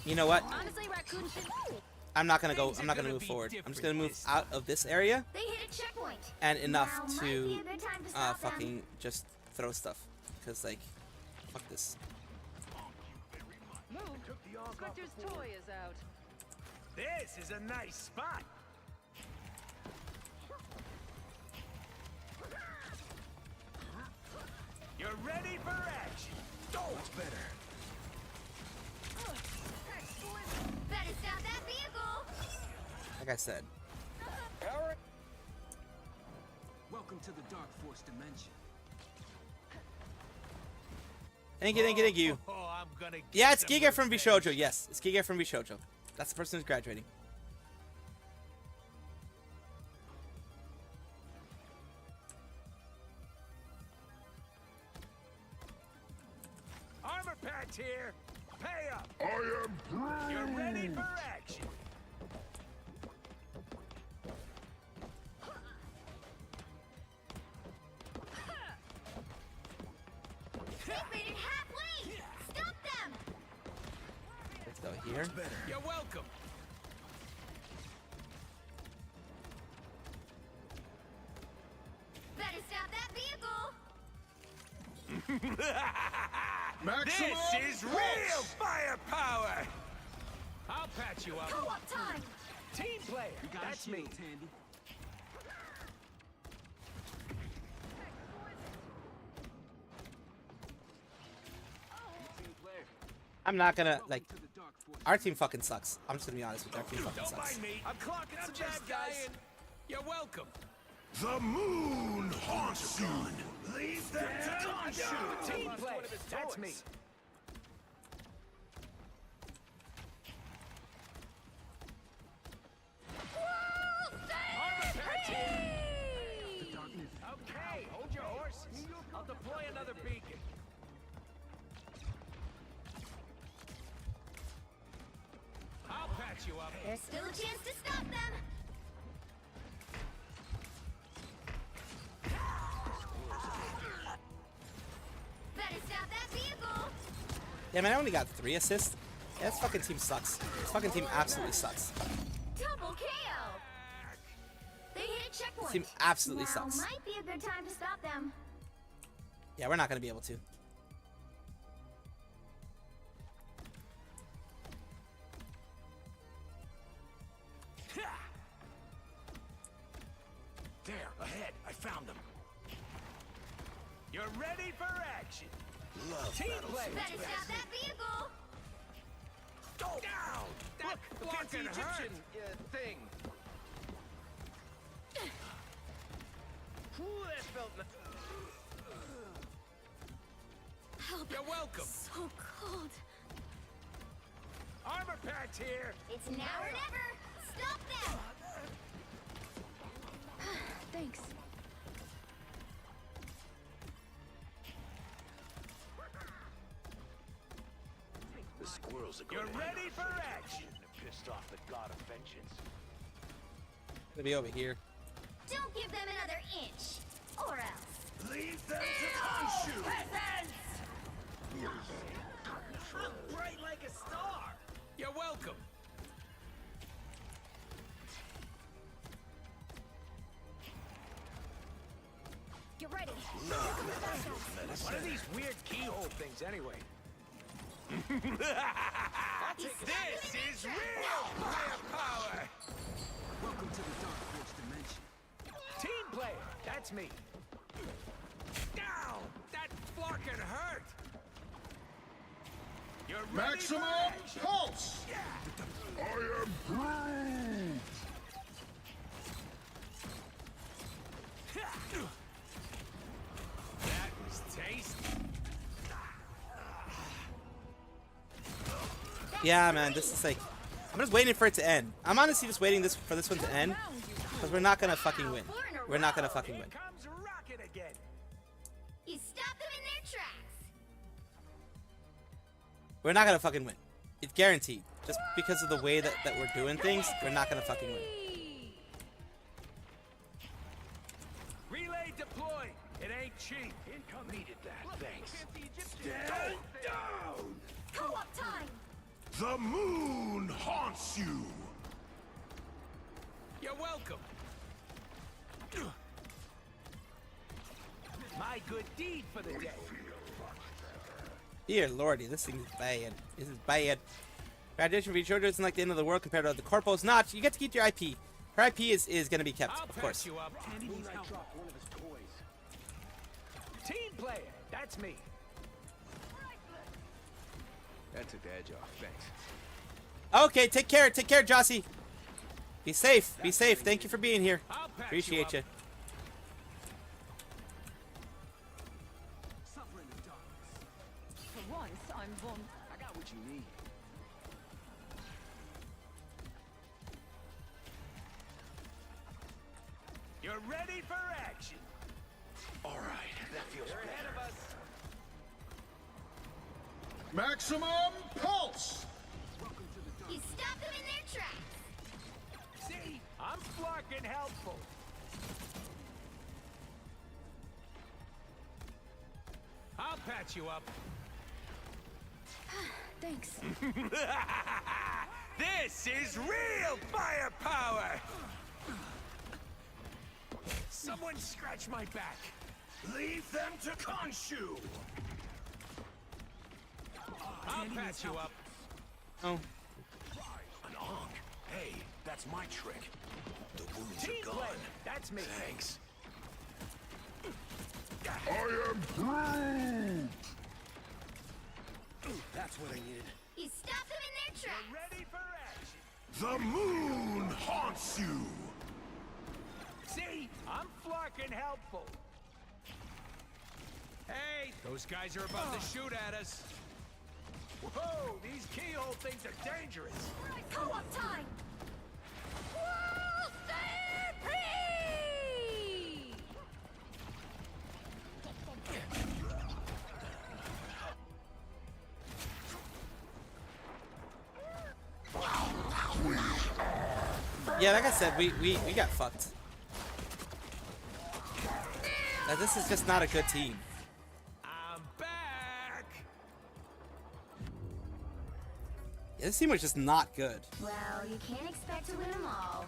You know what?
Honestly, Raccoon should.
I'm not gonna go. I'm not gonna move forward. I'm just gonna move out of this area
They hit a checkpoint.
and enough
Now might
to
be a good time to stop them.
fucking just throw stuff. Cause like, fuck this.
Move. Inspector's toy is out.
This is a nice spot. You're ready for action. Go. Much better.
Better stop that vehicle.
Like I said.
Welcome to the Dark Force dimension.
Thank you, thank you, thank you.
Oh, I'm gonna
Yeah, it's Giga from Vshojo. Yes, it's Giga from Vshojo. That's the person who's graduating.
Armor patch here. Pay up.
I am Groot.
You're ready for action.
They made it halfway. Stop them.
Let's go here.
You're welcome.
Better stop that vehicle.
Maximum
This is real firepower. I'll patch you up.
Co-op time.
Team player. That's me.
Tandy.
I'm not gonna like. Our team fucking sucks. I'm just gonna be honest with you. Our team fucking
Don't
sucks.
mind me. I'm clocking some bad guys. You're welcome.
The moon haunts you.
Leave them to shoot. Team player. That's me. Armor patch here. Okay, hold your horses. I'll deploy another beacon. I'll patch you up.
There's still a chance to stop them. Better stop that vehicle.
Yeah, man, I only got 3 assists. Yeah, this fucking team sucks. This fucking team absolutely sucks.
Double KO. They hit a checkpoint.
This team absolutely
now
sucks.
might be a good time to stop them.
Yeah, we're not gonna be able to.
There, ahead. I found them. You're ready for action.
Love
Team play.
Better stop that vehicle.
Go down. That fucking Egyptian thing. Ooh, that felt.
Help.
You're welcome.
So cold.
Armor patch here.
It's now or never. Stop them.
Thanks.
The squirrels are
You're
going
ready for action.
Pissed off the god of vengeance.
Gonna be over here.
Don't give them another inch, or else.
Leave them to consume.
I'm bright like a star. You're welcome.
Get ready.
What are these weird keyhole things anyway? This is real firepower.
Welcome to the Dark Force dimension.
Team player, that's me. Ow! That fucking hurt. You're ready
Maximum
for action.
pulse. I am Groot.
That was tasty.
Yeah, man, this is like. I'm just waiting for it to end. I'm honestly just waiting for this one to end. Because we're not gonna fucking win. We're not gonna fucking win.
Comes rocket again.
You stop them in their tracks.
We're not gonna fucking win. It's guaranteed. Just because of the way that we're doing things, we're not gonna fucking win.
Redeploy. It ain't cheap.
Incoming. Needed that. Thanks.
Stand down!
Co-op time!
The moon haunts you!
You're welcome. My good deed for the day.
Dear lordy, this thing is bad. This is bad. Graduation for Vshojo isn't like the end of the world compared to the corporal's not. You get to keep your IP. Her IP is going to be kept, of course.
You up. Team player. That's me.
That took the edge off. Thanks.
Okay, take care, Jossie. Be safe, be safe. Thank you for being here. Appreciate you.
For once, I'm one.
I got what you need.
You're ready for action.
All right, that feels
You're ahead of us.
Maximum pulse!
You stop them in their tracks!
See, I'm fucking helpful. I'll patch you up.
Thanks.
This is real firepower! Someone scratch my back.
Leave them to Khonshu!
I'll patch you up.
Oh.
An onk. Hey, that's my trick. The wounds
Team
are gone.
play. That's me.
Thanks.
I am Groot!
That's what I needed.
You stop them in their tracks!
Ready for action.
The moon haunts you!
See, I'm fucking helpful. Hey, those guys are about to shoot at us. Whoa, these keyhole things are dangerous.
Co-op time!
Yeah, like I said, we got fucked. This is just not a good team.
I'm back.
Yeah, this team was just not good.
Well, you can't expect to win them all.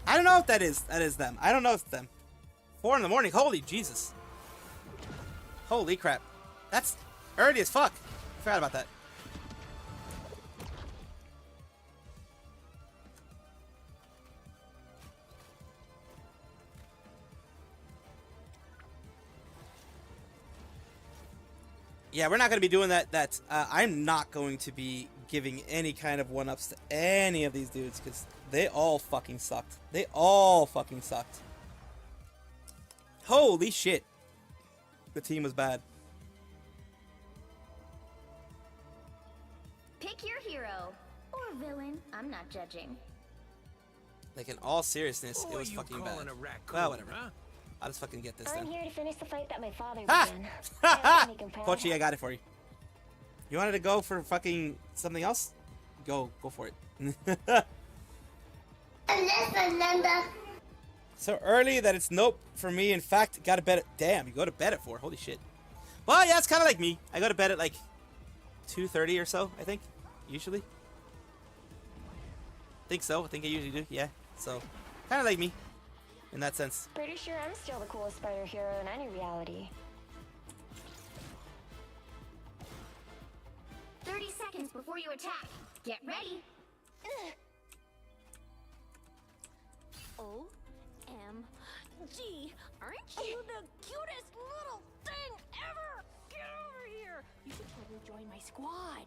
I don't know if that is them. I don't know if it's them. 4 in the morning. Holy Jesus. Holy crap. That's early as fuck. I forgot about that. Yeah, we're not going to be doing that. I'm not going to be giving any kind of one-ups to any of these dudes because they all fucking sucked. They all fucking sucked. Holy shit. The team was bad.
Pick your hero. Or villain. I'm not judging.
Like, in all seriousness,
Who
it was
are you
fucking
calling
bad.
a raccoon,
Well, whatever.
huh?
I'll just fucking get this
I'm
then.
here to finish the fight that my father
Ha!
began.
Ha
He can
ha!
pound
Pochi, I got it for you. You wanted to go for fucking something else? Go for it.
Listen, Linda.
So early that it's nope for me. In fact, got to bed at... Damn, you go to bed at 4. Holy shit. Well, yeah, it's kind of like me. I go to bed at like 2:30 or so, I think. Usually. Think so. I think I usually do. Yeah. So, kind of like me. In that sense.
Pretty sure I'm still the coolest spider hero in any reality.
30 seconds before you attack. Get ready.
OMG, aren't you the cutest little thing ever? Get over here. You should totally join my squad.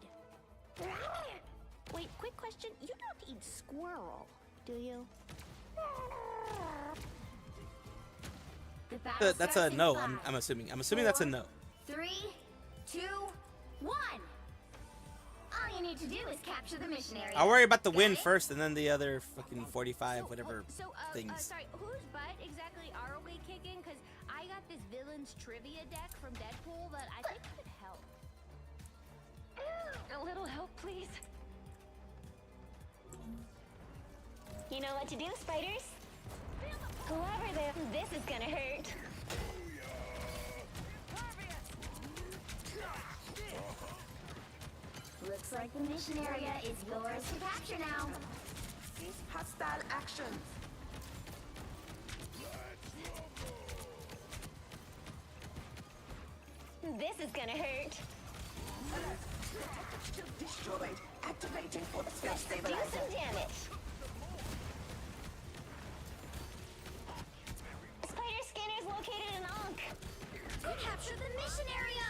Wait, quick question. You don't eat squirrel, do you?
That's a no. I'm assuming. I'm assuming that's a no.
3, 2, 1. All you need to do is capture the mission area.
I'll worry about the win
Got it?
first, and then the other fucking 45 whatever things.
Sorry, whose butt exactly are we kicking? Because I got this villains trivia deck from Deadpool that I think could help.
A little help, please. You know what to do, spiders?
Feel the
Whoever this is gonna hurt. Looks like the mission area is yours to capture now.
Hostile actions.
This is gonna hurt.
Destroyed. Activating for the space
Do
stabilizer.
some damage. Spider scanner is located in Ankh.
We captured the mission area!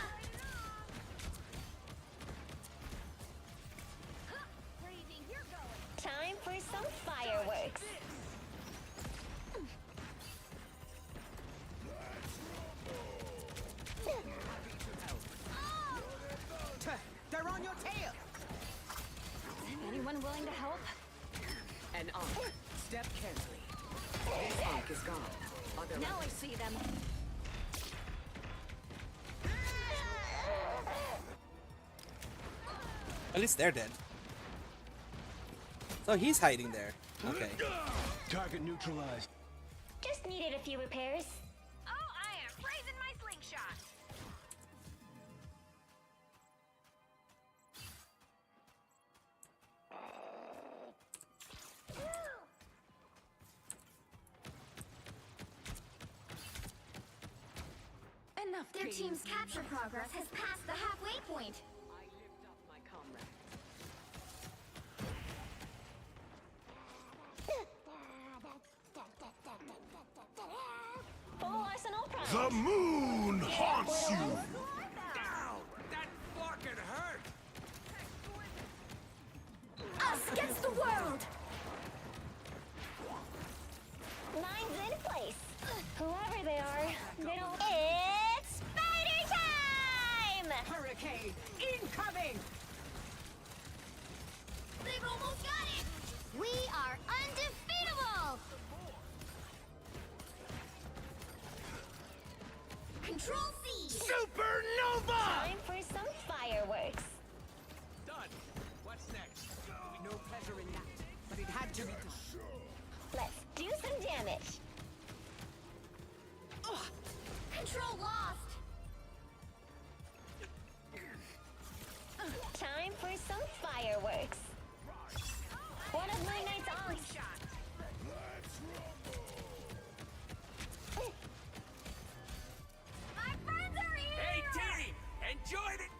Huh, where do you think you're going?
Time for some fireworks.
They're on your tail.
Anyone willing to help?
An Ankh. Step carefully. This Ankh is gone. Other
Now I see them.
At least they're dead. So he's hiding there. Okay.
Target neutralized.
Just needed a few repairs.
Oh, I am raising my slingshot.
enough.
Their team's capture progress has passed the halfway point.
I lift up my comrade.
Full arsenal prime.
The moon haunts you!
Ow! That fucking hurt!
Us against the world!
Mine's in place. Whoever they are, they don't. It's spider time!
Hurricane incoming!
They've almost got it! We are undefeatable! Control C!
Supernova!
Time for some fireworks.
Done. What's next?
No pleasure in that, but it had to be done.
Let's do some damage.
Control lost!
Time for some fireworks. One of Moon Knight's aunts.
My friends are here!
Hey, team! Enjoyed it!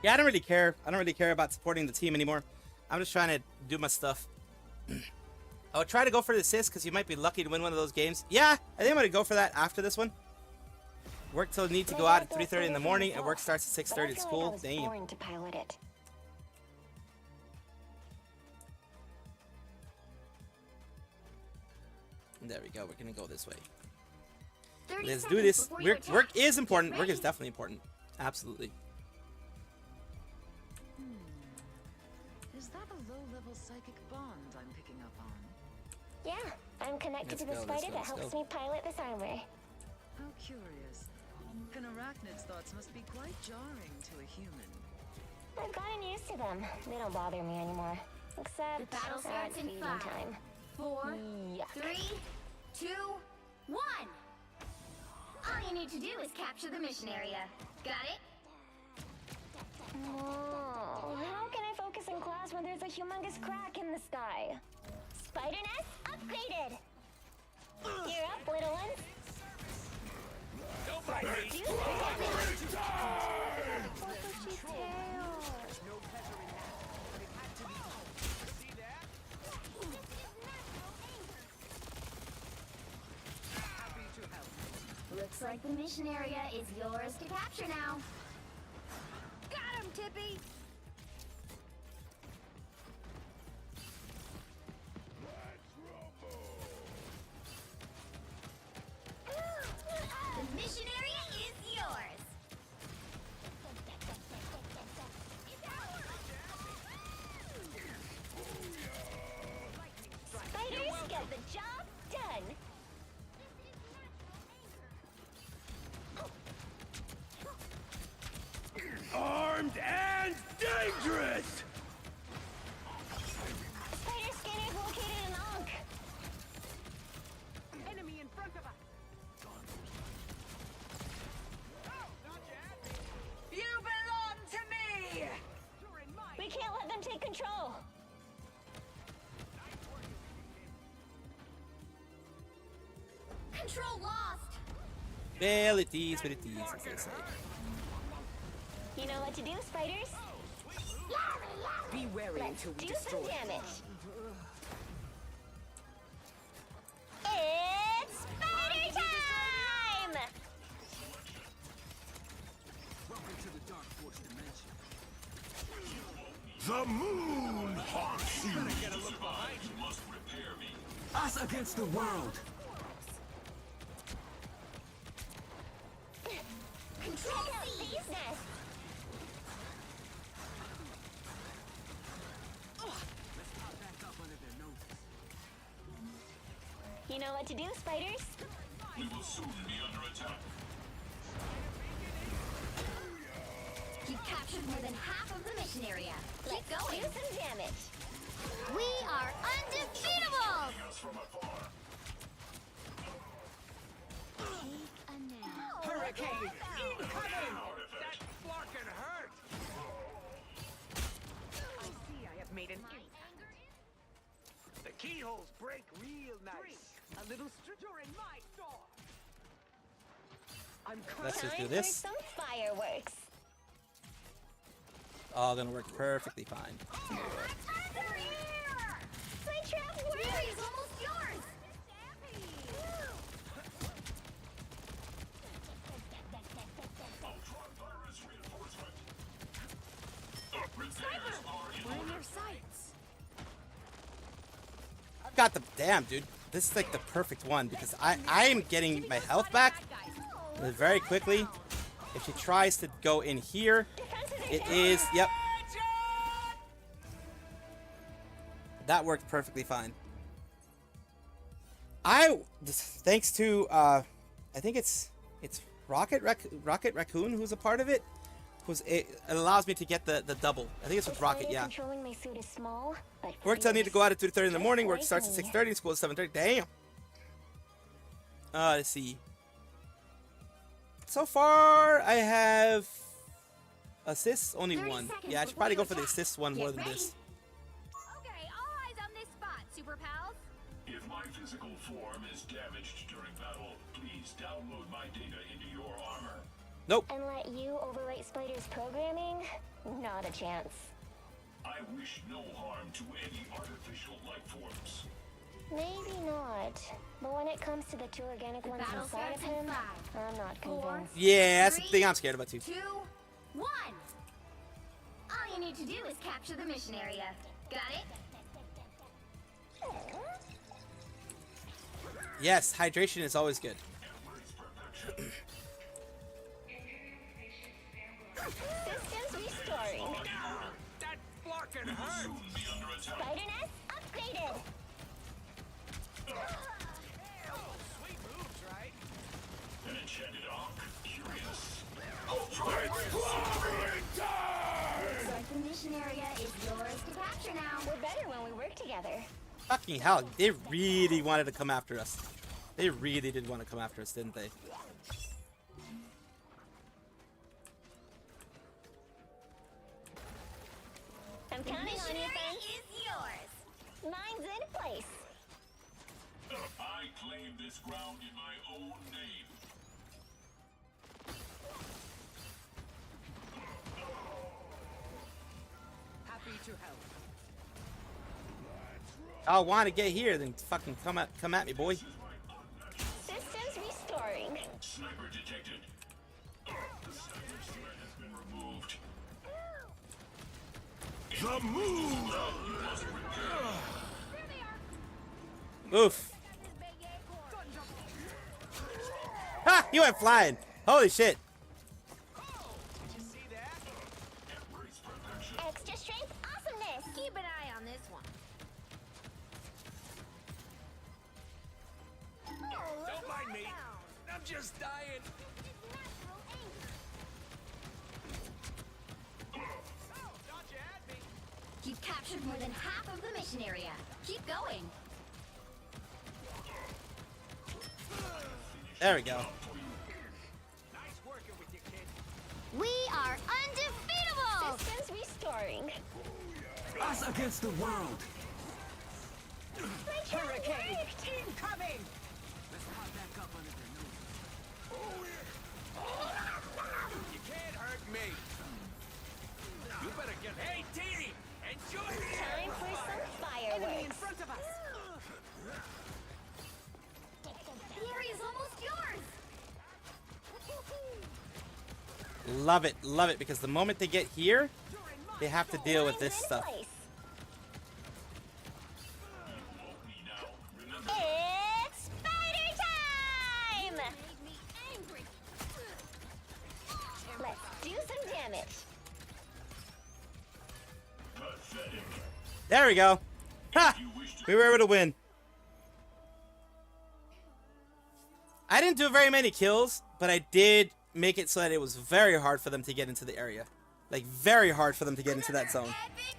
Yeah, I don't really care. I don't really care about supporting the team anymore. I'm just trying to do my stuff. I would try to go for the assist because you might be lucky to win one of those games. Yeah, I think I'm going to go for that after this one. Work till need to go out at 3:30 in the morning and work starts at 6:30 at school. Damn.
Born to pilot it.
There we go. We're going to go this way.
30
Let's do
seconds
this.
before you
Work
attack.
is important.
Get
Work is
ready.
definitely important. Absolutely.
Is that a low-level psychic bond I'm picking up on?
Yeah, I'm connected to the
Let's
spider
go,
that
let's
helps
go.
me pilot this armor.
How curious. An arachnid's thoughts must be quite jarring to a human.
I've gotten used to them. They don't bother me anymore. Except
The battle starts in
feeding
5,
time.
4,
Yuck.
3, 2, 1! All you need to do is capture the mission area. Got it?
Oh, how can I focus in class when there's a humongous crack in the sky? Spider nest upgraded! You're up, little ones.
Don't mind me!
Do some damage. What does she tail?
No pleasure in that, but it had to be done.
See that?
Happy to help.
Looks like the mission area is yours to capture now. Got him, Tippy! The mission area is yours.
Spiders get the job done.
Armed and dangerous!
Spider scanner is located in Ankh.
Control lost.
Abilities, as they say.
You know what to do, spiders?
Be wary until we
Do
destroy.
some damage. It's spider time!
Welcome to the Dark Force dimension.
The moon haunts you.
Get a look behind you.
Must repair me. Us against the world.
Check out these nests. You know what to do, spiders?
We will soon be under attack.
You've captured more than half of the mission area.
Let's
Keep going.
do some damage.
We are undefeatable.
Us from afar.
Take a nap.
Hurricane incoming! That flarkin' hurt!
I see I have made an
The keyholes break real nice.
a little stricter in my store. I'm
Let's just do
Time
this.
for some fireworks.
All gonna work perfectly fine.
My trap works!
Mary's almost yours. We're in your sights.
I've got the damn dude. This is like the perfect one because I am getting my health back very quickly. If she tries to go in here, it is yep. That worked perfectly fine. Thanks to I think it's Rocket Raccoon who's a part of it. It allows me to get the double. I think it's with Rocket, yeah.
Controlling my suit is small, but
Work till I need to go out at 2:30 in the morning. Work starts at 6:30. School at 7:30. Damn. Let's see. So far, I have assists. Only one. Yeah, I should probably go for the assists one more than this.
Okay, all eyes on this spot, super pals.
If my physical form is damaged during battle, please download my data into your armor.
Nope.
And let you overwrite Spider's programming? Not a chance.
I wish no harm to any artificial life forms.
Maybe not. But when it comes to the two organic ones
battle
inside of
starts in
him,
5,
I'm not convinced.
Yeah, that's the thing I'm scared about too.
2, 1. All you need to do is capture the mission area. Got it?
Yes, hydration is always good.
Systems restoring.
That flarkin' hurt!
Spider nest upgraded.
Sweet moves, right?
An enchanted arc? Curious.
Looks like the mission area is yours to capture now.
We're better when we work together.
Fucking hell, they really wanted to come after us. They really did want to come after us, didn't they?
I'm counting on you, friend.
Is yours.
Mine's in place.
I claim this ground in my own name.
Happy to help.
I want to get here, then fucking come at me, boy.
Systems restoring.
Sniper detected. The sniper threat has been removed.
The moon!
Oof. Ha! You went flying. Holy shit.
Extra strength awesomeness.
Keep an eye on this one.
Don't mind me. I'm just dying.
You've captured more than half of the mission area. Keep going.
There we go.
Nice working with you, kid.
We are undefeatable.
Systems restoring.
Us against the world.
My trap worked.
Incoming!
You can't hurt me. You better get. Hey, team! Enjoy the
Time for some fireworks.
Enemy in front of us. The area is almost yours.
Love it, because the moment they get here, they have to deal with this stuff.
It's spider time! Let's do some damage.
There we go. Ha! We were able to win. I didn't do very many kills, but I did make it so that it was very hard for them to get into the area. Like, very hard for them to get into that zone.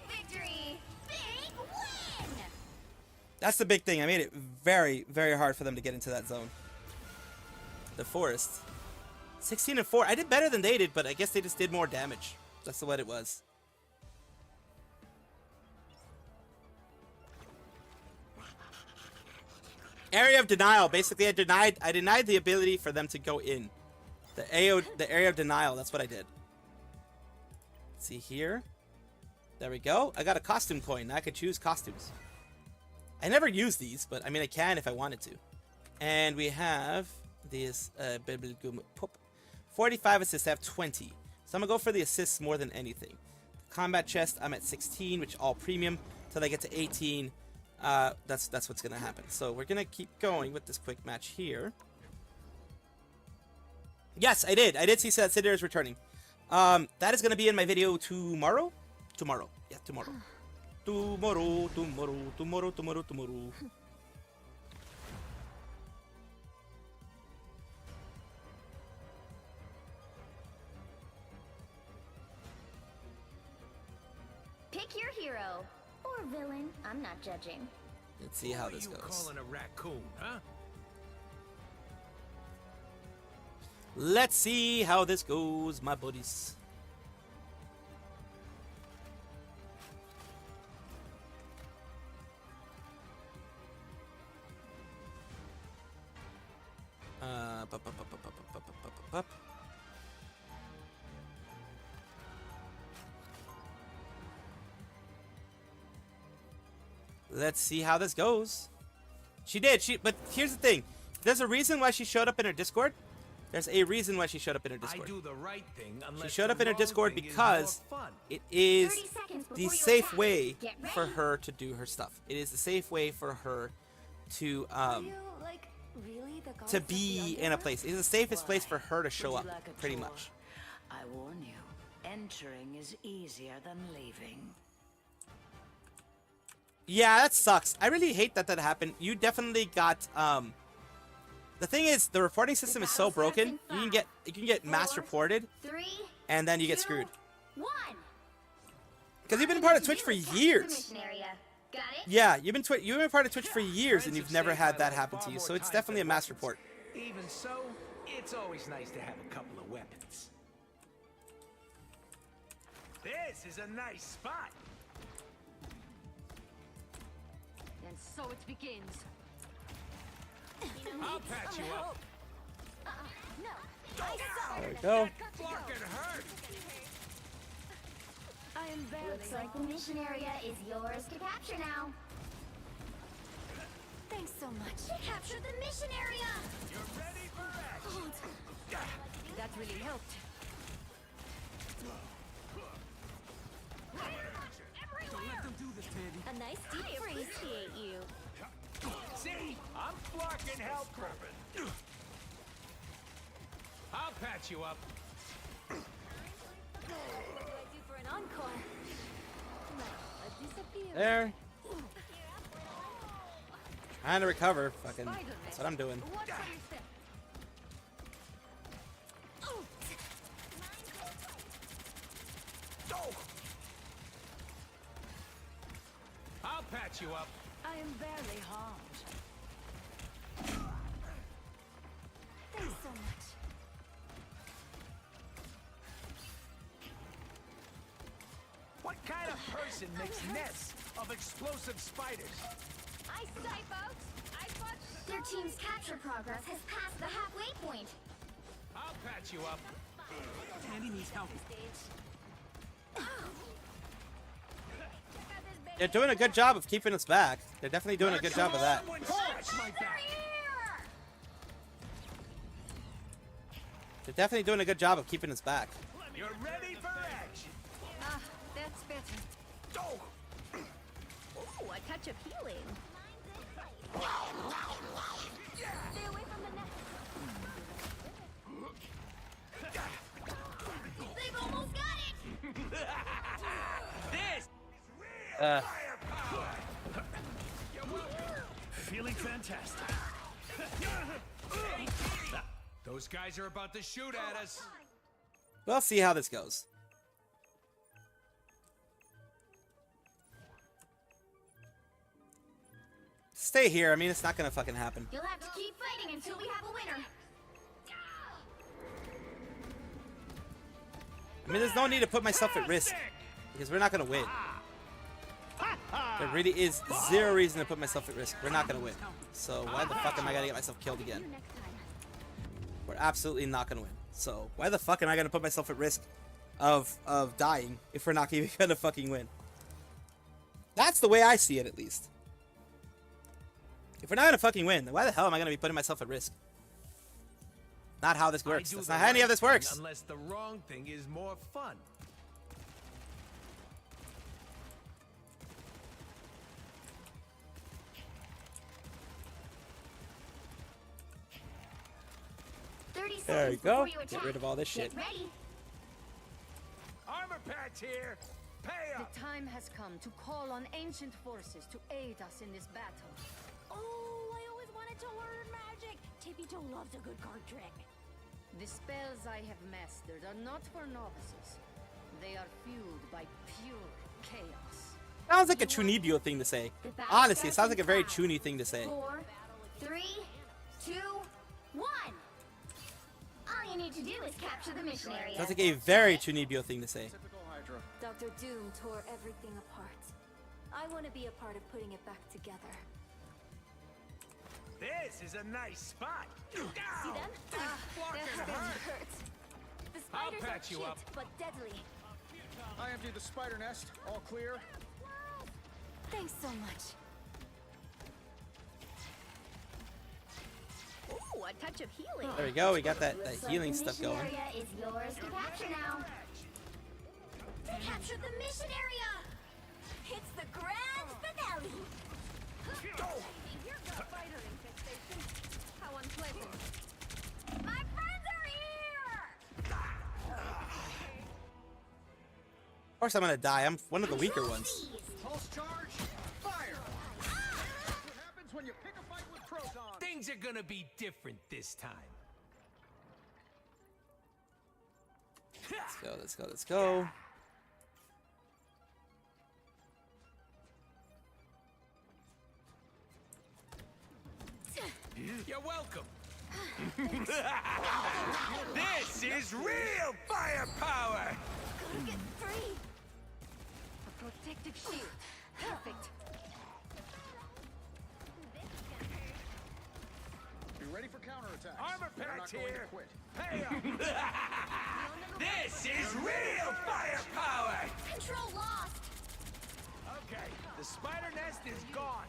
Victory. Big win.
That's the big thing. I made it very, very hard for them to get into that zone. The forest. 16 and 4. I did better than they did, but I guess they just did more damage. That's what it was. Area of denial. Basically, I denied the ability for them to go in. The area of denial. That's what I did. Let's see here. There we go. I got a costume coin. Now I could choose costumes. I never use these, but I mean I can if I wanted to. And we have this 45 assists. I have 20. So I'm gonna go for the assists more than anything. Combat chest. I'm at 16, which all premium. Till I get to 18. That's what's gonna happen. So we're gonna keep going with this quick match here. Yes, I did see that Cinder is returning. That is gonna be in my video tomorrow. Yeah, tomorrow. Tomorrow.
Pick your hero or villain. I'm not judging.
Let's see how this
What are you
goes.
calling a raccoon, huh?
Let's see how this goes, my buddies. Let's see how this goes. She did. But here's the thing. There's a reason why she showed up in her Discord. There's a reason why she showed up in her Discord.
I do the right thing unless
She showed up in her
the
Discord
wrong thing is
because
more fun.
it is
30 seconds
the
before you
safe
attack.
way
Get ready.
for her to do her stuff. It is the safe way for her to
You, like, really the goddess
to
of the
be in a
underworld?
place. It is the safest place for her to show
Would
up,
you like a
pretty
tour?
much.
I warn you, entering is easier than leaving.
Yeah, that sucks. I really hate that happened. You definitely got the thing is the reporting system is so broken. You can get mass reported
3,
and then you get screwed.
1.
Because you've been part of Twitch for years.
Mission area. Got it?
Yeah, you've been part of Twitch for years and you've never had that happen to you. So it's definitely a mass report.
Even so, it's always nice to have a couple of weapons. This is a nice spot.
And so it begins.
I'll patch you up.
No.
There we go.
Fucking hurt.
I am very
Looks like the mission area is yours to capture now.
Thanks so much.
Capture the mission area!
You're ready for action.
That really helped. A nice deep freeze.
Appreciate you.
See, I'm fucking help prepping. I'll patch you up.
What do I do for an encore? Disappear.
There. Trying to recover. Fucking. That's what I'm doing.
What's on your step?
I'll patch you up.
I am barely harmed.
Thanks so much.
What kind of person makes nests of explosive spiders?
I snipe out. I punch.
Their team's capture progress has passed the halfway point.
I'll patch you up.
Tandy needs help.
They're doing a good job of keeping us back. They're definitely doing a good job of that. They're definitely doing a good job of keeping us back.
You're ready for action.
Ah, that's better. Ooh, a touch of healing.
Stay away from the net. They've almost got it.
This
Feeling fantastic.
Those guys are about to shoot at us.
We'll see how this goes. Stay here. I mean, it's not gonna fucking happen.
You'll have to keep fighting until we have a winner.
I mean, there's no need to put myself at risk because we're not gonna win. There really is zero reason to put myself at risk. We're not gonna win. So why the fuck am I gonna get myself killed again? We're absolutely not gonna win. So why the fuck am I gonna put myself at risk of dying if we're not even gonna fucking win? That's the way I see it, at least. If we're not gonna fucking win, then why the hell am I gonna be putting myself at risk? Not how this works. That's not how any of this works.
Unless the wrong thing is more fun.
There you go. Get rid of all this shit.
Armor patch here. Pay up.
The time has come to call on ancient forces to aid us in this battle.
Oh, I always wanted to learn magic. Tippy-toe loves a good card trick.
The spells I have mastered are not for novices. They are fueled by pure chaos.
Sounds like a Chunibyo thing to say. Honestly, it sounds like a very Chuny thing to say.
4, 3, 2, 1. All you need to do is capture the mission area.
Sounds like a very Chunibyo thing to say.
Dr. Doom tore everything apart. I want to be a part of putting it back together.
This is a nice spot.
See them?
Fucking
Their
hurt.
hurts. The
I'll
spiders are
patch you
cute,
up.
but deadly.
I emptied the spider nest. All clear.
Thanks so much.
Ooh, a touch of healing.
There we go. We got that healing stuff
The mission
going.
area is yours to capture now. They captured the mission area. It's the grand finale.
Here's the spider infestation. How unpleasant.
My friends are here.
Of course I'm gonna die. I'm one of the weaker ones.
Pulse charge. Fire. What happens when you pick a fight with protons?
Things are gonna be different this time.
Let's go, let's go, let's go.
You're welcome. This is real firepower.
Gotta get free.
A protective shield. Perfect.
Be ready for counterattacks.
Armor
We're
patch
not going to
here.
quit.
Pay up. This is real firepower.
Control lost.
Okay, the spider nest is gone.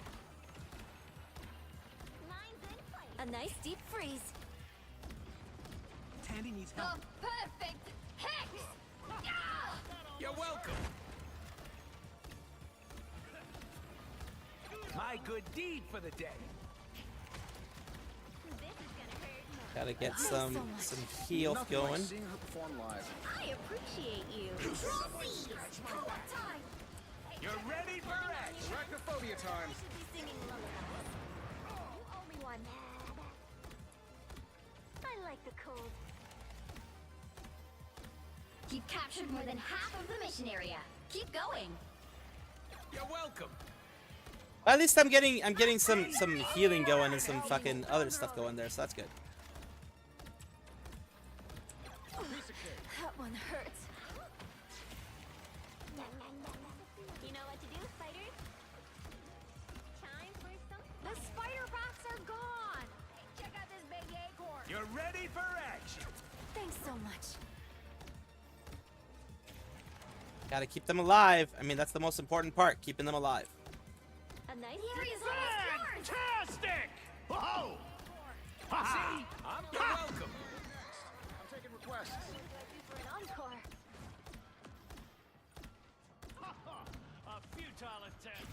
A nice deep freeze.
Tandy needs
The perfect hex.
You're welcome. My good deed for the day.
Gotta get some heal going.
Seeing her perform live.
I appreciate you.
You're ready for action.
Arachnophobia time.
You owe me one. I like the cold. You've captured more than half of the mission area. Keep going.
You're welcome.
Well, at least I'm getting some healing going and some fucking other stuff going there, so that's good.
That one hurts.
You know what to do, spiders? Time for some. The spider bots are gone.
much.
Gotta keep them alive. I mean, that's the most important part, keeping them alive.
A nice
Fantastic! Whoa! See? You're welcome.
I'm taking requests.
for an encore.
A futile attempt.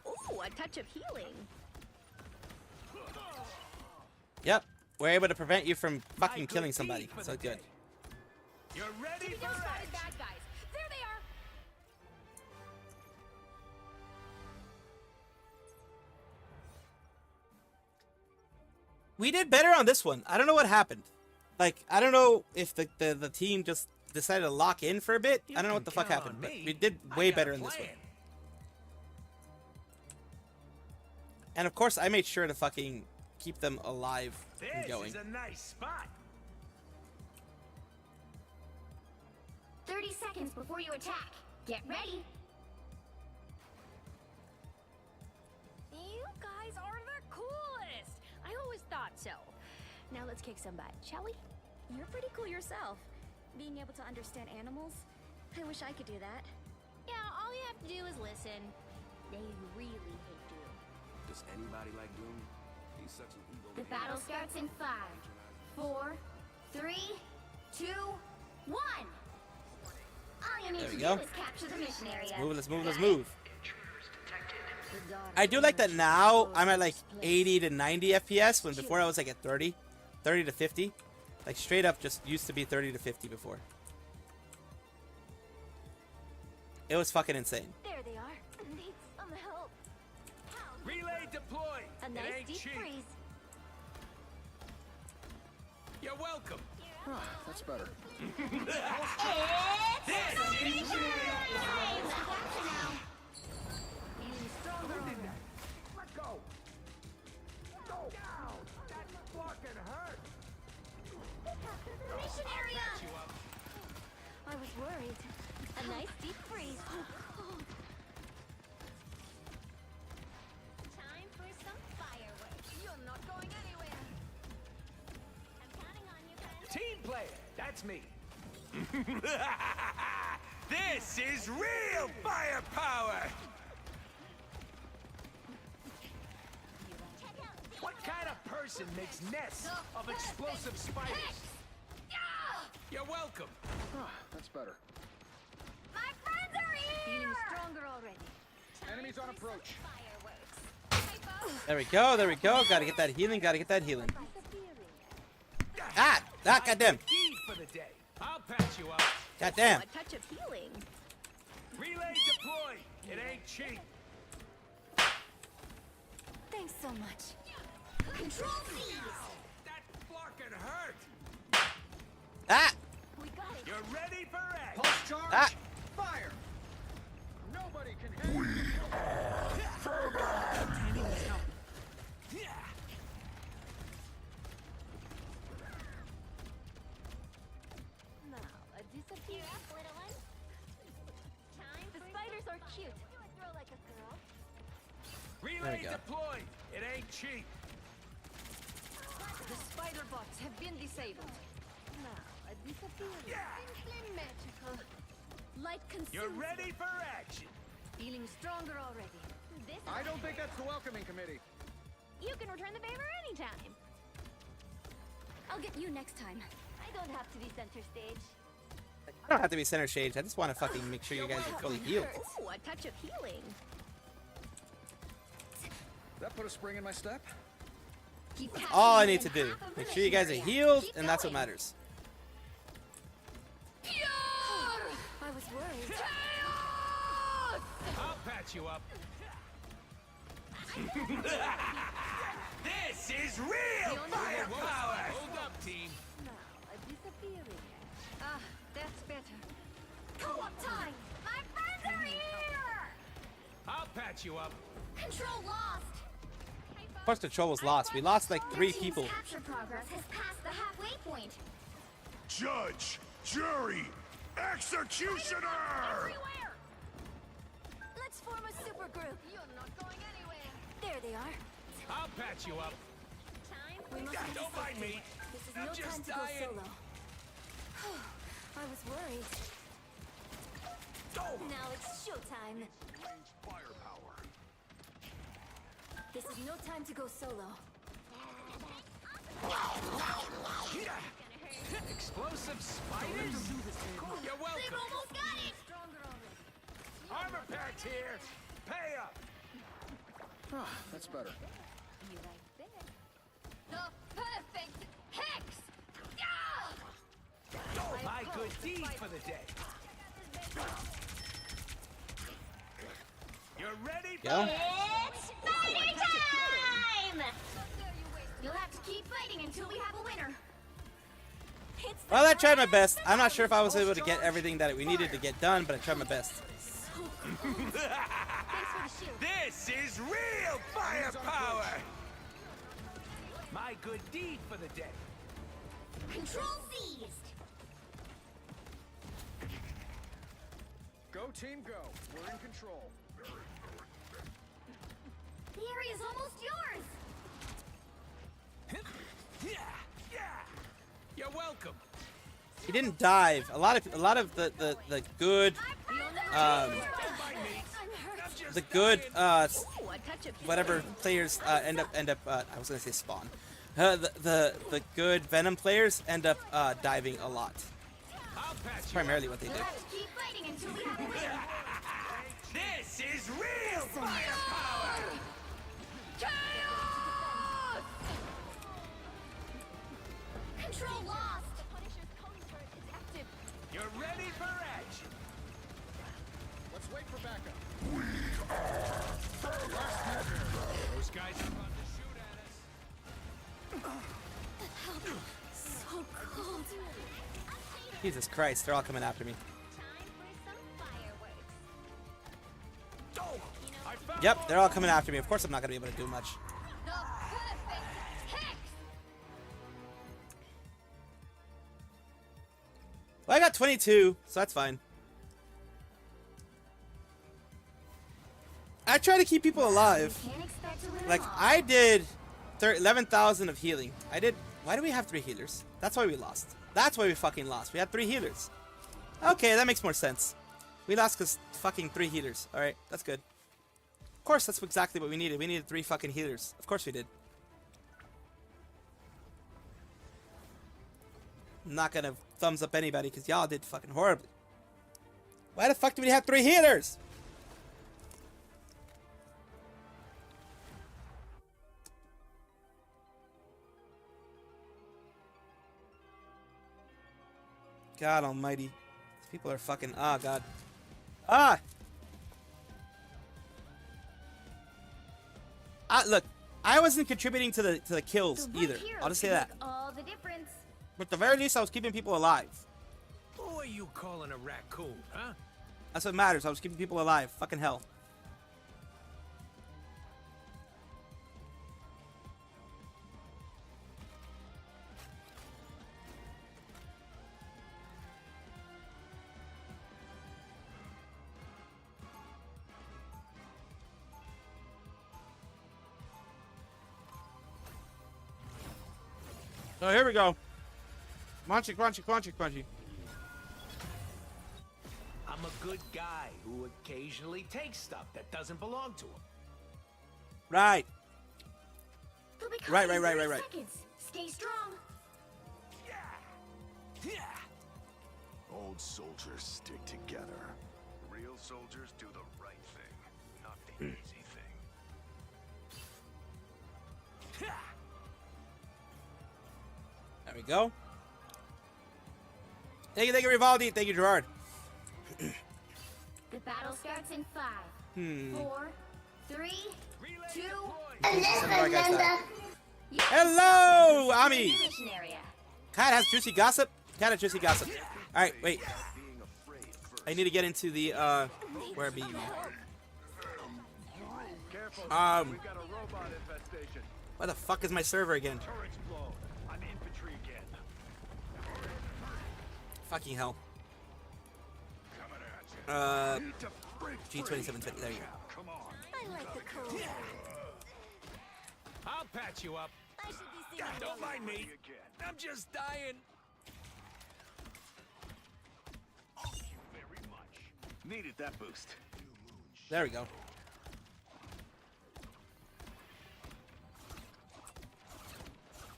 Ooh, a touch of healing.
Yep, we're able to prevent you from fucking killing somebody. So good.
You're ready for
Spotted
it.
bad guys. There they are.
We did better on this one. I don't know what happened. Like, I don't know if the team just decided to lock in for a bit. I don't know what the fuck happened, but we did way better in this one. And of course, I made sure to fucking keep them alive and going.
This is a nice spot.
30 seconds before you attack. Get ready.
You guys are the coolest. I always thought so. Now let's kick some butt, shall we? You're pretty cool yourself. Being able to understand animals. I wish I could do that. Yeah, all you have to do is listen. They really hate Doom.
Does anybody like Doom? He's such an evil.
The battle starts in 5, 4, 3, 2, 1. All you need
There
to
we
do
go.
is capture the mission area.
Let's move, let's move. I do like that now I'm at like 80 to 90 FPS when before I was like at 30 to 50. Like straight up just used to be 30 to 50 before. It was fucking insane.
There they are. Need some help.
Relay deploy.
A
It
nice
ain't
deep
cheap.
freeze.
You're welcome.
That's better.
Let go. Go down. That fucking hurt.
Mission area. I was worried. A nice deep freeze. Time for some fireworks. You're not going anywhere. I'm counting on you, friend.
Team player. That's me. This is real firepower. What kind of person makes nests of explosive spiders? You're welcome.
That's better.
My friends are here.
Feeling stronger already.
Enemies on approach.
Fireworks.
There we go, there we go. Gotta get that healing, gotta get that healing. Ah! Ah, goddamn.
Deed for the day. I'll patch you up.
Goddamn.
A touch of healing.
Relay deploy. It ain't cheap.
Thanks so much.
Control freeze.
That fucking hurt.
Ah!
We got it.
You're ready for action.
Pulse charge.
Ah!
Fire. Nobody can handle it.
Now, disappear up, little one. Time the spiders are cute. You would throw like a girl.
Relay
go.
deploy. It ain't cheap.
The spider bots have been disabled.
Now, disappear.
Simply magical. Light consumes.
You're ready for action.
Feeling stronger already.
This
I don't think that's the welcoming committee.
You can return the favor anytime. I'll get you next time.
I don't have to be center stage.
I don't have to be center stage. I just want to fucking make sure you guys are fully healed.
Ooh, a touch of healing.
That put a spring in my step.
All I need to do. Make sure you guys are healed, and that's what matters.
I was worried.
I'll patch you up. This is real firepower. Hold up, team.
Now, disappearing.
Ah, that's better.
Co-op time. My friends are here.
I'll patch you up.
Control lost.
Of course, control was lost. We lost like 3
Your team's
people.
capture progress has passed the halfway point.
Judge, jury, executioner!
Let's form a super group. You're not going anywhere. There they are.
I'll patch you up.
We must
Don't mind me.
This is
I'm
no
just
time to
dying.
go solo.
I was worried. Now it's showtime.
Firepower.
This is no time to go solo.
Explosive spiders? You're welcome.
They've almost got it!
Armor packs here. Pay up.
Ah, that's better.
The perfect hex!
My good deed for the day. You ready?
Go.
It's fighting time!
You'll have to keep fighting until we have a winner.
Well, I tried my best. I'm not sure if I was able to get everything that we needed to get done, but I tried my best.
This is real firepower. My good deed for the day.
Control seized.
Go team, go. We're in control.
The area's almost yours.
You're welcome.
He didn't dive. A lot of the good whatever players end up I was gonna say spawn. The good Venom players end up diving a lot. That's primarily what they do.
Keep fighting until we have a winner.
This is real firepower.
Chaos! Control lost.
You're ready for action.
Let's wait for backup.
Those guys are about to shoot at us.
So cold.
Jesus Christ, they're all coming after me. Yep, they're all coming after me. Of course I'm not going to be able to do much.
The perfect hex!
Well, I got 22, so that's fine. I try to keep people alive. Like, I did 11,000 of healing. Why do we have 3 healers? That's why we lost. That's why we fucking lost. We had 3 healers. Okay, that makes more sense. We lost because fucking 3 healers. Alright, that's good. Of course, that's exactly what we needed. We needed 3 fucking healers. Of course we did. I'm not gonna thumbs up anybody because y'all did fucking horribly. Why the fuck do we have 3 healers? God almighty. These people are fucking... Ah, God. Ah! Look, I wasn't contributing to the kills either. I'll just say that.
All the difference.
But at the very least, I was keeping people alive.
Who are you calling a raccoon, huh?
That's what matters. I was keeping people alive. Fucking hell. So here we go. Crunchy, crunchy, crunchy, crunchy.
I'm a good guy who occasionally takes stuff that doesn't belong to him.
Right. Right.
Seconds. Stay strong.
Old soldiers stick together. Real soldiers do the right thing, not the easy thing.
There we go. Thank you, Rivaldi. Thank you, Gerard.
The battle starts in 5, 4, 3, 2.
Hello, Ami. Cat has juicy gossip. Cat has juicy gossip. All right, wait. I need to get into the where be. Where the fuck is my server again? Fucking hell. G2720. There you go.
I like the cold.
I'll patch you up. Don't mind me. I'm just dying.
Needed that boost.
There we go.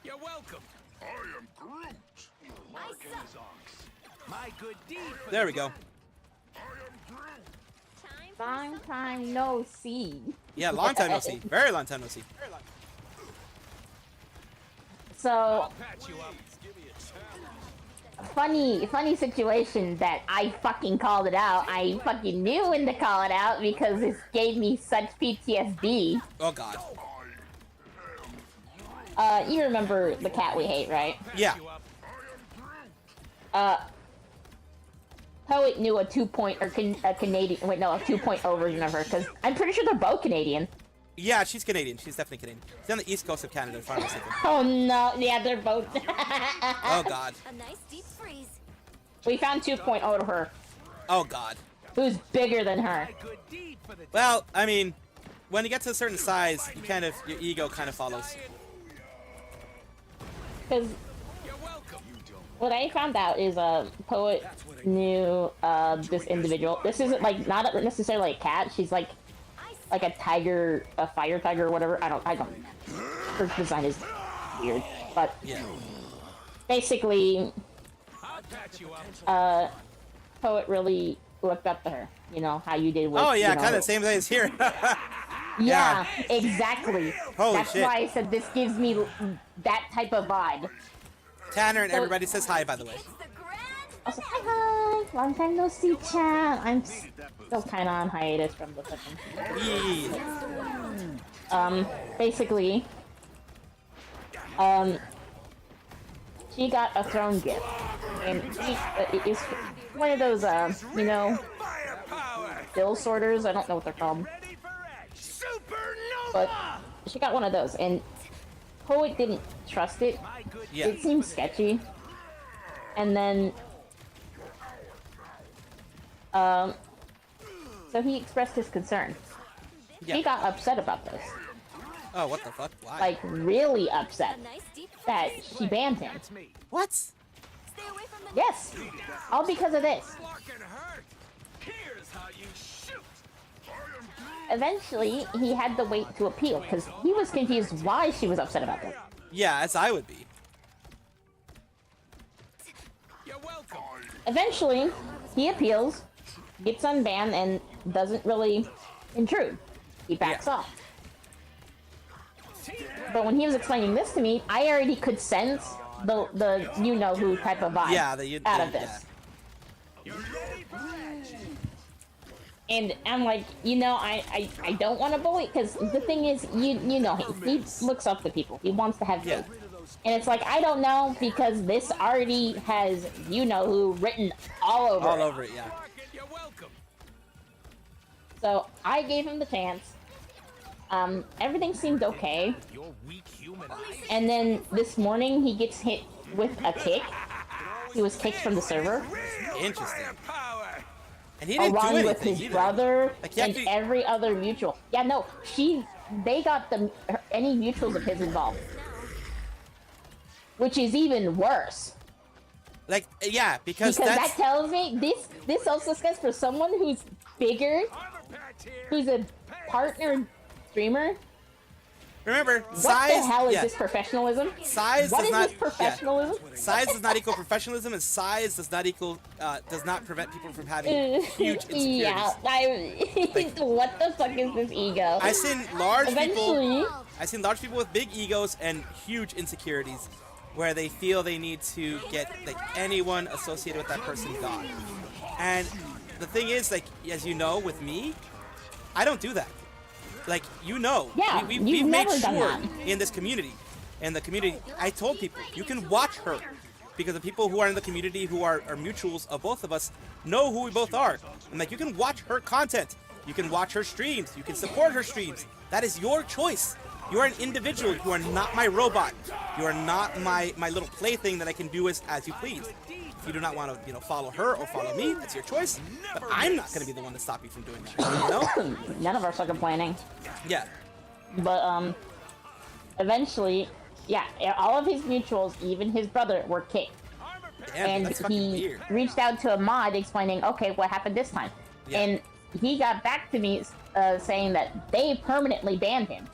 You're welcome.
I am Groot.
Lark and his ox.
My good deed. For
There we go.
Long time no see.
Yeah, long time no see. Very long time no see.
So,
patch you up.
funny situation that I fucking called it out. I fucking knew when to call it out because this gave me such PTSD.
Oh god.
You remember the cat we hate, right?
Yeah.
Poet knew a 2-point or a Canadian. Wait, no, a 2.0 version of her because I'm pretty sure they're both Canadian.
Yeah, she's Canadian. She's definitely Canadian. She's on the east coast of Canada, if I'm not mistaken.
Oh no, yeah, they're both.
Oh god.
A nice deep freeze.
We found 2.0 to her,
Oh god.
who's bigger than her.
Well, I mean, when you get to a certain size, you kind of your ego kind of follows.
Because what I found out is Poet knew this individual. This isn't like not necessarily a cat. She's like a tiger, a fire tiger or whatever. I don't. Her design is weird, but
yeah. Basically,
Poet really looked up to her. You know how you did with.
Oh yeah,
you know,
kind of the same thing as here.
Yeah, exactly.
Holy
That's
shit.
why I said this gives me that type of vibe.
Tanner and everybody says hi, by the way.
Also, hi, long time no see, chat. I'm still kind of on hiatus from the second. Basically, she got a throne gift, and it's one of those, you know, bill sorters. I don't know what they're called, but she got one of those, and Poet didn't trust it.
Yeah.
It seemed sketchy, and then so he expressed his concern.
Yeah.
He got upset about this.
Oh, what the fuck? Why?
Like, really upset that she banned him.
What?
Yes, all because of this. Eventually, he had to wait to appeal because he was confused why she was upset about this.
Yeah, as I would be.
Eventually, he appeals, gets unbanned, and doesn't really intrude. He backs off. But when he was explaining this to me, I already could sense the you-know-who type of vibe out of this.
Yeah.
And I'm like, you know, I don't want to bully, because the thing is, you know, he looks up to people. He wants to have faith. And it's like, I don't know, because this already has you-know-who written all over it.
All over it, yeah.
So I gave him the chance. Everything seemed okay. And then this morning he gets hit with a kick. He was kicked from the server.
Interesting. And he didn't
along
do
with his
either.
brother
Like,
and every other mutual. Yeah, no, they got any mutuals of his involved. Which is even worse.
Like, yeah, because
that tells me this also says for someone who's bigger, who's a partner streamer.
Remember,
what
size.
the hell is this professionalism?
Size
what
does
is
not.
this professionalism?
Yeah. Size does not equal professionalism, and size does not equal. Does not prevent people from having huge insecurities.
Yeah, what the fuck is this ego?
I've seen large
Eventually,
people. I've seen large people with big egos and huge insecurities, where they feel they need to get like anyone associated with that person gone. And the thing is, like, as you know, with me, I don't do that. Like, you know,
yeah,
we've made
never done
sure
that.
in this community, I told people, you can watch her, because the people who are in the community who are mutuals of both of us know who we both are. I'm like, you can watch her content, you can watch her streams, you can support her streams. That is your choice. You are an individual. You are not my robot. You are not my little plaything that I can do as you please. If you do not want to, follow her or follow me, that's your choice. But I'm not going to be the one to stop you from doing that.
None of us are complaining.
Yeah.
But eventually, yeah, all of his mutuals, even his brother, were kicked.
Damn,
and
that's fucking
he
weird.
reached out to a mod explaining, okay, what happened this time? and he got back to me saying that they permanently banned him.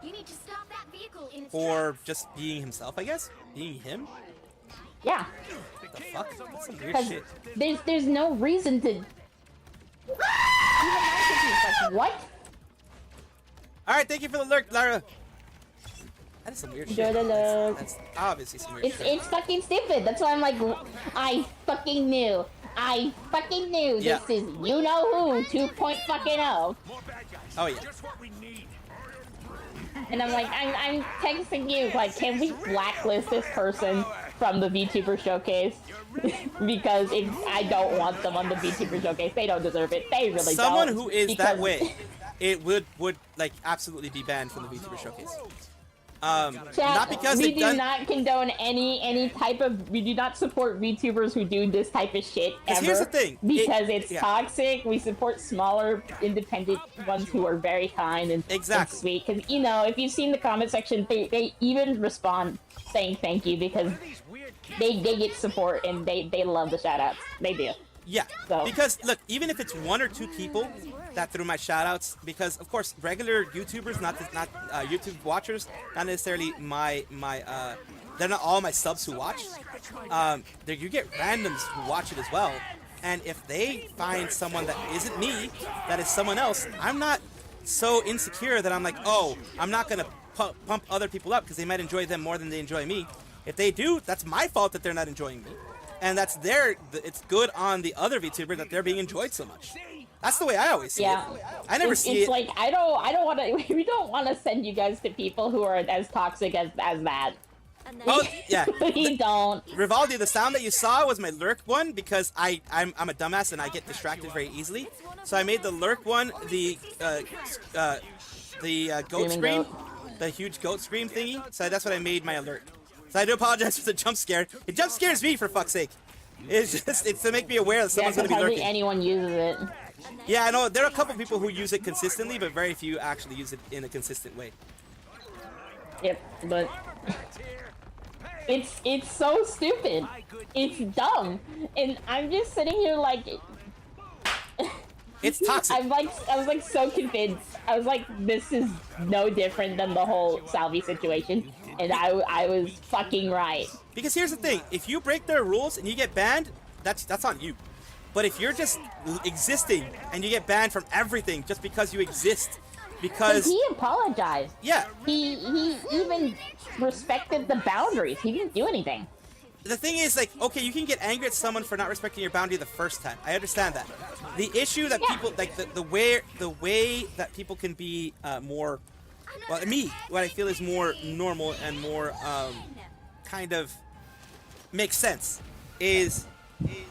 You need to stop that vehicle in its
For just being himself, I guess? Being him?
Yeah.
What the fuck? That's some weird
Because
shit.
there's no reason to. Even like, what?
Alright, thank you for the lurk, Lara. That is some weird shit. That's obviously some weird shit.
It's fucking stupid. That's why I'm like, I fucking knew.
Yeah.
This is you know who 2.0.
Oh yeah.
And I'm like, I'm texting you like, can we blacklist this person from the VTuber showcase? Because I don't want them on the VTuber showcase. They don't deserve it. They really don't.
Someone who is that way, it would like absolutely be banned from the VTuber showcase.
Chat,
not because
we
they've
do
done.
not condone any type of. We do not support VTubers who do this type of shit ever.
Here's the thing,
because it's toxic. We support smaller, independent ones who are very kind and sweet. Because you know, if you've seen the comment section, they even respond saying thank you because they get support and they love the shoutouts. They do.
Yeah,
So.
because look, even if it's 1 or 2 people that threw my shoutouts, because of course regular YouTubers, not YouTube watchers, not necessarily they're not all my subs who watch. You get randoms who watch it as well, and if they find someone that isn't me, that is someone else, I'm not so insecure that I'm like, oh, I'm not gonna pump other people up because they might enjoy them more than they enjoy me. If they do, that's my fault that they're not enjoying me. And that's it's good on the other VTuber that they're being enjoyed so much. That's the way I always see it. I never see it.
It's like I don't want to. We don't want to send you guys to people who are as toxic as that.
Oh yeah.
We don't.
Rivaldi, the sound that you saw was my lurk one because I'm a dumbass and I get distracted very easily. So I made the lurk one the goat scream, the huge goat scream thingy. So that's what I made my alert. So I do apologize for the jump scare. It jump scares me for fuck's sake. It's to make me aware that someone's gonna be lurking.
Anyone uses it.
Yeah, I know there are a couple people who use it consistently, but very few actually use it in a consistent way.
Yep, but it's so stupid. It's dumb, and I'm just sitting here like.
It's toxic.
I was like so convinced. I was like, this is no different than the whole Salvi situation. And I was fucking right.
Because here's the thing, if you break their rules and you get banned, that's on you. But if you're just existing and you get banned from everything just because you exist, because
he apologized.
Yeah.
He even respected the boundaries. He didn't do anything.
The thing is, like, okay, you can get angry at someone for not respecting your boundary the first time. I understand that. The issue that people like the way that people can be more. Well, me, what I feel is more normal and more kind of makes sense is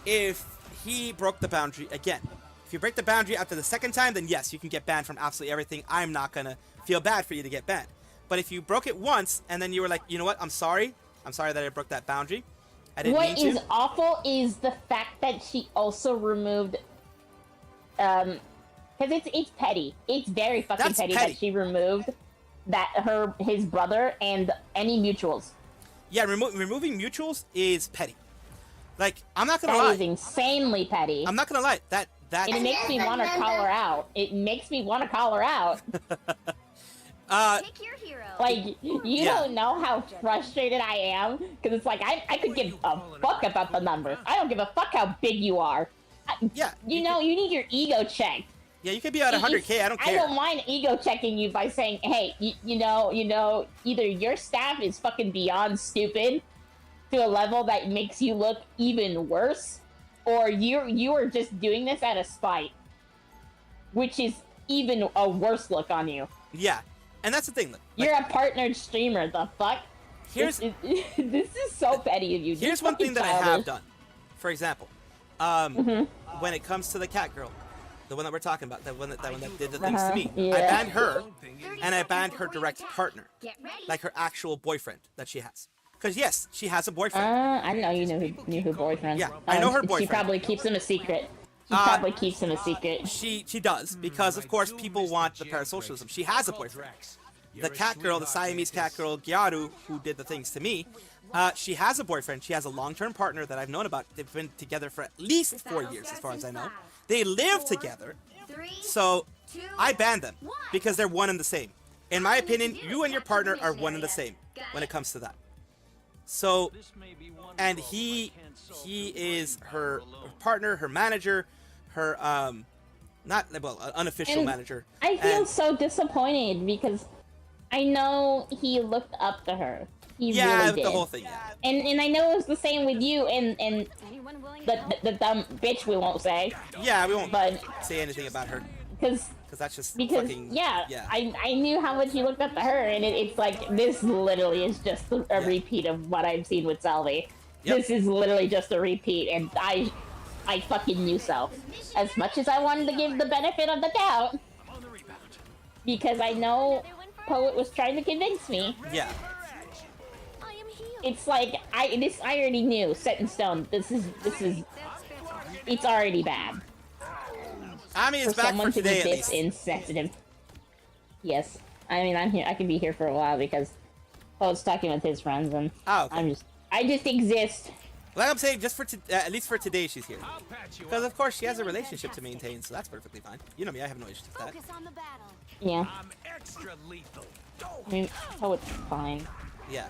if he broke the boundary again. If you break the boundary after the second time, then yes, you can get banned from absolutely everything. I'm not gonna feel bad for you to get banned. But if you broke it once and then you were like, you know what, I'm sorry that I broke that boundary. I didn't mean to.
What is awful is the fact that she also removed, because it's petty. It's very fucking petty that she removed his brother and any mutuals.
Yeah, removing mutuals is petty. Like, I'm not gonna lie.
That is insanely petty.
I'm not gonna lie. That
it makes me want to call her out. It makes me want to call her out.
Pick your hero.
Like, you don't know how frustrated I am, because it's like, I could give a fuck about the numbers. I don't give a fuck how big you are. You need your ego checked.
Yeah, you could be at 100K, I don't care.
I don't mind ego checking you by saying, hey, you know, either your staff is fucking beyond stupid to a level that makes you look even worse, or you are just doing this out of spite, which is even a worse look on you.
Yeah, and that's the thing. Like,
you're a partnered streamer, the fuck? This is so petty of you.
Here's one thing that I have done. For example, when it comes to the cat girl, the one that we're talking about, that one that did the things to me, I banned her, and I banned her direct partner, like her actual boyfriend that she has. Because yes, she has a boyfriend.
I didn't know you knew her boyfriend.
Yeah, I know her boyfriend.
She probably keeps him a secret.
She does, because of course people want the parasocialism. She has a boyfriend. The cat girl, the Siamese cat girl, Gyaru, who did the things to me, she has a boyfriend. She has a long-term partner that I've known about. They've been together for at least 4 years, as far as I know. They live together, so I ban them because they're one and the same. In my opinion, you and your partner are one and the same when it comes to that. So, and he is her partner, her manager, her unofficial
And
manager.
I feel so disappointed because I know he looked up to her. He really did.
The whole thing. Yeah.
And I know it was the same with you and the dumb bitch we won't say.
Yeah, we won't say anything about her.
Because
that's just
because
fucking,
I knew how much you looked up to her, and it's like this literally is just a repeat of what I've seen with Salvi. This is literally just a repeat, and I fucking knew so. As much as I wanted to give the benefit of the doubt, because I know Poet was trying to convince me.
Yeah.
It's like I already knew, set in stone. This is it's already bad.
I mean, it's back for today at least.
Insensitive. Yes, I mean I'm here. I can be here for a while because Poet's talking with his friends, and I just exist.
Like I'm saying, just for at least for today, she's here. Because of course she has a relationship to maintain, so that's perfectly fine. You know me, I have no issues with that.
Yeah.
I'm extra lethal.
I mean, Poet's fine.
Yeah.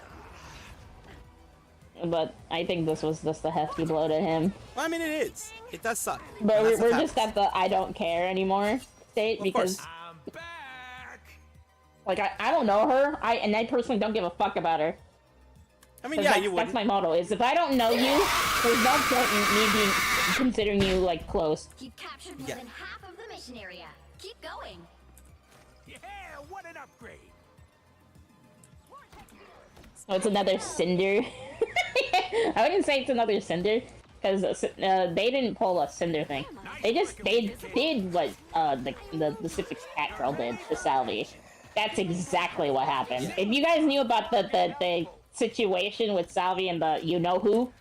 But I think this was just a hefty blow to him.
Well, I mean, it is. It does suck.
But we're just at the I don't care anymore state because, like, I don't know her. I personally don't give a fuck about her.
I mean, yeah,
that's my motto. Is if I don't know you, there's no point in me considering you like close.
You've captured more than half of the mission area. Keep going.
Yeah, what an upgrade.
Oh, it's another cinder. I wouldn't say it's another cinder because they didn't pull a cinder thing. They did what the Pacific Cat Girl did to Salvi. That's exactly what happened. If you guys knew about the situation with Salvi and the you know who,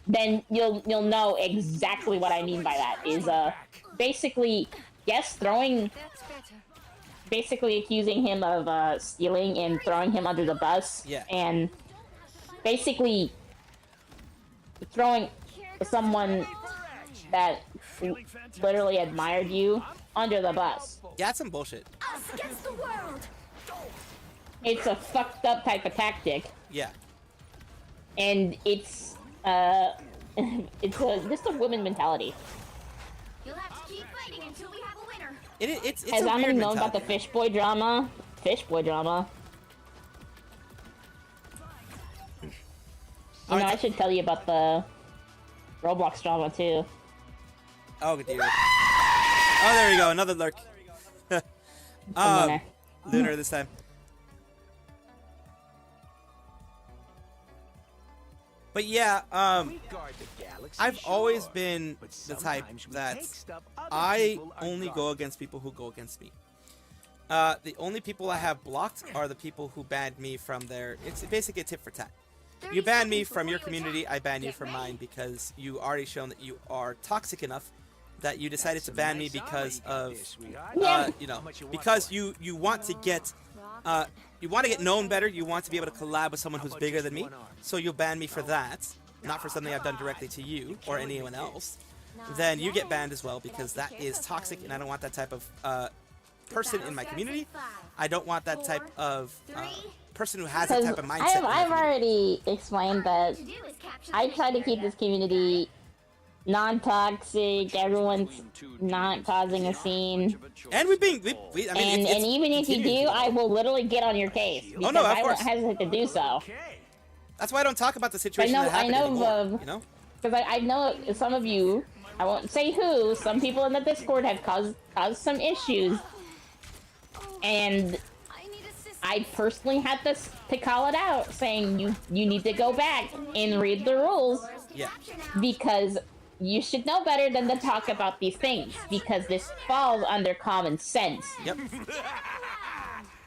then you'll know exactly what I mean by that. Is basically basically accusing him of stealing and throwing him under the bus.
Yeah.
And basically throwing someone that literally admired you under the bus.
Yeah, that's some bullshit.
Us against the world.
It's a fucked up type of tactic.
Yeah.
And it's just a woman mentality.
You'll have to keep fighting until we have a winner.
It's
Has
a weird
anybody known
mentality.
about the fish boy drama? Fish boy drama. You know, I should tell you about the Roblox drama too.
Oh dear. Oh, there we go, another lurk. Lunar this time. But yeah, I've always been the type that I only go against people who go against me. The only people I have blocked are the people who banned me from their... It's basically a tit for tat. You ban me from your community, I ban you from mine because you already shown that you are toxic enough that you decided to ban me because of, you know, because you want to get... you want to get known better, you want to be able to collab with someone who's bigger than me, so you'll ban me for that, not for something I've done directly to you or anyone else. Then you get banned as well because that is toxic and I don't want that type of person in my community. I don't want that type of person who has that type of mindset.
I've already explained that I try to keep this community non-toxic, everyone's not causing a scene.
And I mean,
and even if you do, I will literally get on your case. Because
no, of
I
course.
won't hesitate to do so.
That's why I don't talk about the situation that happened anymore, you know?
Because I know some of you, I won't say who, some people in the Discord have caused some issues. And I personally had to call it out, saying you need to go back and read the rules.
Yeah.
Because you should know better than to talk about these things, because this falls under common sense.
Yep.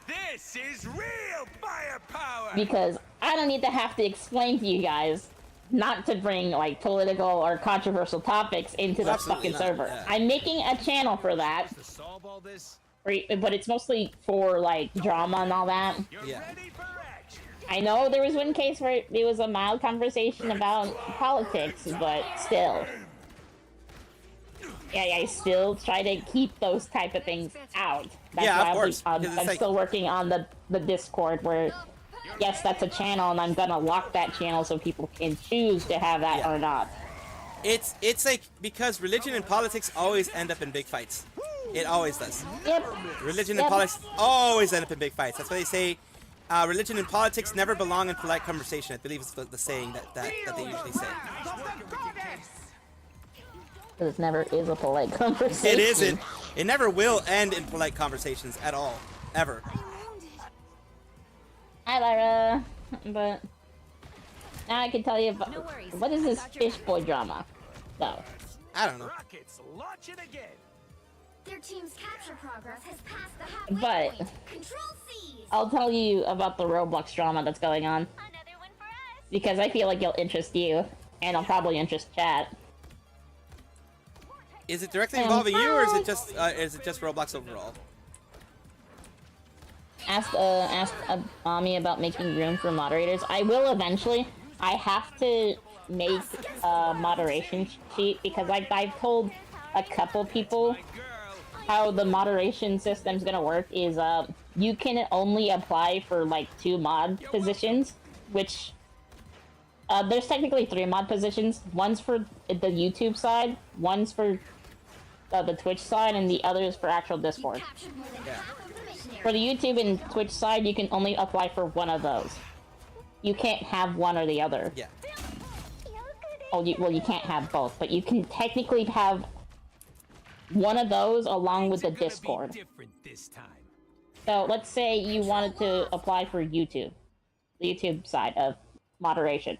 This is real firepower.
Because I don't need to have to explain to you guys not to bring like political or controversial topics into the fucking server.
Yeah.
I'm making a channel for that. But it's mostly for like drama and all that.
Yeah.
I know there was one case where there was a mild conversation about politics, but still. I still try to keep those type of things out. That's
Yeah,
why
of course.
I'm
Like...
still working on the Discord where, yes, that's a channel, and I'm gonna lock that channel so people can choose to have that or not.
It's like, because religion and politics always end up in big fights. It always does.
Yep.
Religion and politics always end up in big fights. That's why they say religion and politics never belong in polite conversation. I believe it's the saying that they usually say.
This never is a polite conversation.
It isn't. It never will end in polite conversations at all. Ever.
Hi, Lyra. But now I can tell you about what is this fish boy drama. No.
I don't know.
Rockets launching again.
Their team's capture progress has passed the halfway point. Control C.
I'll tell you about the Roblox drama that's going on. Because I feel like it'll interest you, and it'll probably interest chat.
Is it directly involving you, or is it just Roblox overall?
Ask Ami about making room for moderators. I will eventually. I have to make a moderation sheet because I've told a couple people how the moderation system's gonna work is you can only apply for like 2 mod positions, which there's technically 3 mod positions. One's for the YouTube side, one's for the Twitch side, and the other is for actual Discord.
Yeah.
For the YouTube and Twitch side, you can only apply for one of those. You can't have one or the other.
Yeah.
Oh, well, you can't have both, but you can technically have one of those along with the Discord. So let's say you wanted to apply for YouTube, the YouTube side of moderation.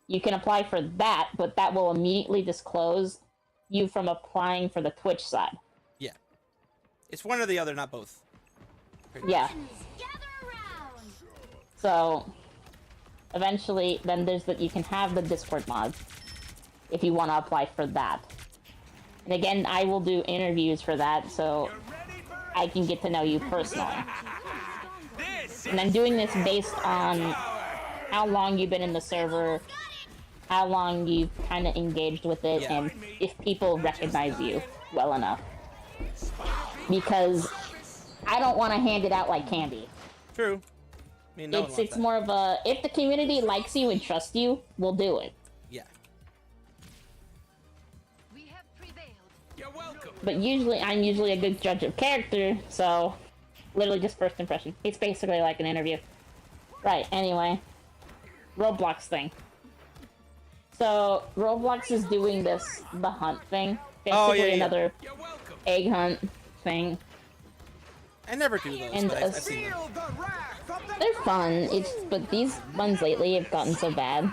You can apply for that, but that will immediately disclose you from applying for the Twitch side.
Yeah. It's one or the other, not both.
Yeah. So eventually, then there's that you can have the Discord mod if you want to apply for that. And again, I will do interviews for that, so I can get to know you personally. And I'm doing this based on how long you've been in the server, how long you've kind of engaged with it, and if people recognize you well enough. Because I don't want to hand it out like candy.
True. I mean,
it's more of a, if the community likes you and trusts you, we'll do it.
Yeah.
But usually, I'm usually a good judge of character, so literally just first impression. It's basically like an interview. Right, anyway. Roblox thing. So, Roblox is doing the hunt thing. Basically another egg hunt thing.
I never do those,
and
but I've seen them.
They're fun, but these ones lately have gotten so bad.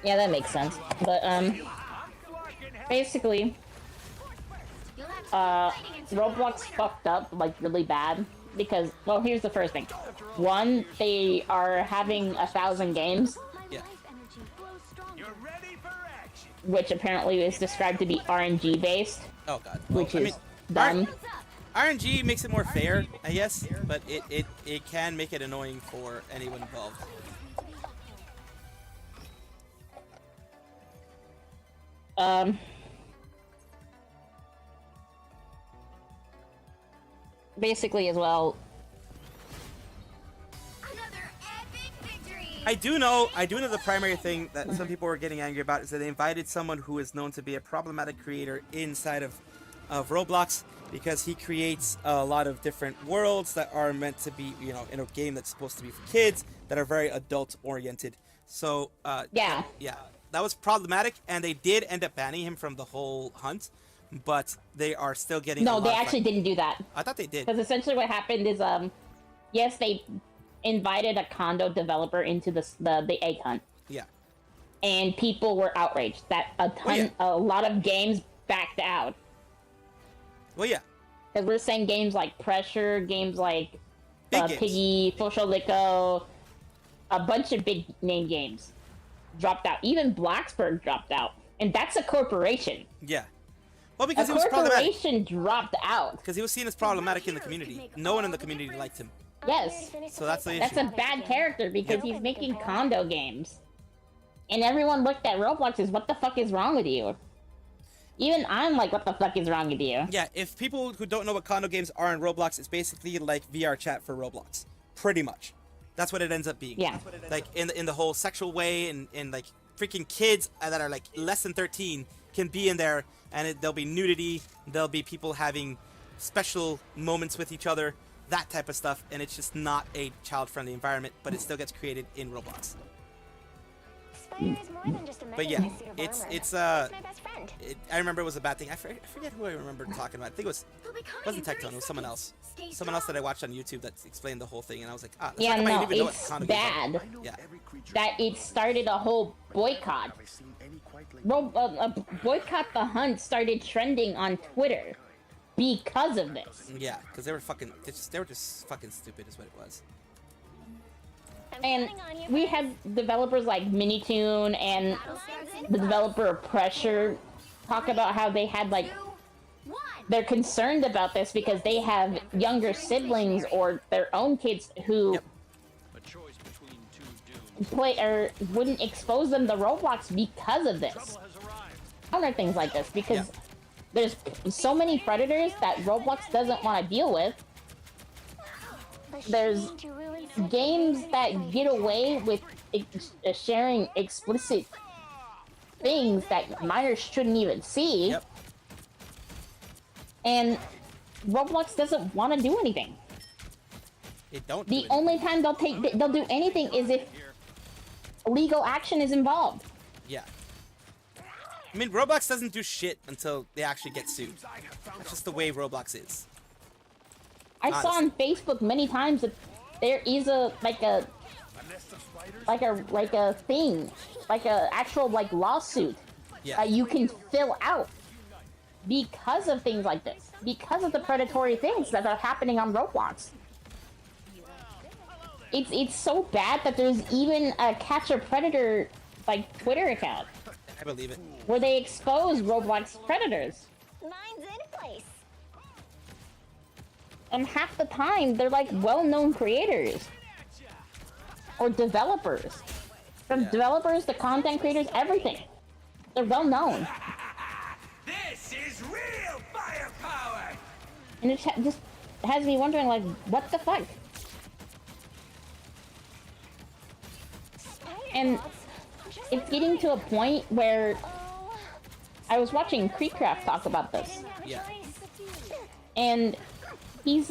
Yeah, that makes sense. But, basically, Roblox fucked up, like, really bad. Because, well, here's the first thing. One, they are having 1,000 games.
Yeah.
Which apparently is described to be RNG based.
Oh god.
Which is dumb.
RNG makes it more fair, I guess, but it can make it annoying for anyone involved.
Basically as well.
I do know the primary thing that some people were getting angry about is that they invited someone who is known to be a problematic creator inside of Roblox, because he creates a lot of different worlds that are meant to be, you know, in a game that's supposed to be for kids, that are very adult oriented. So yeah, that was problematic, and they did end up banning him from the whole hunt. But they are still getting.
No, they actually didn't do that.
I thought they did.
Because essentially what happened is, yes, they invited a condo developer into the egg hunt.
Yeah.
And people were outraged that a lot of games backed out.
Well, yeah.
Because we're saying games like Pressure, games like Piggy, Social Lico, a bunch of big name games dropped out. Even Blacksburg dropped out, and that's a corporation.
Yeah. Well, because he was problematic.
A corporation dropped out.
Because he was seen as problematic in the community. No one in the community liked him.
Yes.
So that's the issue.
That's a bad character because he's making condo games. And everyone looked at Roblox as, what the fuck is wrong with you? Even I'm like, what the fuck is wrong with you?
Yeah, if people who don't know what condo games are in Roblox, it's basically like VR chat for Roblox. Pretty much. That's what it ends up being.
Yeah.
Like, in the whole sexual way, and like, freaking kids that are like less than 13 can be in there, and there'll be nudity, there'll be people having special moments with each other, that type of stuff, and it's just not a child-friendly environment, but it still gets created in Roblox. But yeah, I remember it was a bad thing. I forget who I remember talking about. I think it wasn't Tectone, it was someone else. Someone else that I watched on YouTube that explained the whole thing, and I was like, ah,
yeah, no, it's
bad.
Yeah. That it started a whole boycott. Boycott the Hunt started trending on Twitter because of this.
Yeah, because they were just fucking stupid is what it was.
And we had developers like Minitoon and the developer of Pressure talk about how they had like, they're concerned about this because they have younger siblings or their own kids who play or wouldn't expose them to Roblox because of this. Other things like this, because there's so many predators that Roblox doesn't want to deal with. There's games that get away with sharing explicit things that minors shouldn't even see.
Yep.
And Roblox doesn't want to do anything. The only time they'll do anything is if legal action is involved.
Yeah. I mean, Roblox doesn't do shit until they actually get sued. That's just the way Roblox is.
I saw on Facebook many times that there is a actual lawsuit that you can fill out because of things like this, because of the predatory things that are happening on Roblox. It's so bad that there's even a Catch a Predator Twitter account.
I believe it.
Where they expose Roblox predators.
Mine's in place.
And half the time, they're well-known creators. Or developers. From developers to content creators, everything. They're well-known.
This is real firepower!
And it just has me wondering, what the fuck? And it's getting to a point where I was watching Creepcraft talk about this.
Yeah.
And he's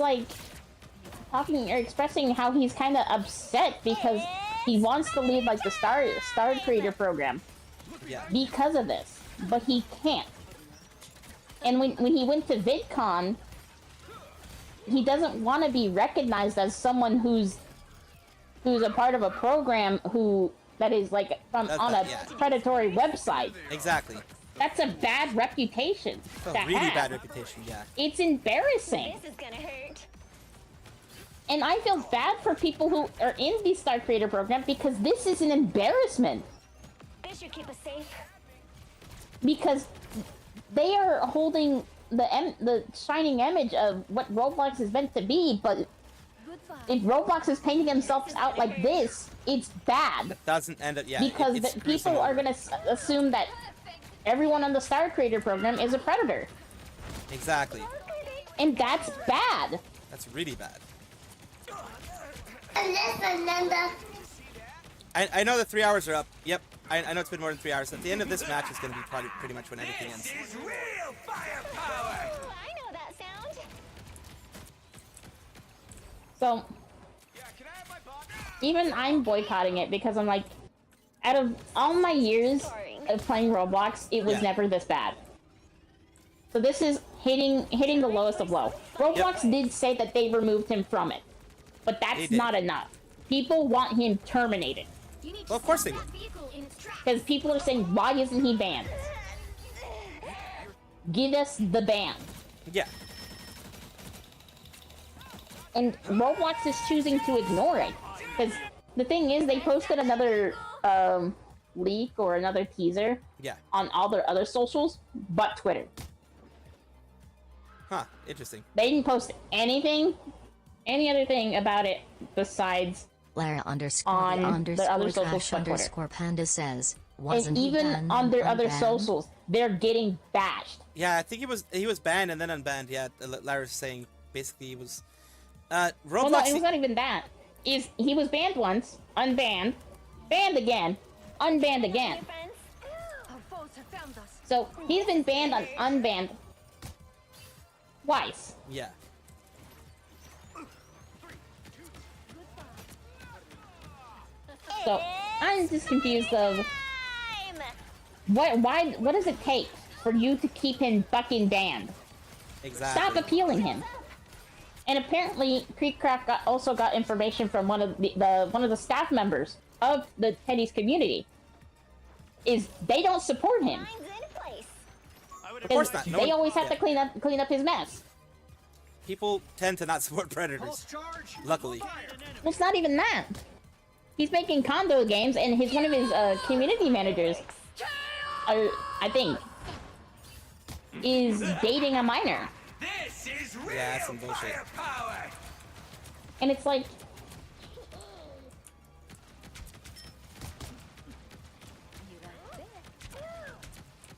talking or expressing how he's kind of upset because he wants to leave the Star Creator program because of this, but he can't. And when he went to VidCon, he doesn't want to be recognized as someone who's a part of a program that is on a predatory website.
Exactly.
That's a bad reputation.
It's a really bad reputation, yeah.
It's embarrassing.
This is gonna hurt.
And I feel bad for people who are in the Star Creator program because this is an embarrassment.
This should keep us safe.
Because they are holding the shining image of what Roblox is meant to be, but if Roblox is painting themselves out like this, it's bad.
It doesn't end up,
because people are gonna assume that everyone on the Star Creator program is a predator.
Exactly.
And that's bad.
That's really bad. I know the 3 hours are up. Yep. I know it's been more than 3 hours. At the end of this match is going to be probably pretty much when everything ends.
This is real firepower!
I know that sound.
So, even I'm boycotting it because I'm out of all my years of playing Roblox, it was never this bad. So this is hitting the lowest of low. Roblox did say that they removed him from it, but that's not enough. People want him terminated.
Well, of course they would.
Because people are saying, why isn't he banned? Give us the ban.
Yeah.
And Roblox is choosing to ignore it. Because the thing is, they posted another leak or another teaser on all their other socials, but Twitter.
Huh, interesting.
They didn't post any other thing about it besides
Lara
on the other socials but Twitter.
_Panda says,
and even on their other socials, they're getting bashed.
Yeah, I think he was banned and then unbanned. Yeah, Larry's saying basically he was. Roblox.
Well, no, it was not even that. He was banned once, unbanned, banned again, unbanned again. So he's been banned on unbanned twice.
Yeah.
So I'm just confused of what does it take for you to keep him fucking banned?
Exactly.
Stop appealing him. And apparently, Creekcraft also got information from one of the staff members of the Teddy's community. Is they don't support him.
Of course not.
They always have to clean up his mess.
People tend to not support predators. Luckily.
Well, it's not even that. He's making condo games, and one of his community managers, I think, is dating a minor.
This is real
yeah, some bullshit.
Firepower.
And it's like,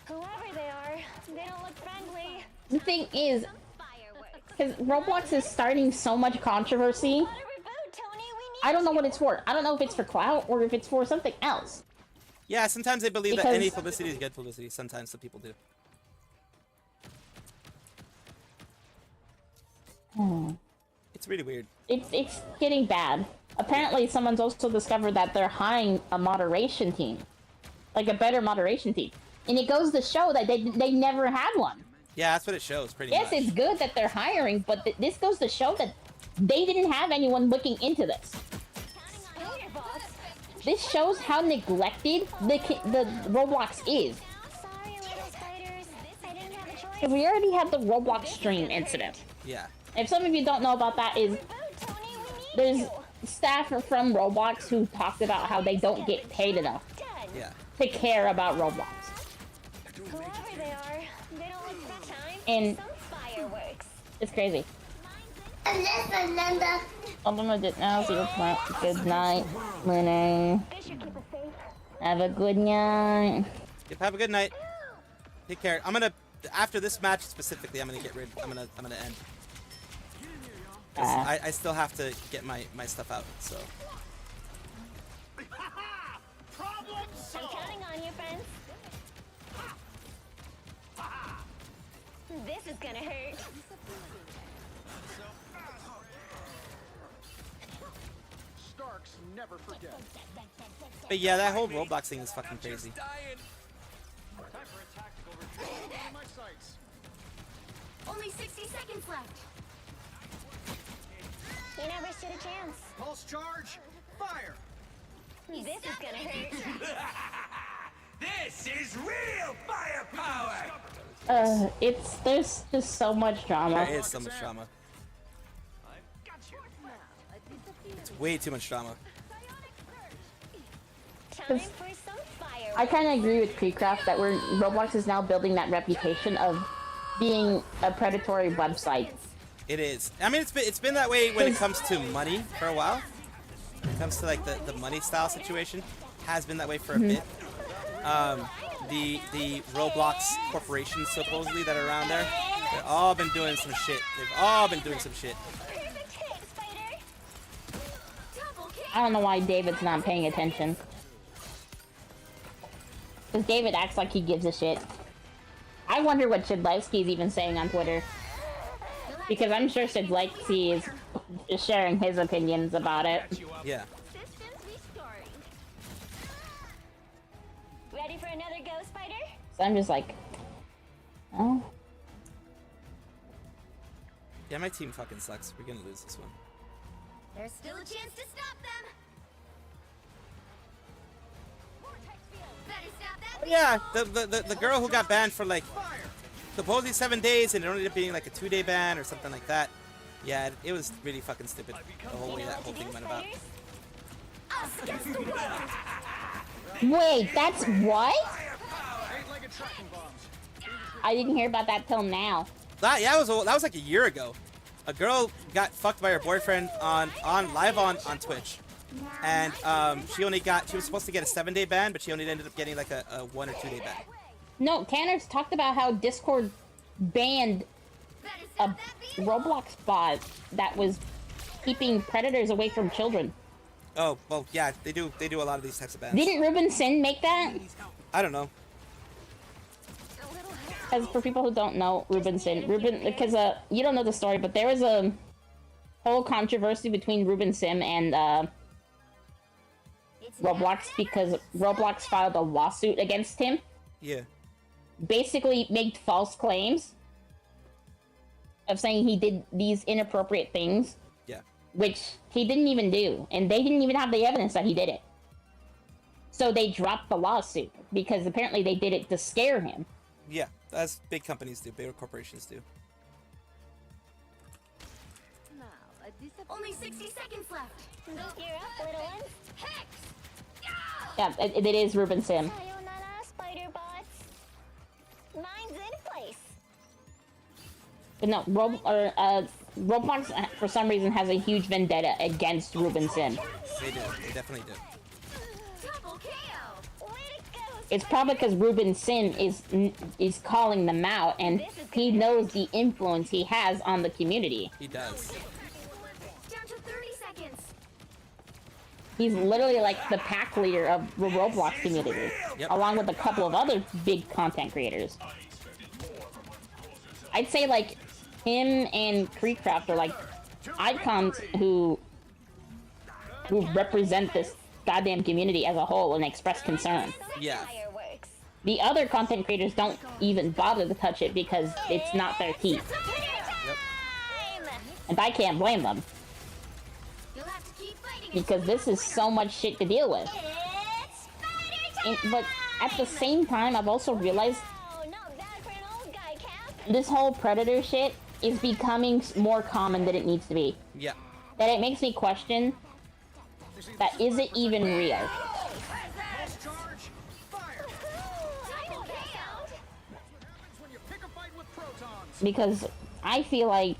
Whoever they are, they don't look friendly.
the thing is, because Roblox is starting so much controversy, I don't know what it's for. I don't know if it's for clout or if it's for something else.
Yeah, sometimes they believe that any publicity is good publicity. Sometimes some people do. It's really weird.
It's getting bad. Apparently, someone's also discovered that they're hiring a moderation team, like a better moderation team, and it goes to show that they never had one.
Yeah, that's what it shows. Pretty
much. Yes, it's good that they're hiring, but this goes to show that they didn't have anyone looking into this. This shows how neglected the Roblox is. We already had the Roblox stream incident.
Yeah.
If some of you don't know about that, there's staff from Roblox who talked about how they don't get paid enough to care about Roblox. And it's crazy. I'm gonna do it now, so you'll plan. Good night, Lene. Have a good night.
Yep, have a good night. Take care. After this match specifically, I'm gonna end. I still have to get my stuff out, so.
I'm counting on you, friends. This is gonna hurt.
Starks never forget.
But yeah, that whole Roblox thing is fucking crazy.
Only 60 seconds left.
You never stood a chance.
Pulse charge, fire.
This is gonna hurt.
This is real firepower.
There's just so much drama.
There is so much drama. It's way too much drama.
I kind of agree with Creekcraft that Roblox is now building that reputation of being a predatory website.
It is. I mean, it's been that way when it comes to money for a while. When it comes to like the money style situation, has been that way for a bit. The Roblox corporations supposedly that are around there, they've all been doing some shit.
I don't know why David's not paying attention. Because David acts like he gives a shit. I wonder what Shidlevsky's even saying on Twitter. Because I'm sure Shidlevsky is sharing his opinions about it.
Yeah.
Ready for another go, Spider?
So I'm just like, oh.
Yeah, my team fucking sucks. We're gonna lose this one.
There's still a chance to stop them.
Yeah, the girl who got banned for like supposedly 7 days and it ended up being like a 2-day ban or something like that. Yeah, it was really fucking stupid the whole way that whole thing went about.
Wait, that's what? I didn't hear about that till now.
That was like a year ago. A girl got fucked by her boyfriend on Twitch. and she was supposed to get a 7-day ban, but she only ended up getting like a 1 or 2 day ban.
No, Tanner's talked about how Discord banned a Roblox bot that was keeping predators away from children.
Oh, well, yeah, they do a lot of these types of bans.
Didn't Ruben Sin make that?
I don't know.
As for people who don't know, because you don't know the story, but there was a whole controversy between Ruben Sim and Roblox because Roblox filed a lawsuit against him.
Yeah.
Basically made false claims of saying he did these inappropriate things.
Yeah.
Which he didn't even do, and they didn't even have the evidence that he did it. So they dropped the lawsuit because apparently they did it to scare him.
Yeah, as big companies do, bigger corporations do.
Only 60 seconds left. Gear up, little ones. Hex!
Yeah, it is Ruben Sim.
Sayonara, spider bots. Mine's in place.
But no, Roblox for some reason has a huge vendetta against Ruben Sim.
They do. They definitely do.
It's probably because Ruben Sim is calling them out, and he knows the influence he has on the community.
He does.
Down to 30 seconds.
He's literally like the pack leader of the Roblox community, along with a couple of other big content creators. I'd say like him and Creekcraft are like icons who represent this goddamn community as a whole and express concern.
Yeah.
The other content creators don't even bother to touch it because it's not their team.
Yep.
And I can't blame them. Because this is so much shit to deal with. But at the same time, I've also realized this whole predator shit is becoming more common than it needs to be.
Yeah.
That it makes me question that is it even real? Because I feel like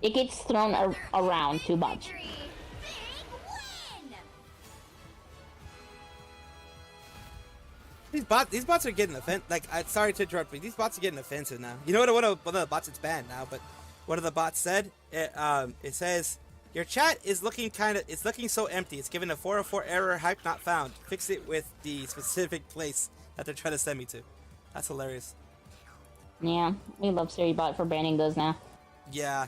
it gets thrown around too much.
These bots are getting offensive. Like, sorry to interrupt, but these bots are getting offensive now. You know what? One of the bots it's banned now, but one of the bots said it says your chat is looking so empty. It's given a 404 error, hype not found. Fix it with the specific place that they're trying to send me to. That's hilarious.
Yeah, we love SiriBot for banning those now.
Yeah,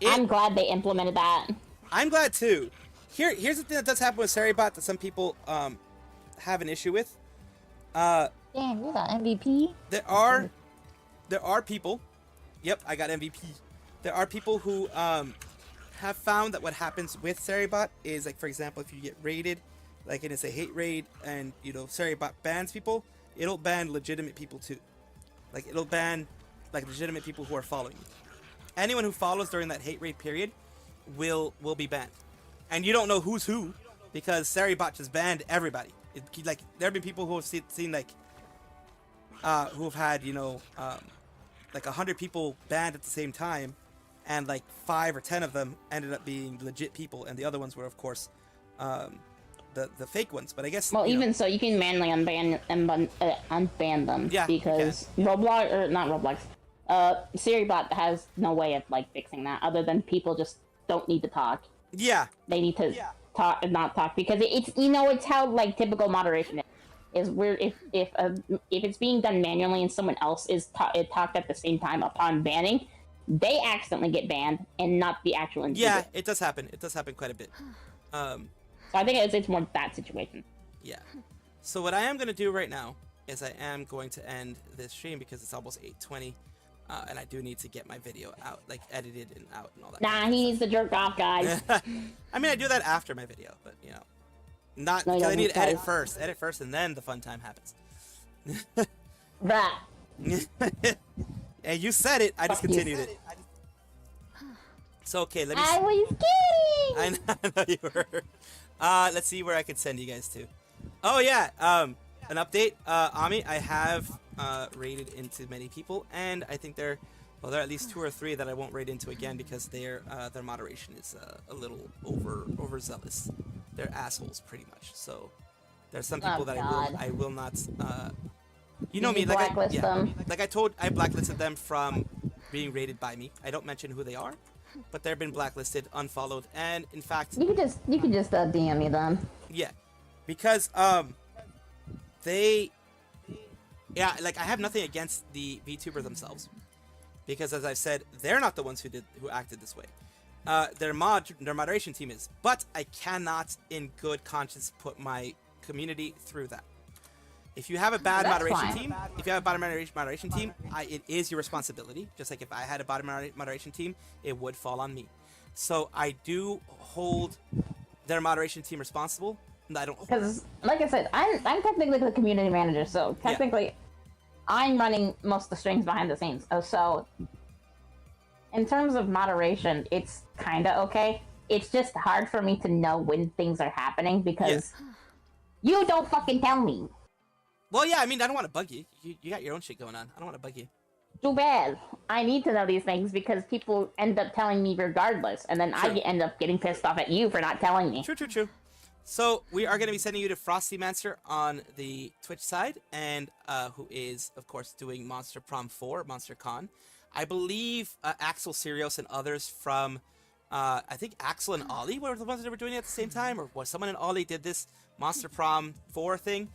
I'm glad they implemented that.
I'm glad too. Here's the thing that does happen with SiriBot that some people have an issue with.
Damn, you got MVP?
There are people. Yep, I got MVP. There are people who have found that what happens with SiriBot is, like, for example, if you get raided, like, and it's a hate raid, and SiriBot bans people, it'll ban legitimate people too. Like, it'll ban like legitimate people who are following you. Anyone who follows during that hate raid period will be banned, and you don't know who's who because SiriBot just banned everybody. Like, there have been people who have seen like who have had like 100 people banned at the same time, and like 5 or 10 of them ended up being legit people, and the other ones were, of course, the fake ones. But I guess
so, you can manually unban them.
Yeah,
because Roblox or not Roblox, SiriBot has no way of like fixing that other than people just don't need to talk.
Yeah,
they need to talk and not talk because it's how like typical moderation is where if it's being done manually and someone else is talked at the same time upon banning, they accidentally get banned and not the actual individual.
Yeah, it does happen. It does happen quite a bit.
So I think it's more that situation.
Yeah. So what I am going to do right now is I am going to end this stream because it's almost 8:20, and I do need to get my video out, like edited and out and all that.
Nah, he needs to jerk off, guys.
I mean, I do that after my video, but not
No,
because I need to edit
guys.
first, and then the fun time happens.
Bruh.
Hey, you said it. I just continued it. So okay, let me.
I was kidding.
I know you were. Let's see where I could send you guys to. Oh yeah, an update. Ami, I have raided into many people, and I think they're Well, there are at least 2 or 3 that I won't raid into again because their moderation is a little overzealous. They're assholes, pretty much. So there's some people that I will not. You know me, like I blacklisted them from being raided by me. I don't mention who they are, but they've been blacklisted, unfollowed, and in fact,
you can just DM me then.
Yeah, because like I have nothing against the VTuber themselves. Because as I've said, they're not the ones who acted this way. Their moderation team is, but I cannot, in good conscience, put my community through that. If you have a bad moderation team, it is your responsibility. Just like if I had a bad moderation team, it would fall on me. So I do hold their moderation team responsible. And I don't.
Because, like I said, I'm technically the community manager, so technically. Yeah. I'm running most of the strings behind the scenes. So, in terms of moderation, it's kind of okay. It's just hard for me to know when things are happening because you don't fucking tell me.
Well, yeah, I mean, I don't want to bug you. You got your own shit going on. I don't want to bug you.
Too bad. I need to know these things because people end up telling me regardless, and then I end up getting pissed off at you for not telling me.
True. So we are going to be sending you to Frostymancer on the Twitch side, and who is, of course, doing Monster Prom 4, Monster Con. I believe Axel, Sirius, and others from, I think Axel and Ollie were the ones that were doing it at the same time, or was someone in Ollie did this Monster Prom 4 thing.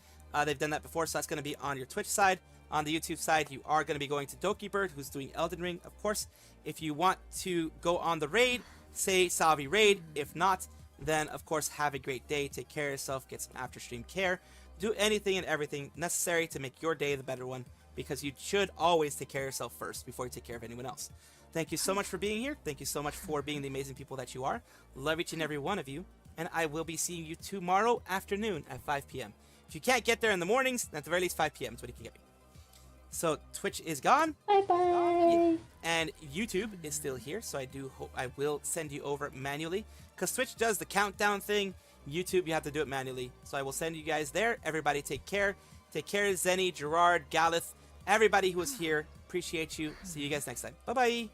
They've done that before, so that's going to be on your Twitch side. On the YouTube side, you are going to be going to Doki Bird, who's doing Elden Ring, of course. If you want to go on the raid, say Salvi Raid. If not, then, of course, have a great day. Take care of yourself. Get some after-stream care. Do anything and everything necessary to make your day the better one, because you should always take care of yourself first before you take care of anyone else. Thank you so much for being here. Thank you so much for being the amazing people that you are. Love each and every one of you. And I will be seeing you tomorrow afternoon at 5 p.m. If you can't get there in the mornings, then at the very least 5 p.m. is what you can get me. So Twitch is gone.
Bye-bye.
And YouTube is still here, so I do hope I will send you over manually. Because Twitch does the countdown thing. YouTube, you have to do it manually. So I will send you guys there. Everybody take care. Take care, Zenny, Gerard, Galith, everybody who is here. Appreciate you. See you guys next time. Bye-bye.